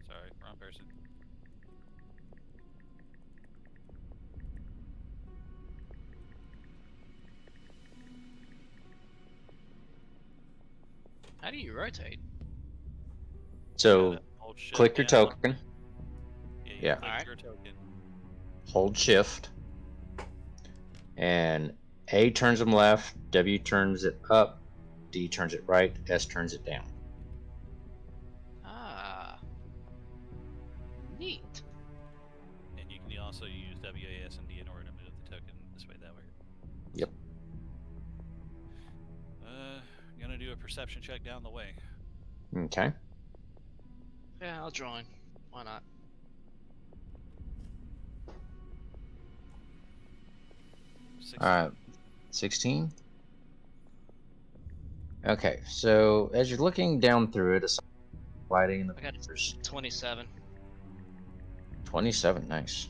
Sorry, wrong person. How do you rotate? So Gotta hold shift click your down. token, Yeah, you Yeah. click Alright. your token. hold shift, and A turns them left, W turns it up, D turns it right, S turns it down. Ah. Neat. And you can also use WAS and D in order to move the token this way, that way. Yep. Gonna do a perception check down the way. Okay. Yeah, I'll join. Why not? Alright. 16. Okay, so as you're looking down through it, aside from lighting in the I got pictures, 27. 27, nice.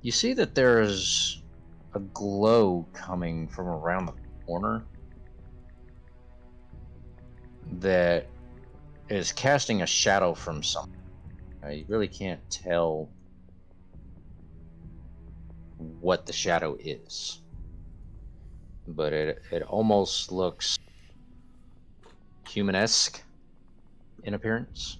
You see that there's a glow coming from around the corner that is casting a shadow from something. You really can't tell what the shadow is, but it almost looks human-esque in appearance.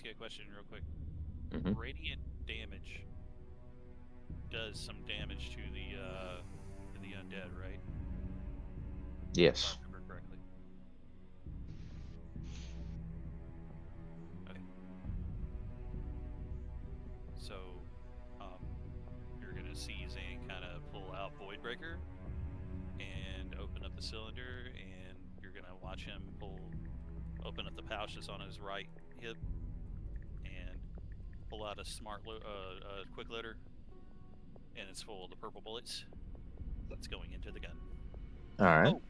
ask you a question real quick. Mhm. Radiant damage does some damage to the undead, right? If Yes. I remember correctly. Okay. So, you're gonna see Zane kind of pull out Voidbreaker and open up the cylinder, and you're gonna watch him open up the pouches on his right hip and pull out a a quick loader, and it's full of the purple bullets. That's going into the gun. All right. Oh,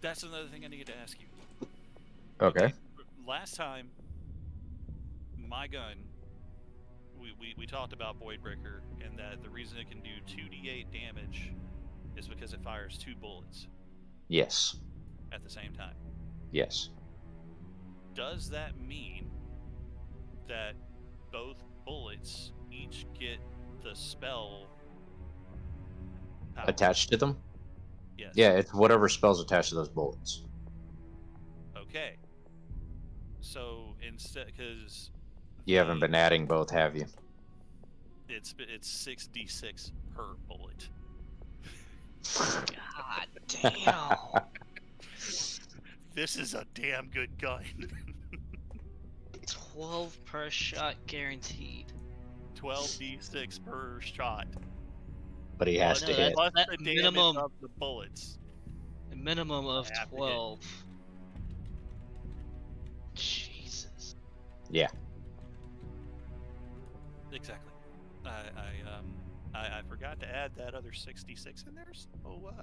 that's another thing I need to ask you. Okay. Last time, my gun, we talked about Voidbreaker, and that the reason it can do 2d8 damage is because it fires 2 bullets Yes. at the same time. Yes. Does that mean that both bullets each get the spell power? Attached to them? Yes. Yeah, it's whatever spells attached to those bullets. Okay. So instead, because You haven't been adding both, have you? it's 6d6 per bullet. God damn. This is a damn good gun. 12 per shot guaranteed. 12d6 per shot. But he has No, to hit. Plus that the damage minimum- of the bullets. A minimum of I have to hit. 12. Jesus. Yeah. Exactly. I forgot to add that other 66 in there. So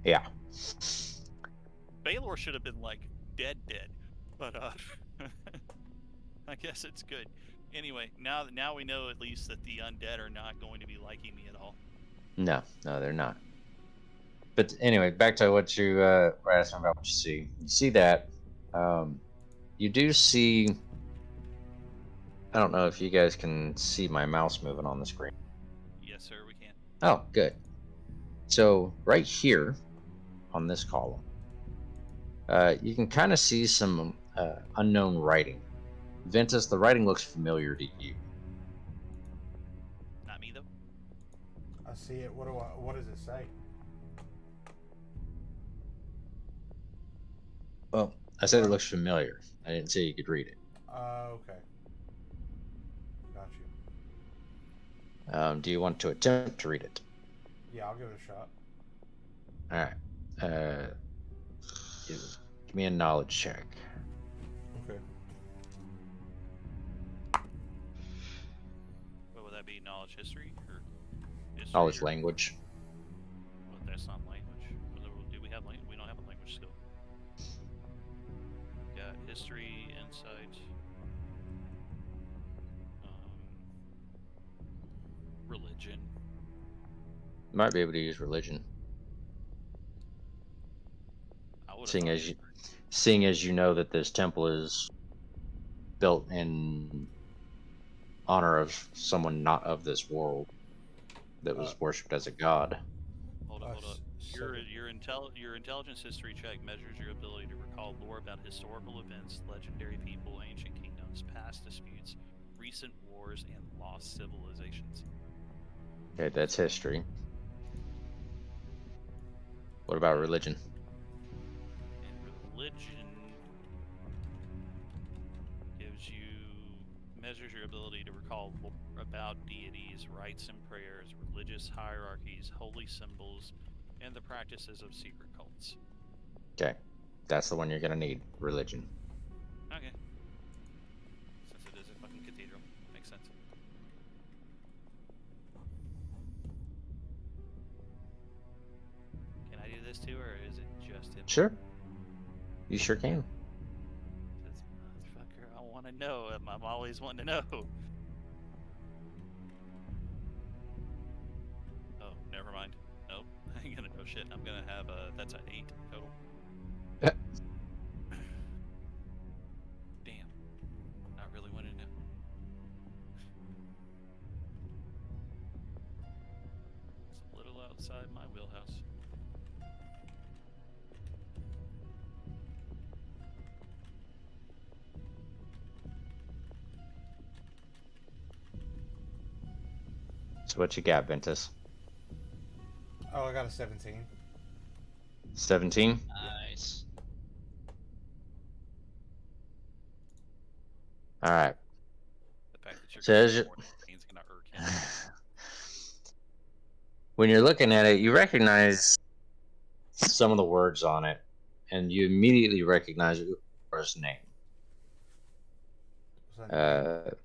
Yeah. Baylor should have been like dead, but I guess it's good. Anyway, now we know at least that the undead are not going to be liking me at all. No, they're not. But anyway, back to what you were asking about. What you see? You see that. You do see. I don't know if you guys can see my mouse moving on the screen. Yes, sir, we can. Oh, good. So right here, on this column, you can kind of see some unknown writing. Ventus, the writing looks familiar to you. Not me though. I see it. What does it say? Well, I said it looks familiar. I didn't say you could read it. Okay. Got you. Do you want to attempt to read it? Yeah, I'll give it a shot. All right. Give me a knowledge check. Okay. What would that be? Knowledge history or history Knowledge or- language. Well, that's not language. Do we have language? We don't have a language skill. Got history, insight, religion. You might be able to use religion. I would Seeing as you know that this temple is built in honor of someone not of this world that was worshipped as a god. Hold up. Your intelligence history check measures your ability to recall lore about historical events, legendary people, ancient kingdoms, past disputes, recent wars, and lost civilizations. Okay, that's history. What about religion? And religion measures your ability to recall lore about deities, rites and prayers, religious hierarchies, holy symbols, and the practices of secret cults. Okay, that's the one you're gonna need. Religion. Okay. Since it is a fucking cathedral, makes sense. Can I do this too, or is it just him? Sure. You sure can. This motherfucker, I want to know. I'm always wanting to know. Oh, never mind. Nope, I ain't gonna know shit. I'm gonna have that's an 8 total. Damn. I really want to know. It's a little outside my wheelhouse. So what you got, Ventus? Oh, I got a 17. 17? Nice. All right. The fact that you're Says going it- more is gonna irk him. When you're looking at it, you recognize some of the words on it, and you immediately recognize Upro's name. Was that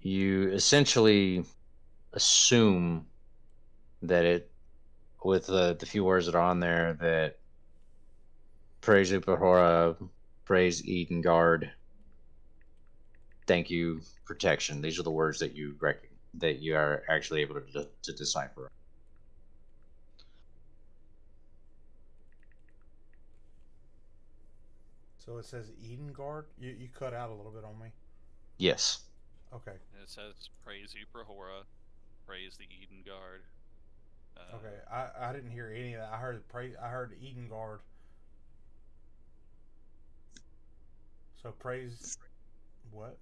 You essentially assume that it, with the few words that are on there, that praise Upahora, praise Edengard, thank you, protection. These are the words that you that you are actually able to decipher. So it says Edengard? You cut out a little bit on me. Yes. Okay. And it says praise Uprahora, praise the Eden Guard. Okay. I didn't hear any of that. I heard Edengard. So praise what?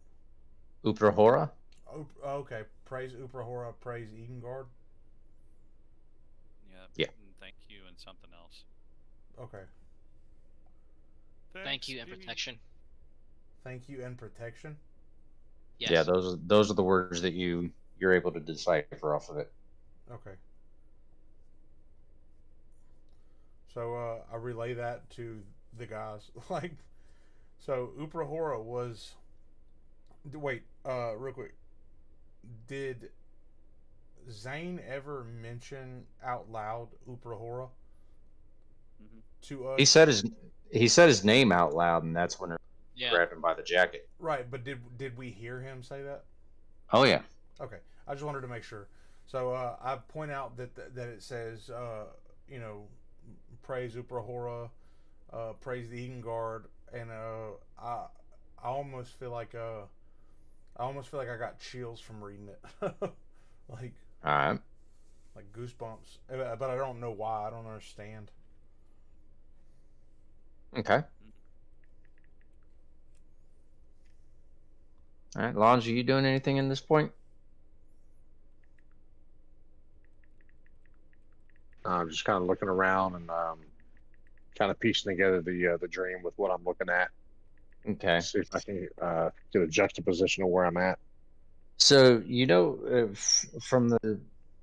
Uprahora? Okay. Praise Uprahora, praise Edengard. Yeah. And thank you and something else. Okay. Thank you and Dude. protection. Thank you and protection. Yes. Yeah, those are the words that you're able to decipher off of it. Okay. So I relay that to the guys. Like, so Uprahora was. Wait, real quick. Did Zane ever mention out loud Uprahora to us? He said his name out loud, and that's when Yeah. grabbed him by the jacket. Right, but did we hear him say that? Oh yeah. Okay, I just wanted to make sure. So I point out that it says, you know, praise Uprahora, praise the Edengard, and I almost feel like I got chills from reading it, like All right. like goosebumps. But I don't know why. I don't understand. Okay. All right, Longe, are you doing anything in this point? I'm just kind of looking around and kind of piecing together the dream with what I'm looking at. Okay. See if I can get a juxtaposition of where I'm at. So from the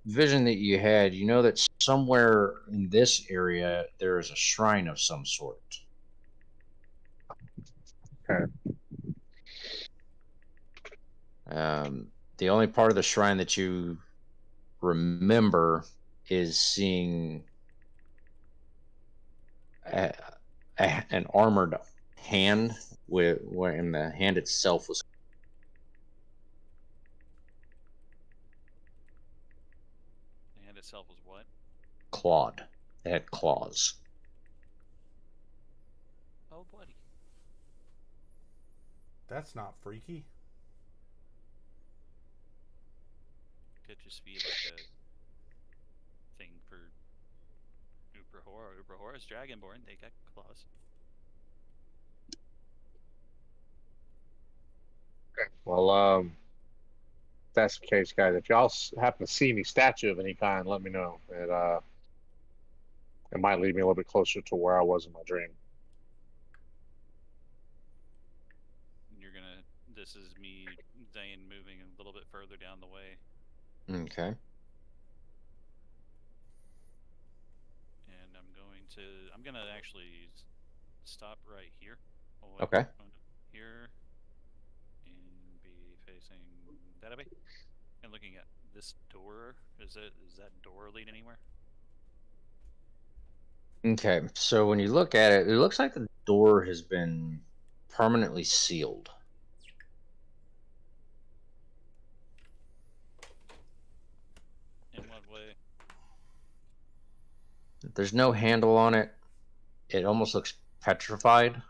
vision that you had, you know that somewhere in this area there is a shrine of some sort. Okay. The only part of the shrine that you remember is seeing an armored hand and the hand itself was The hand itself was what? clawed. It had claws. Oh, buddy. That's not freaky. Could just be like a thing for Uprahora. Uprahora's dragonborn. They got claws. Okay. Well, if that's the case, guys, if y'all happen to see any statue of any kind, let me know. It might lead me a little bit closer to where I was in my dream. This is me, Zane, moving a little bit further down the way. Okay. And I'm gonna actually stop right here. Okay. Here. And be facing that way. And looking at this door. Is that door lead anywhere? Okay. So when you look at it, it looks like the door has been permanently sealed. In what way? There's no handle on it. It almost looks petrified.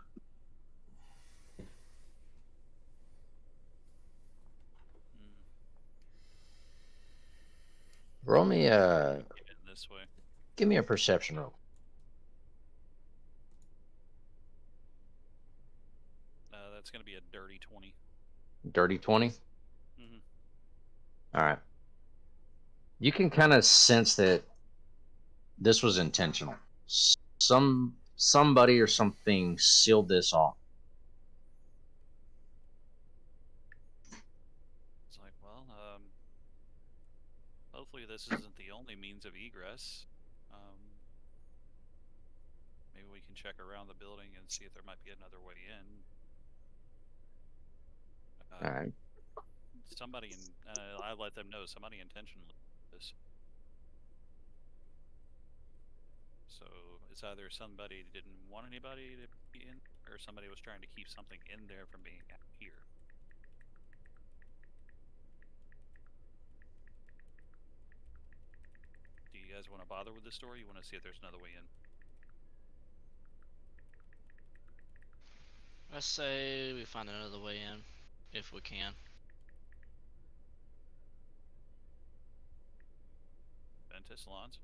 Roll me This way. give me a perception roll. That's gonna be a dirty 20. Dirty 20. Mhm. All right. You can kind of sense that this was intentional. Somebody or something sealed this off. It's like, well, hopefully this isn't the only means of egress. Maybe we can check around the building and see if there might be another way in. All right. Somebody, I let them know somebody intentionally did this. So it's either somebody didn't want anybody to be in, or somebody was trying to keep something in there from being out here. Do you guys want to bother with this story? You want to see if there's another way in? I say we find another way in, if we can. Ventus Lawns?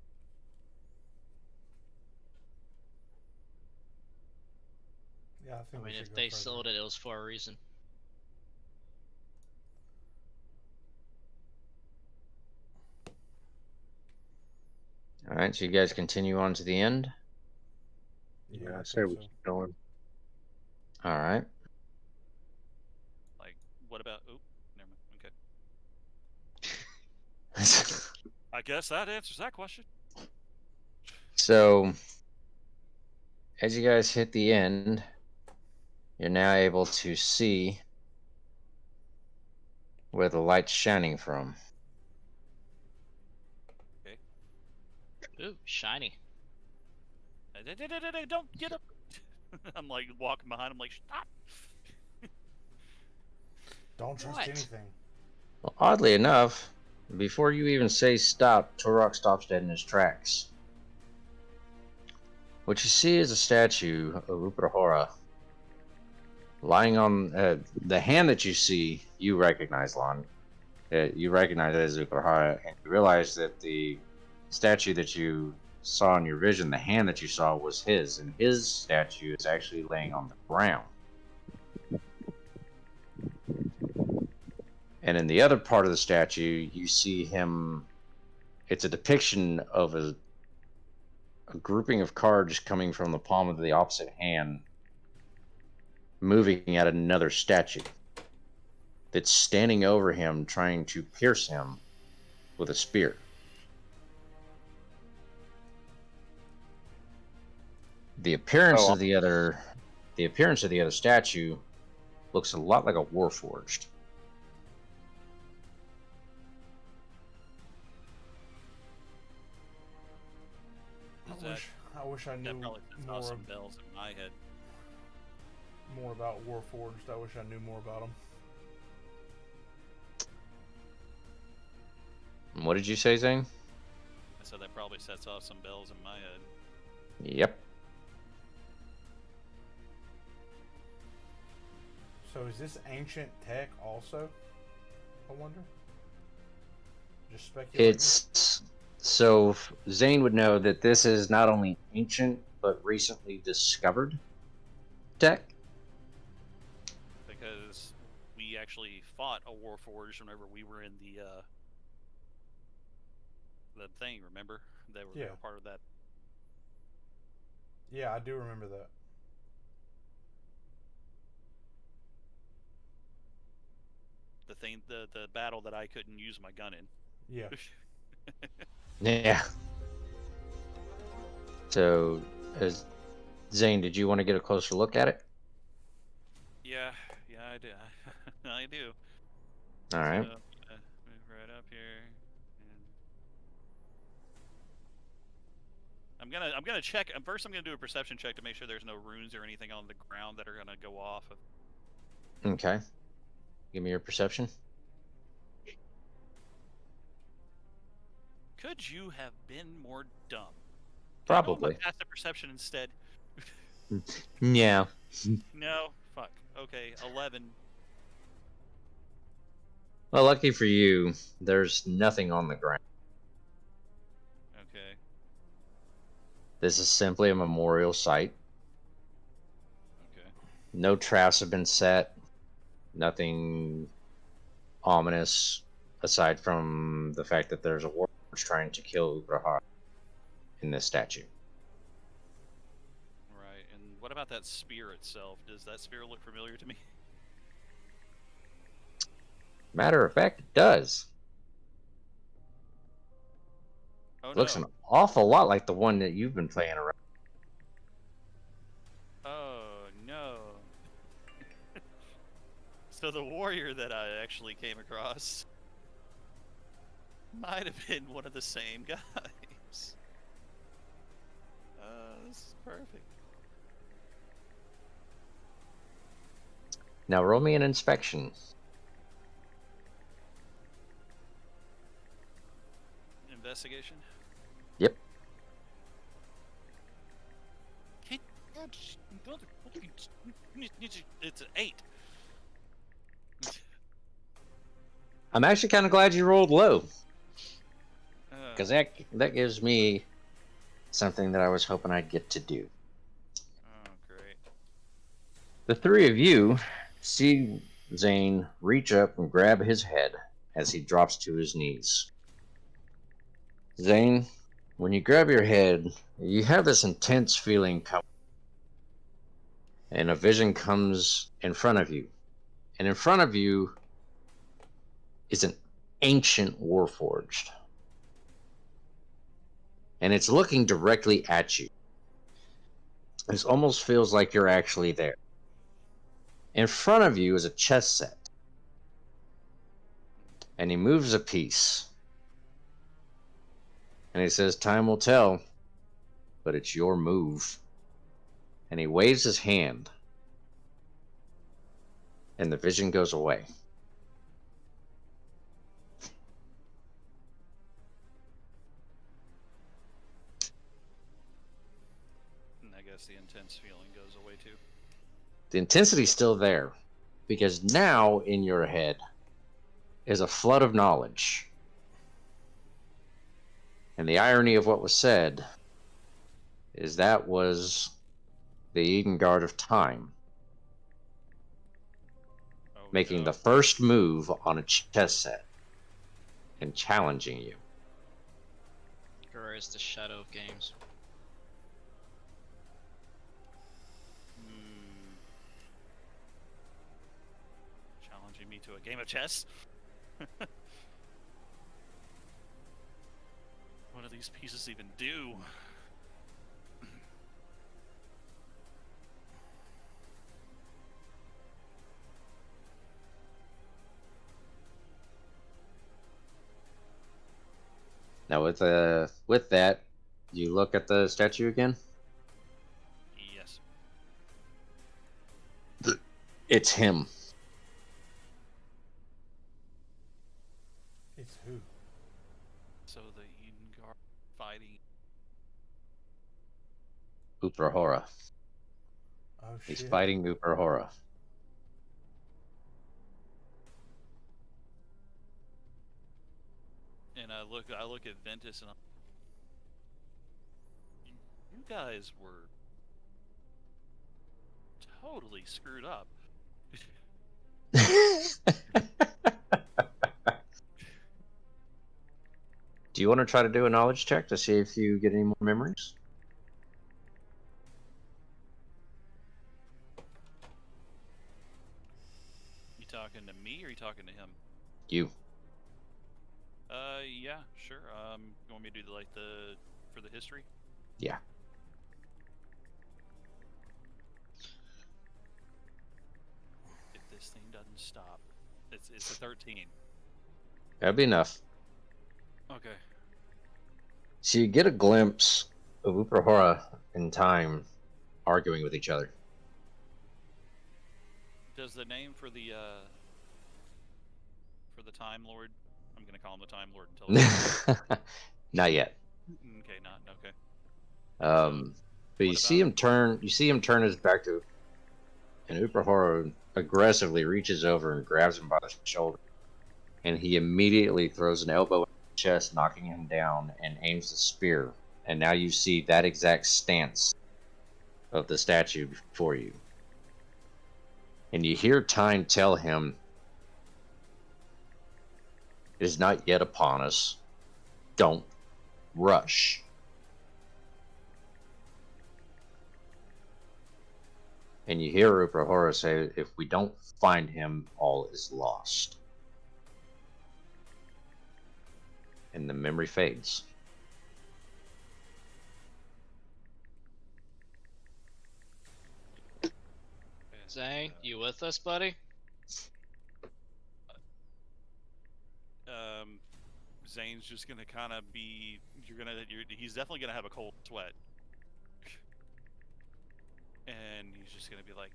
Yeah, I I think we mean, should if go they further. sold it, it was for a reason. All right. So you guys continue on to the end. Yeah, I say think we so. keep going. All right. Like, what about? Oh, never mind. Okay. I guess that answers that question. So, as you guys hit the end, you're now able to see where the light's shining from. Ooh, shiny. Don't get up. I'm like walking behind him, like, stop. Don't trust What? anything. Well, oddly enough, before you even say stop, Turok stops dead in his tracks. What you see is a statue of Uprahora lying on the hand that you see. You recognize, Lon. You recognize it as Uprahora, and you realize that the statue that you saw in your vision, the hand that you saw, was his, and his statue is actually laying on the ground. And in the other part of the statue, you see him. It's a depiction of a grouping of cards coming from the palm of the opposite hand, moving at another statue that's standing over him, trying to pierce him with a spear. The appearance of the other statue looks a lot like a Warforged. I wish I knew That probably sets off some bells in my head. more about Warforged. I wish I knew more about them. What did you say, Zane? I said that probably sets off some bells in my head. Yep. So is this ancient tech also? I wonder. Just speculating. It's so Zane would know that this is not only ancient but recently discovered tech. Because we actually fought a Warforged whenever we were in the thing, remember? They were part of that. Yeah, I do remember that. The thing, the battle that I couldn't use my gun in. Yeah. Yeah. So, Zane, did you want to get a closer look at it? Yeah, I do. I do. All right. So, move right up here. And I'm gonna check. First, I'm gonna do a perception check to make sure there's no runes or anything on the ground that are gonna go off. Okay. Give me your perception. Could you have been more dumb? Probably. Pass the perception instead. Yeah. No. Fuck. Okay. 11. Well, lucky for you, there's nothing on the ground. Okay. This is simply a memorial site. Okay. No traps have been set. Nothing ominous aside from the fact that there's a war was trying to kill Ugrahara in this statue. Right. And what about that spear itself? Does that spear look familiar to me? Matter of fact, it does. Oh no. Looks an awful lot like the one that you've been playing around. Oh no. So the warrior that I actually came across might have been one of the same guys. This is perfect. Now roll me an inspection. Investigation? Yep. It's an 8. I'm actually kind of glad you rolled low, because Oh, that gives me something that I was hoping I'd get to do. great. The three of you see Zane reach up and grab his head as he drops to his knees. Zane, when you grab your head, you have this intense feeling come, and a vision comes in front of you. And in front of you is an ancient warforged. And it's looking directly at you. It almost feels like you're actually there. In front of you is a chess set. And he moves a piece. And he says, "Time will tell, but it's your move." And he waves his hand. And the vision goes away. And I guess the intense feeling goes away too. The intensity's still there, because now in your head is a flood of knowledge. And the irony of what was said is that was the Eden Guard of Time, Oh, making no. the first move on a chess set and challenging you. Gura is the shadow of games. Challenging me to a game of chess? What do these pieces even do? Now with that, you look at the statue again. Yes. It's him. It's who? So the Eden Guard fighting. Uprahora. Oh He's shit. fighting Uprahora. And I look at Ventus and you guys were totally screwed up. Do you want to try to do a knowledge check to see if you get any more memories? You talking to me or you talking to him? You. Yeah, sure. You want me to do for the history? Yeah. If this thing doesn't stop, it's a 13. That'd be enough. Okay. So you get a glimpse of Uprahora and Time arguing with each other. Does the name for the Time Lord? I'm gonna call him the Time Lord until. Not yet. Okay, not okay. But you what see about him turn. You see him turn his back to, and Uprahora aggressively reaches over and grabs him by the shoulder, and he immediately throws an elbow in his chest, knocking him down, and aims the spear. And now you see that exact stance of the statue before you, and you hear Time tell him, "It is not yet upon us. don't rush. And you hear Uprahora say, if we don't find him, all is lost. And the memory fades. Zane, you with us, buddy? Zane's just gonna kind of be. He's definitely gonna have a cold sweat, and he's just gonna be like,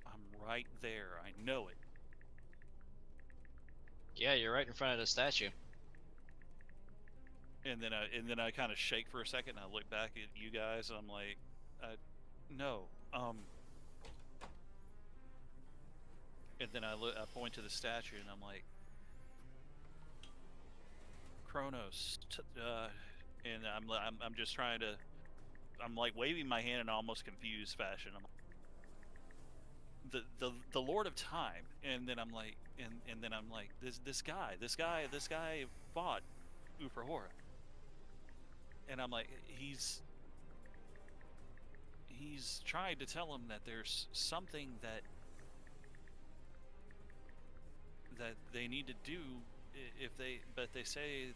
"I'm right there. I know it." Yeah, you're right in front of the statue. And then I kind of shake for a second, and I look back at you guys, and I'm like, "No." And then I point to the statue, and I'm like, Kronos, and I'm just trying to, I'm like waving my hand in almost confused fashion. I'm the Lord of Time, and then I'm like, and then I'm like, this guy fought Uprahora, and I'm like, he's trying to tell him that there's something that they need to do but they say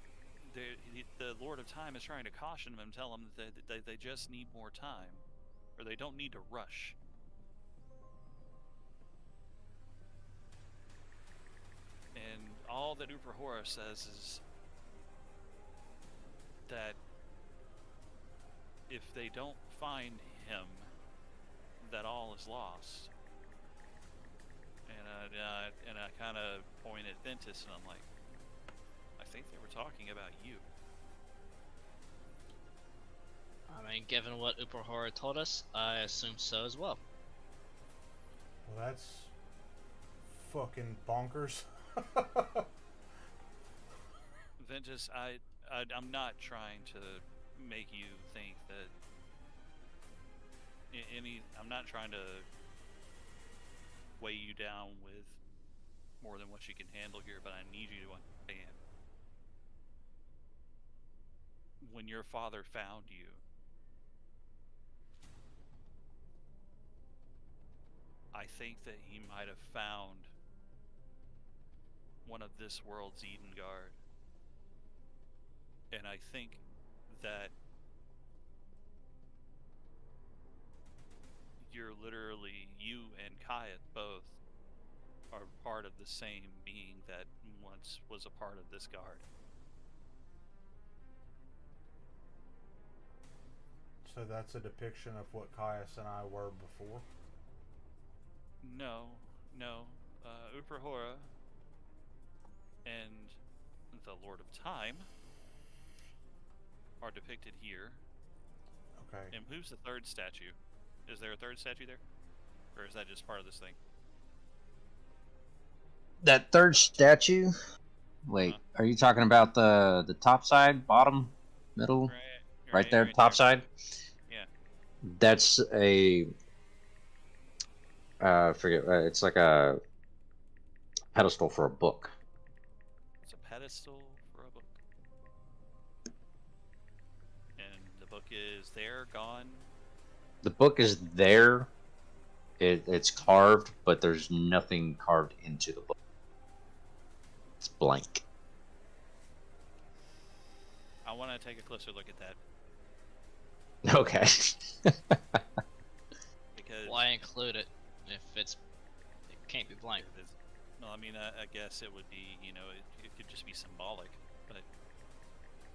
the Lord of Time is trying to caution them and tell them that they just need more time, or they don't need to rush. And all that Uprahora says is that if they don't find him, that all is lost. And I kind of point at Ventus, and I'm like, I think they were talking about you. I mean, given what Uprahora told us, I assume so as well. Well, that's fucking bonkers. Ventus, I'm not trying to make you think that I'm not trying to weigh you down with more than what you can handle here, but I need you to understand. When your father found you, I think that he might have found one of this world's Eden Guard. And I think that you and Kayat both are part of the same being that once was a part of this guard. So that's a depiction of what Caius and I were before? No. Uprahora and the Lord of Time are depicted here. Okay. And who's the third statue? Is there a third statue there? Or is that just part of this thing? That third statue? Wait, are you talking about the top side, bottom, middle? Right there, top side? Yeah. That's a it's like a pedestal for a book. It's a pedestal for a book. And the book is there, gone. The book is there. It's carved, but there's nothing carved into the book. It's blank. I want to take a closer look at that. Okay. Because why include it if it can't be blank? No, I mean, I guess it would be, it could just be symbolic, but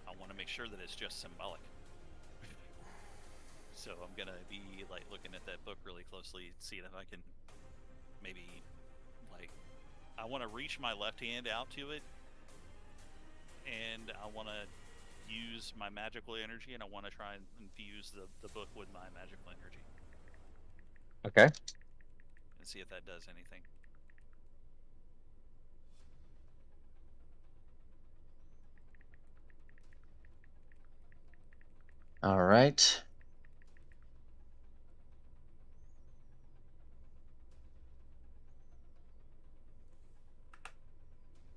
I want to make sure that it's just symbolic. So I'm gonna be like looking at that book really closely, seeing if I can maybe I want to reach my left hand out to it, and I want to use my magical energy, and I want to try and infuse the book with my magical energy. Okay. And see if that does anything. All right.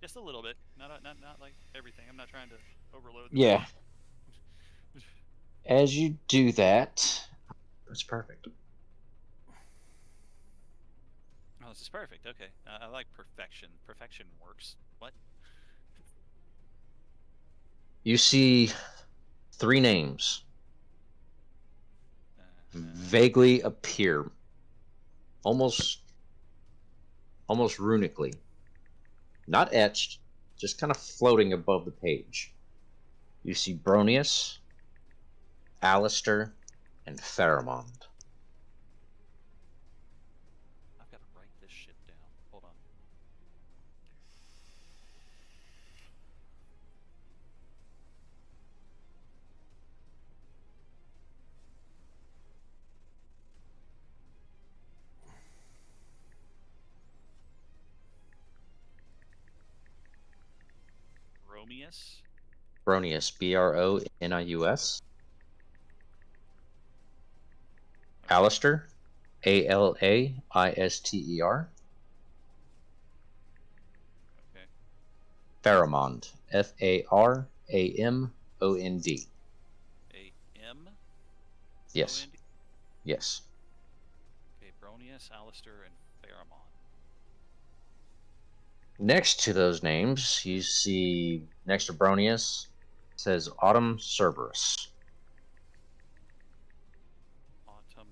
Just a a little bit, not like everything. I'm not trying to overload. Yeah. As you do that, that's perfect. Oh, this is perfect. Okay, I like perfection. Perfection works. What? You see 3 names vaguely appear, almost runically, not etched, just kind of floating above the page. You see Bronius, Alistair, and Pharamond. I've got to write this shit down. Hold on. Bromius. Bronius, Bronius. Alistair, Alaister. Okay. Pharamond, Faramond. A-M? Yes. O-N-D? Yes. Okay, Bronius, Alistair, and Pharamond. Next to those names, you see next to Bronius says Autumn Cerberus. Autumn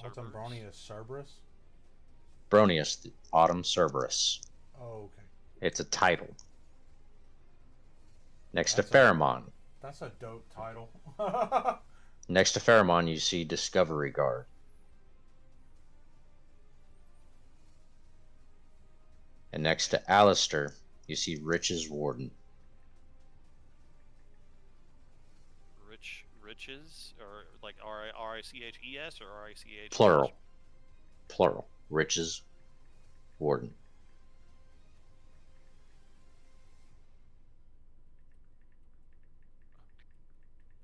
Autumn Bronius Cerberus. Bronius, the Autumn Cerberus. Oh, okay. It's a title. Next That's to Pharamond. That's a dope title. Next to Pharamond, you see Discovery Guard. And next to Alistair, you see Riches Warden. Riches? Or like R-I-C-H-E-S or R-I-C-H? Plural. Plural. Riches Warden.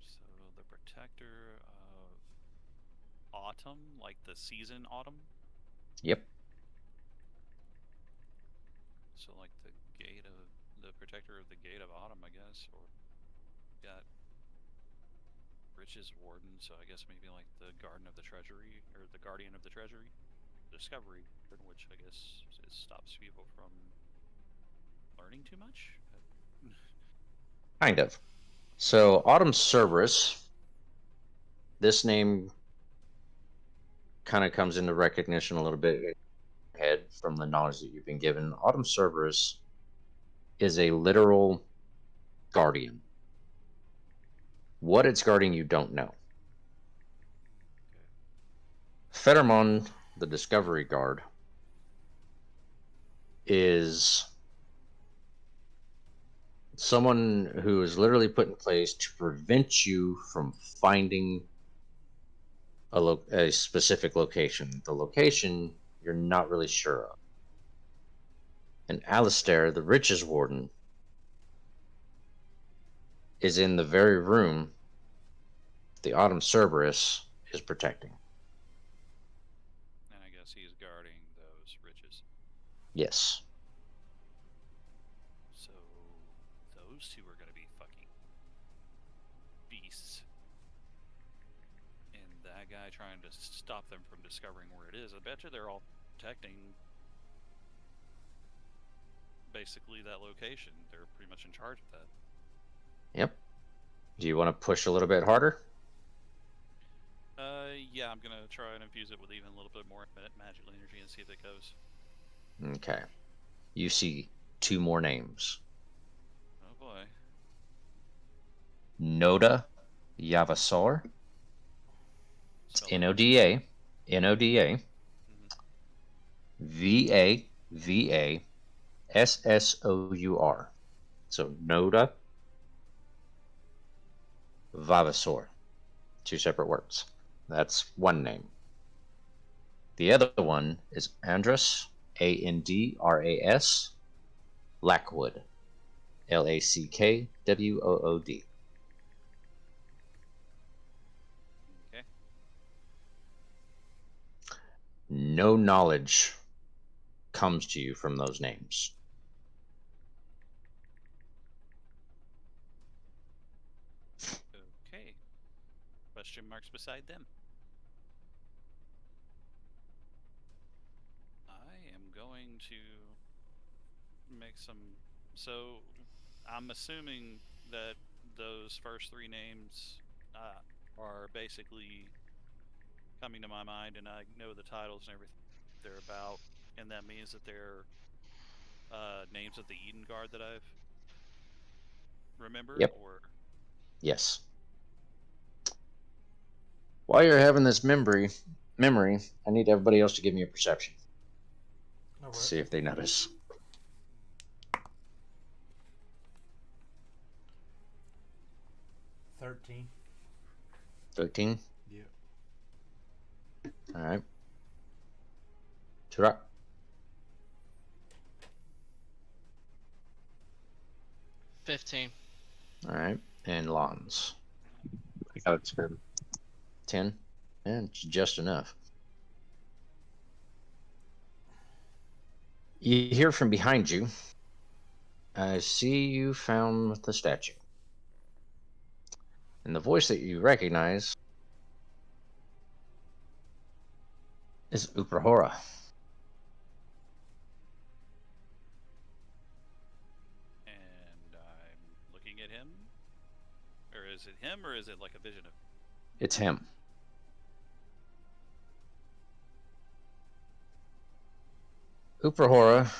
So the Protector of Autumn, like the season Autumn? Yep. So like the Protector of the Gate of Autumn, I guess, or got Riches Warden, so I guess maybe like the Garden of the Treasury, or the Guardian of the Treasury, Discovery, which I guess stops people from learning too much? Kind of. So, Autumn Cerberus, this name kind of comes into recognition a little bit in your head from the knowledge that you've been given. Autumn Cerberus is a literal guardian. What it's guarding, you don't know. Pharamond, the Discovery Guard, is someone who is literally put in place to prevent you from finding a specific location. The location you're not really sure of. And Alistair, the Riches Warden, is in the very room the Autumn Cerberus is protecting. And I guess he's guarding those riches. Yes. So those two are going to be fucking beasts. And that guy trying to stop them from discovering where it is, I bet you they're all protecting basically that location. They're pretty much in charge of that. Yep. Do you want to push a little bit harder? Yeah, I'm gonna try and infuse it with even a little bit more magical energy and see if it goes. Okay. You see 2 more names. Oh boy. Noda Yavasor. Spell it. Noda. Noda. Vavassor. So Noda Vavassor. 2 separate words. That's one name. The other one is Andras, Andras, Lackwood, Lackwood. Okay. No knowledge comes to you from those names. question marks beside them. I am going to make some. So, I'm assuming that those first three names are basically coming to my mind, and I know the titles and everything they're about, and that means that they're names of the Eden Guard that I've remembered, Yep. or Yes. While you're having this memory, I need everybody else to give me a perception All to right. see if they notice. 13. 13. Yeah. All right. Turok. 15. All right. And Lons. I got a 10. 10. And just enough. You hear from behind you. I see you found the statue. And the voice that you recognize is Uprahora. and I'm looking at him, or is it him, or is it like a vision of? It's him. Uprahora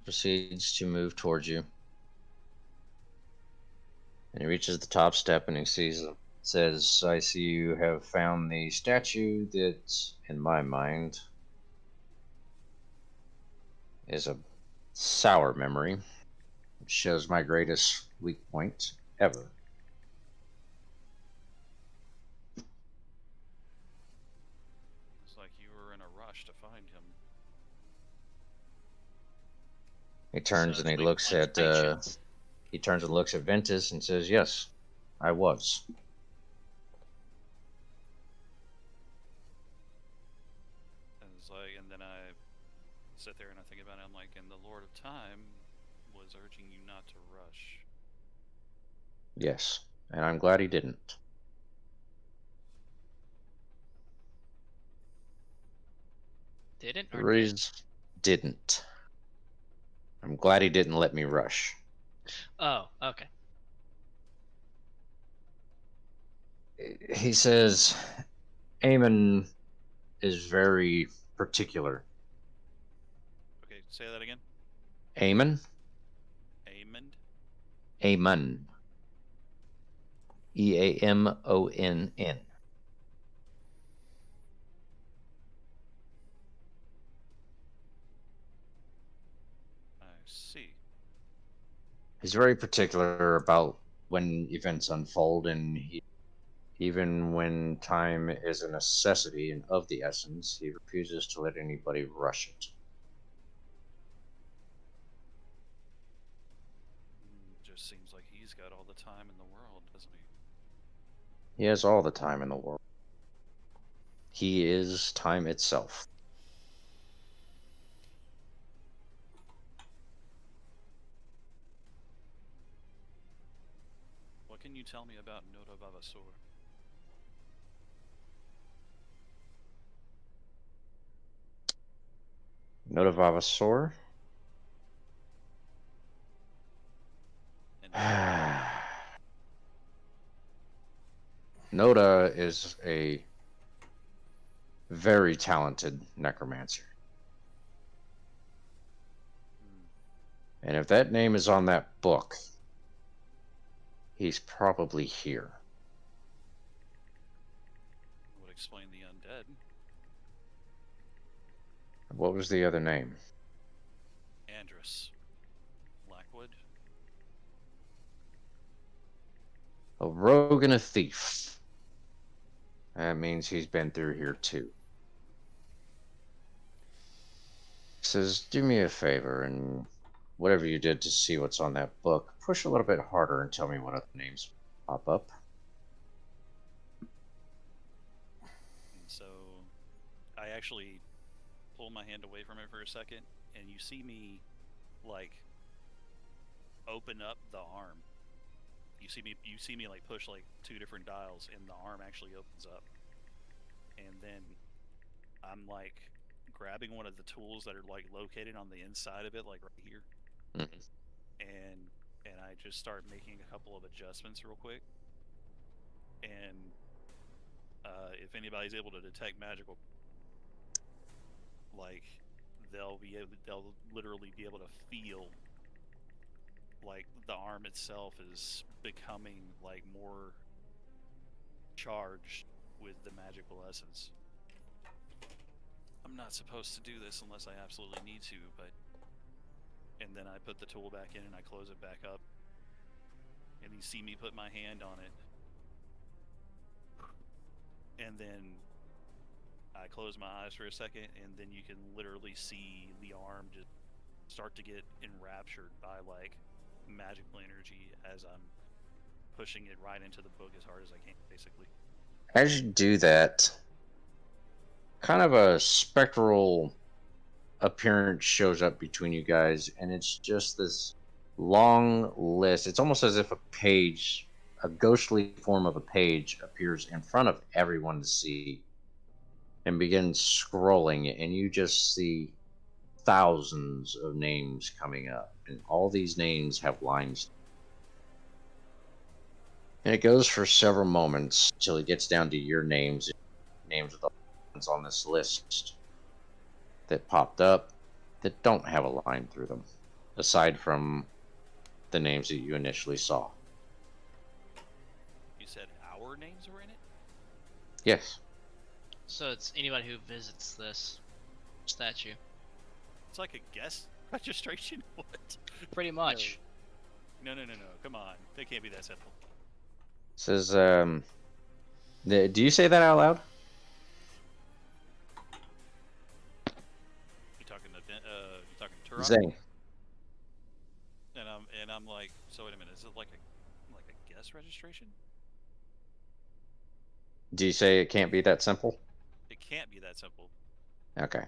proceeds to move towards you. And he reaches the top step and he says, I see you have found the statue that, in my mind, is a sour memory. It shows my greatest weak point ever. It's like you were in a rush to find him. He turns So and he it's like looks at Patience. he turns and looks at Ventus and says, "Yes, I was." And it's like, and then I sit there and I think about it. I'm like, and the Lord of Time was urging you not to rush. Yes, and I'm glad he didn't. Didn't The or did? reason didn't. I'm glad he didn't let me rush. Oh, okay. He says, Eamon is very particular. Okay, say that again. Eamon? Amond. Eamon. Eamonn. I see. He's very particular about when events unfold, and even when time is a necessity and of the essence, he refuses to let anybody rush it. Just seems like he's got all the time in the world, doesn't he? He has all the time in the world. He is time itself. What can you tell me about Noda Vavasor? Note of Avasor. And Noda is a very talented necromancer. And if that name is on that book, he's probably here. would explain the undead. What was the other name? Andrus. Blackwood. A rogue and a thief. That means he's been through here too. Says, do me a favor, and whatever you did to see what's on that book, push a little bit harder and tell me what other names pop up. And so I actually pull my hand away from it for a second, and you see me like open up the arm you see me like push like 2 different dials, and the arm actually opens up, and then I'm like grabbing one of the tools that are like located on the inside of it, like right here, Mhm. and I just start making a couple of adjustments real quick, and if anybody's able to detect magical, like they'll literally be able to feel like the arm itself is becoming like more charged with the magical essence. I'm not supposed to do this unless I absolutely need to, but and then I put the tool back in and I close it back up, and you see me put my hand on it, and then I close my eyes for a second, and then you can literally see the arm just start to get enraptured by like magical energy as I'm pushing it right into the book as hard as I can, basically. As you do that, kind of a spectral appearance shows up between you guys, and it's just this long list. It's almost as if a page, a ghostly form of a page, appears in front of everyone to see and begins scrolling, and you just see thousands of names coming up, and all these names have lines. And it goes for several moments until it gets down to your names, names of the ones on this list that popped up that don't have a line through them, aside from the names that you initially saw. You said our names were in it? Yes. So it's anybody who visits this statue. It's like a guest registration? What? Pretty much. No. Come on. They can't be that simple. It says, do you say that out loud? You're talking Turok? Zane. And I'm like, so wait a minute, is it like a guest registration? Do you say it can't be that simple? It can't be that simple. Okay.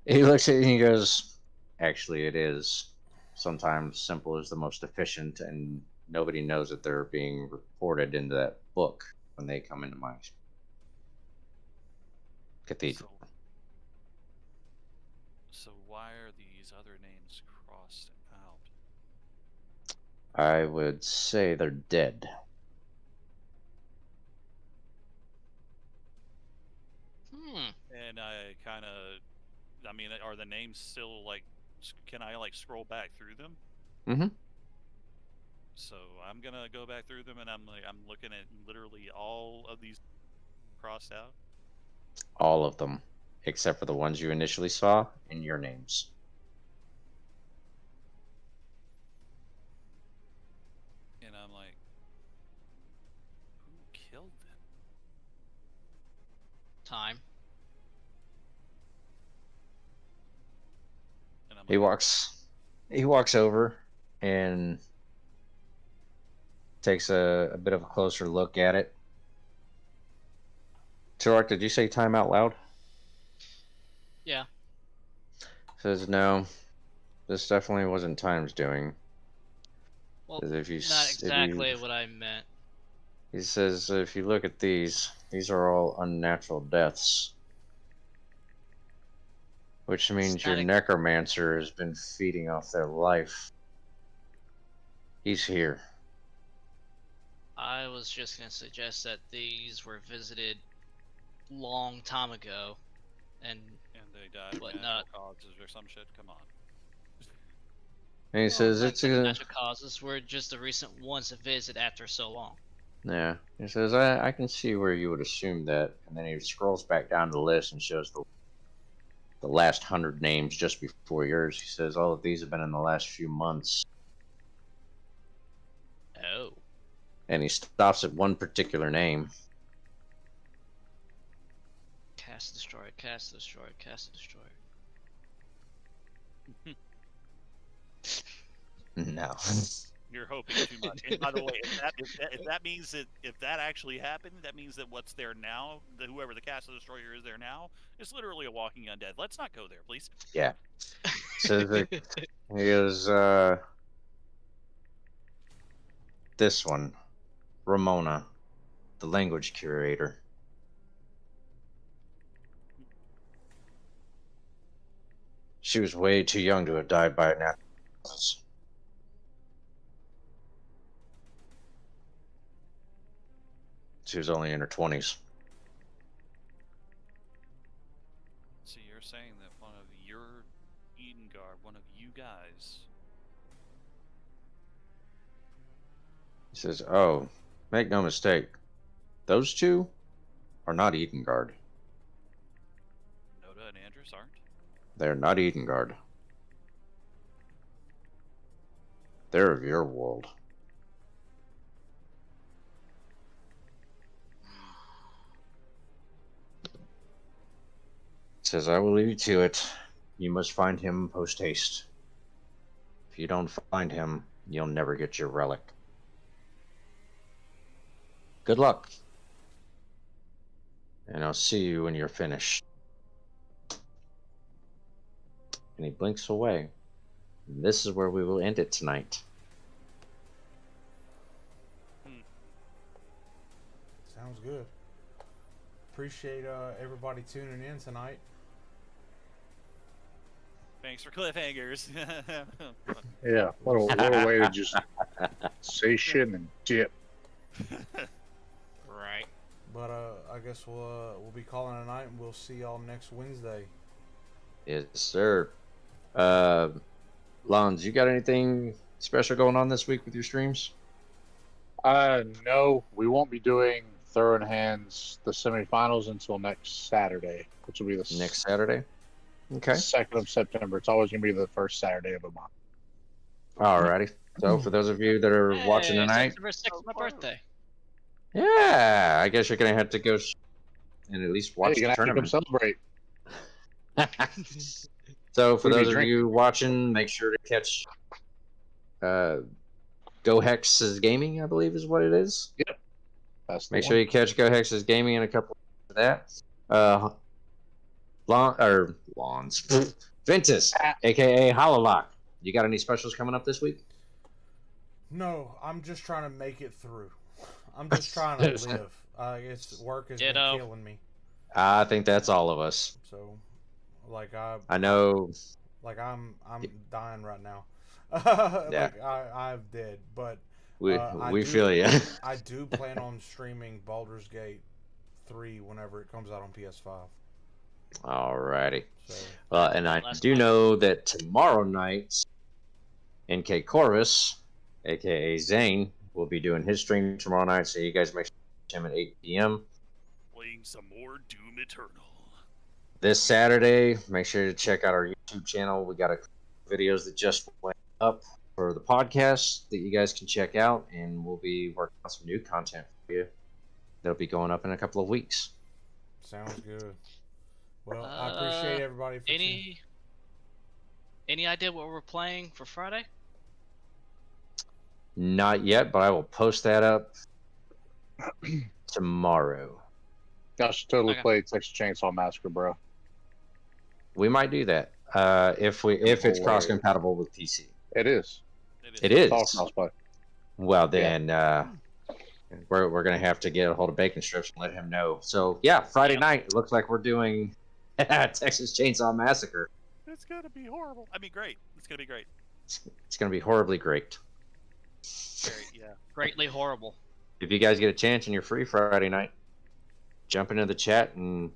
He looks at you and he goes, actually, it is. Sometimes simple is the most efficient, and nobody knows that they're being reported into that book when they come into my cathedral. So why are these other names crossed out? I would say they're dead. And I mean, are the names still like? Can I like scroll back through them? Mm-hmm. So I'm gonna go back through them, and I'm looking at literally all of these crossed out. All of them, except for the ones you initially saw in your names. And I'm like, who killed them? Time. And I'm He like, walks over and takes a bit of a closer look at it. Turok, did you say time out loud? Yeah. Says no. This definitely wasn't time's doing. Well, Because if you not exactly what I meant. He says if you look at these are all unnatural deaths. Which means your necromancer has been feeding off their life. He's here. I was just gonna suggest that these were visited long time ago, and they died of natural causes or some shit. Come on. And he says not it's exactly natural causes. Were just the recent ones to visit after so long. Yeah. He says I can see where you would assume that, and then he scrolls back down the list and shows the last 100 names just before yours. He says all of these have been in the last few months. Oh. And he stops at one particular name. Cast destroy, cast destroy, cast destroy. No. You're hoping too much. And by the way, if that means that if that actually happened, that means that what's there now, whoever the Cast Destroyer is there now, is literally a walking undead. Let's not go there, please. Yeah. So he goes, this one, Ramona, the language curator. She was way too young to have died by a natural cause. She was only in her 20s. So you're saying that one of your Edengard, one of you guys. He says, "Oh, make no mistake. Those two are not Edengard. Noda and Andrews aren't? They're not Edengard. They're of your world." Says, "I will leave you to it. You must find him post haste. If you don't find him, you'll never get your relic. Good luck. And I'll see you when you're finished." And he blinks away. And this is where we will end it tonight. Sounds good. Appreciate everybody tuning in tonight. Thanks for cliffhangers. Yeah, what a way to just say shit and dip. Right. But I guess we'll be calling it a night, and we'll see y'all next Wednesday. Yes, sir. Lons, you got anything special going on this week with your streams? No, we won't be doing Thorough Hands, the semifinals, until next Saturday, which will be the Next Saturday? Okay. 2nd of September. It's always going to be the first Saturday of a month. Alrighty. So for those of you that are watching tonight, September 6th is my birthday. yeah, I guess you're gonna have to go and at least watch Hey, you're the going to have to come tournament. celebrate. So for What do we those of drink? you watching, make sure to catch Go Hex's Gaming, I believe is what it is. That's the Make one. sure you catch Go Hex's Gaming in a couple of that. Lawns. Ventus, aka Hololock. You got any specials coming up this week? No, I'm just trying to make it through. I'm just trying to live. It's work has been Ditto. killing me. I think that's all of us. So, like I know. I'm dying right now. Yeah. Like I'm dead, but We I we do- feel you. I do plan on streaming Baldur's Gate 3 whenever it comes out on PS5. Alrighty. So And I Last do night. know that tomorrow night, NK Corvus, aka Zane, will be doing his stream tomorrow night. So you guys make sure to watch him at 8 p.m. Playing some more Doom Eternal. This Saturday, make sure to check out our YouTube channel. We got a videos that just went up for the podcast that you guys can check out, and we'll be working on some new content for you. That'll be going up in a couple of weeks. sounds good. Well, I appreciate everybody for Any idea what we're playing for Friday? Not yet, but I will post that up tomorrow. I should totally Okay. play Texas Chainsaw Massacre, bro. We might do that if it's cross compatible with PC. It is. It is. It's all crossplay. Well, then we're gonna have to get a hold of Bacon Strips and let him know. So yeah, Friday night. It looks like we're doing Texas Chainsaw Massacre. It's gonna be horrible. I mean, great. It's gonna be great. It's gonna be horribly great. Very, yeah. Greatly horrible. If you guys get a chance and you're free Friday night, jump into the chat and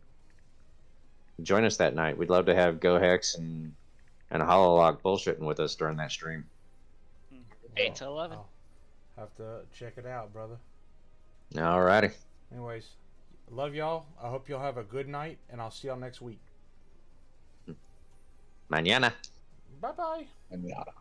join us that night. We'd love to have Go Hex and Hololog bullshitting with us during that stream. 8 to 11. I'll have to check it out, brother. Alrighty. Anyways, love y'all. I hope y'all have a good night, and I'll see y'all next week. Mañana. Bye bye. And yada.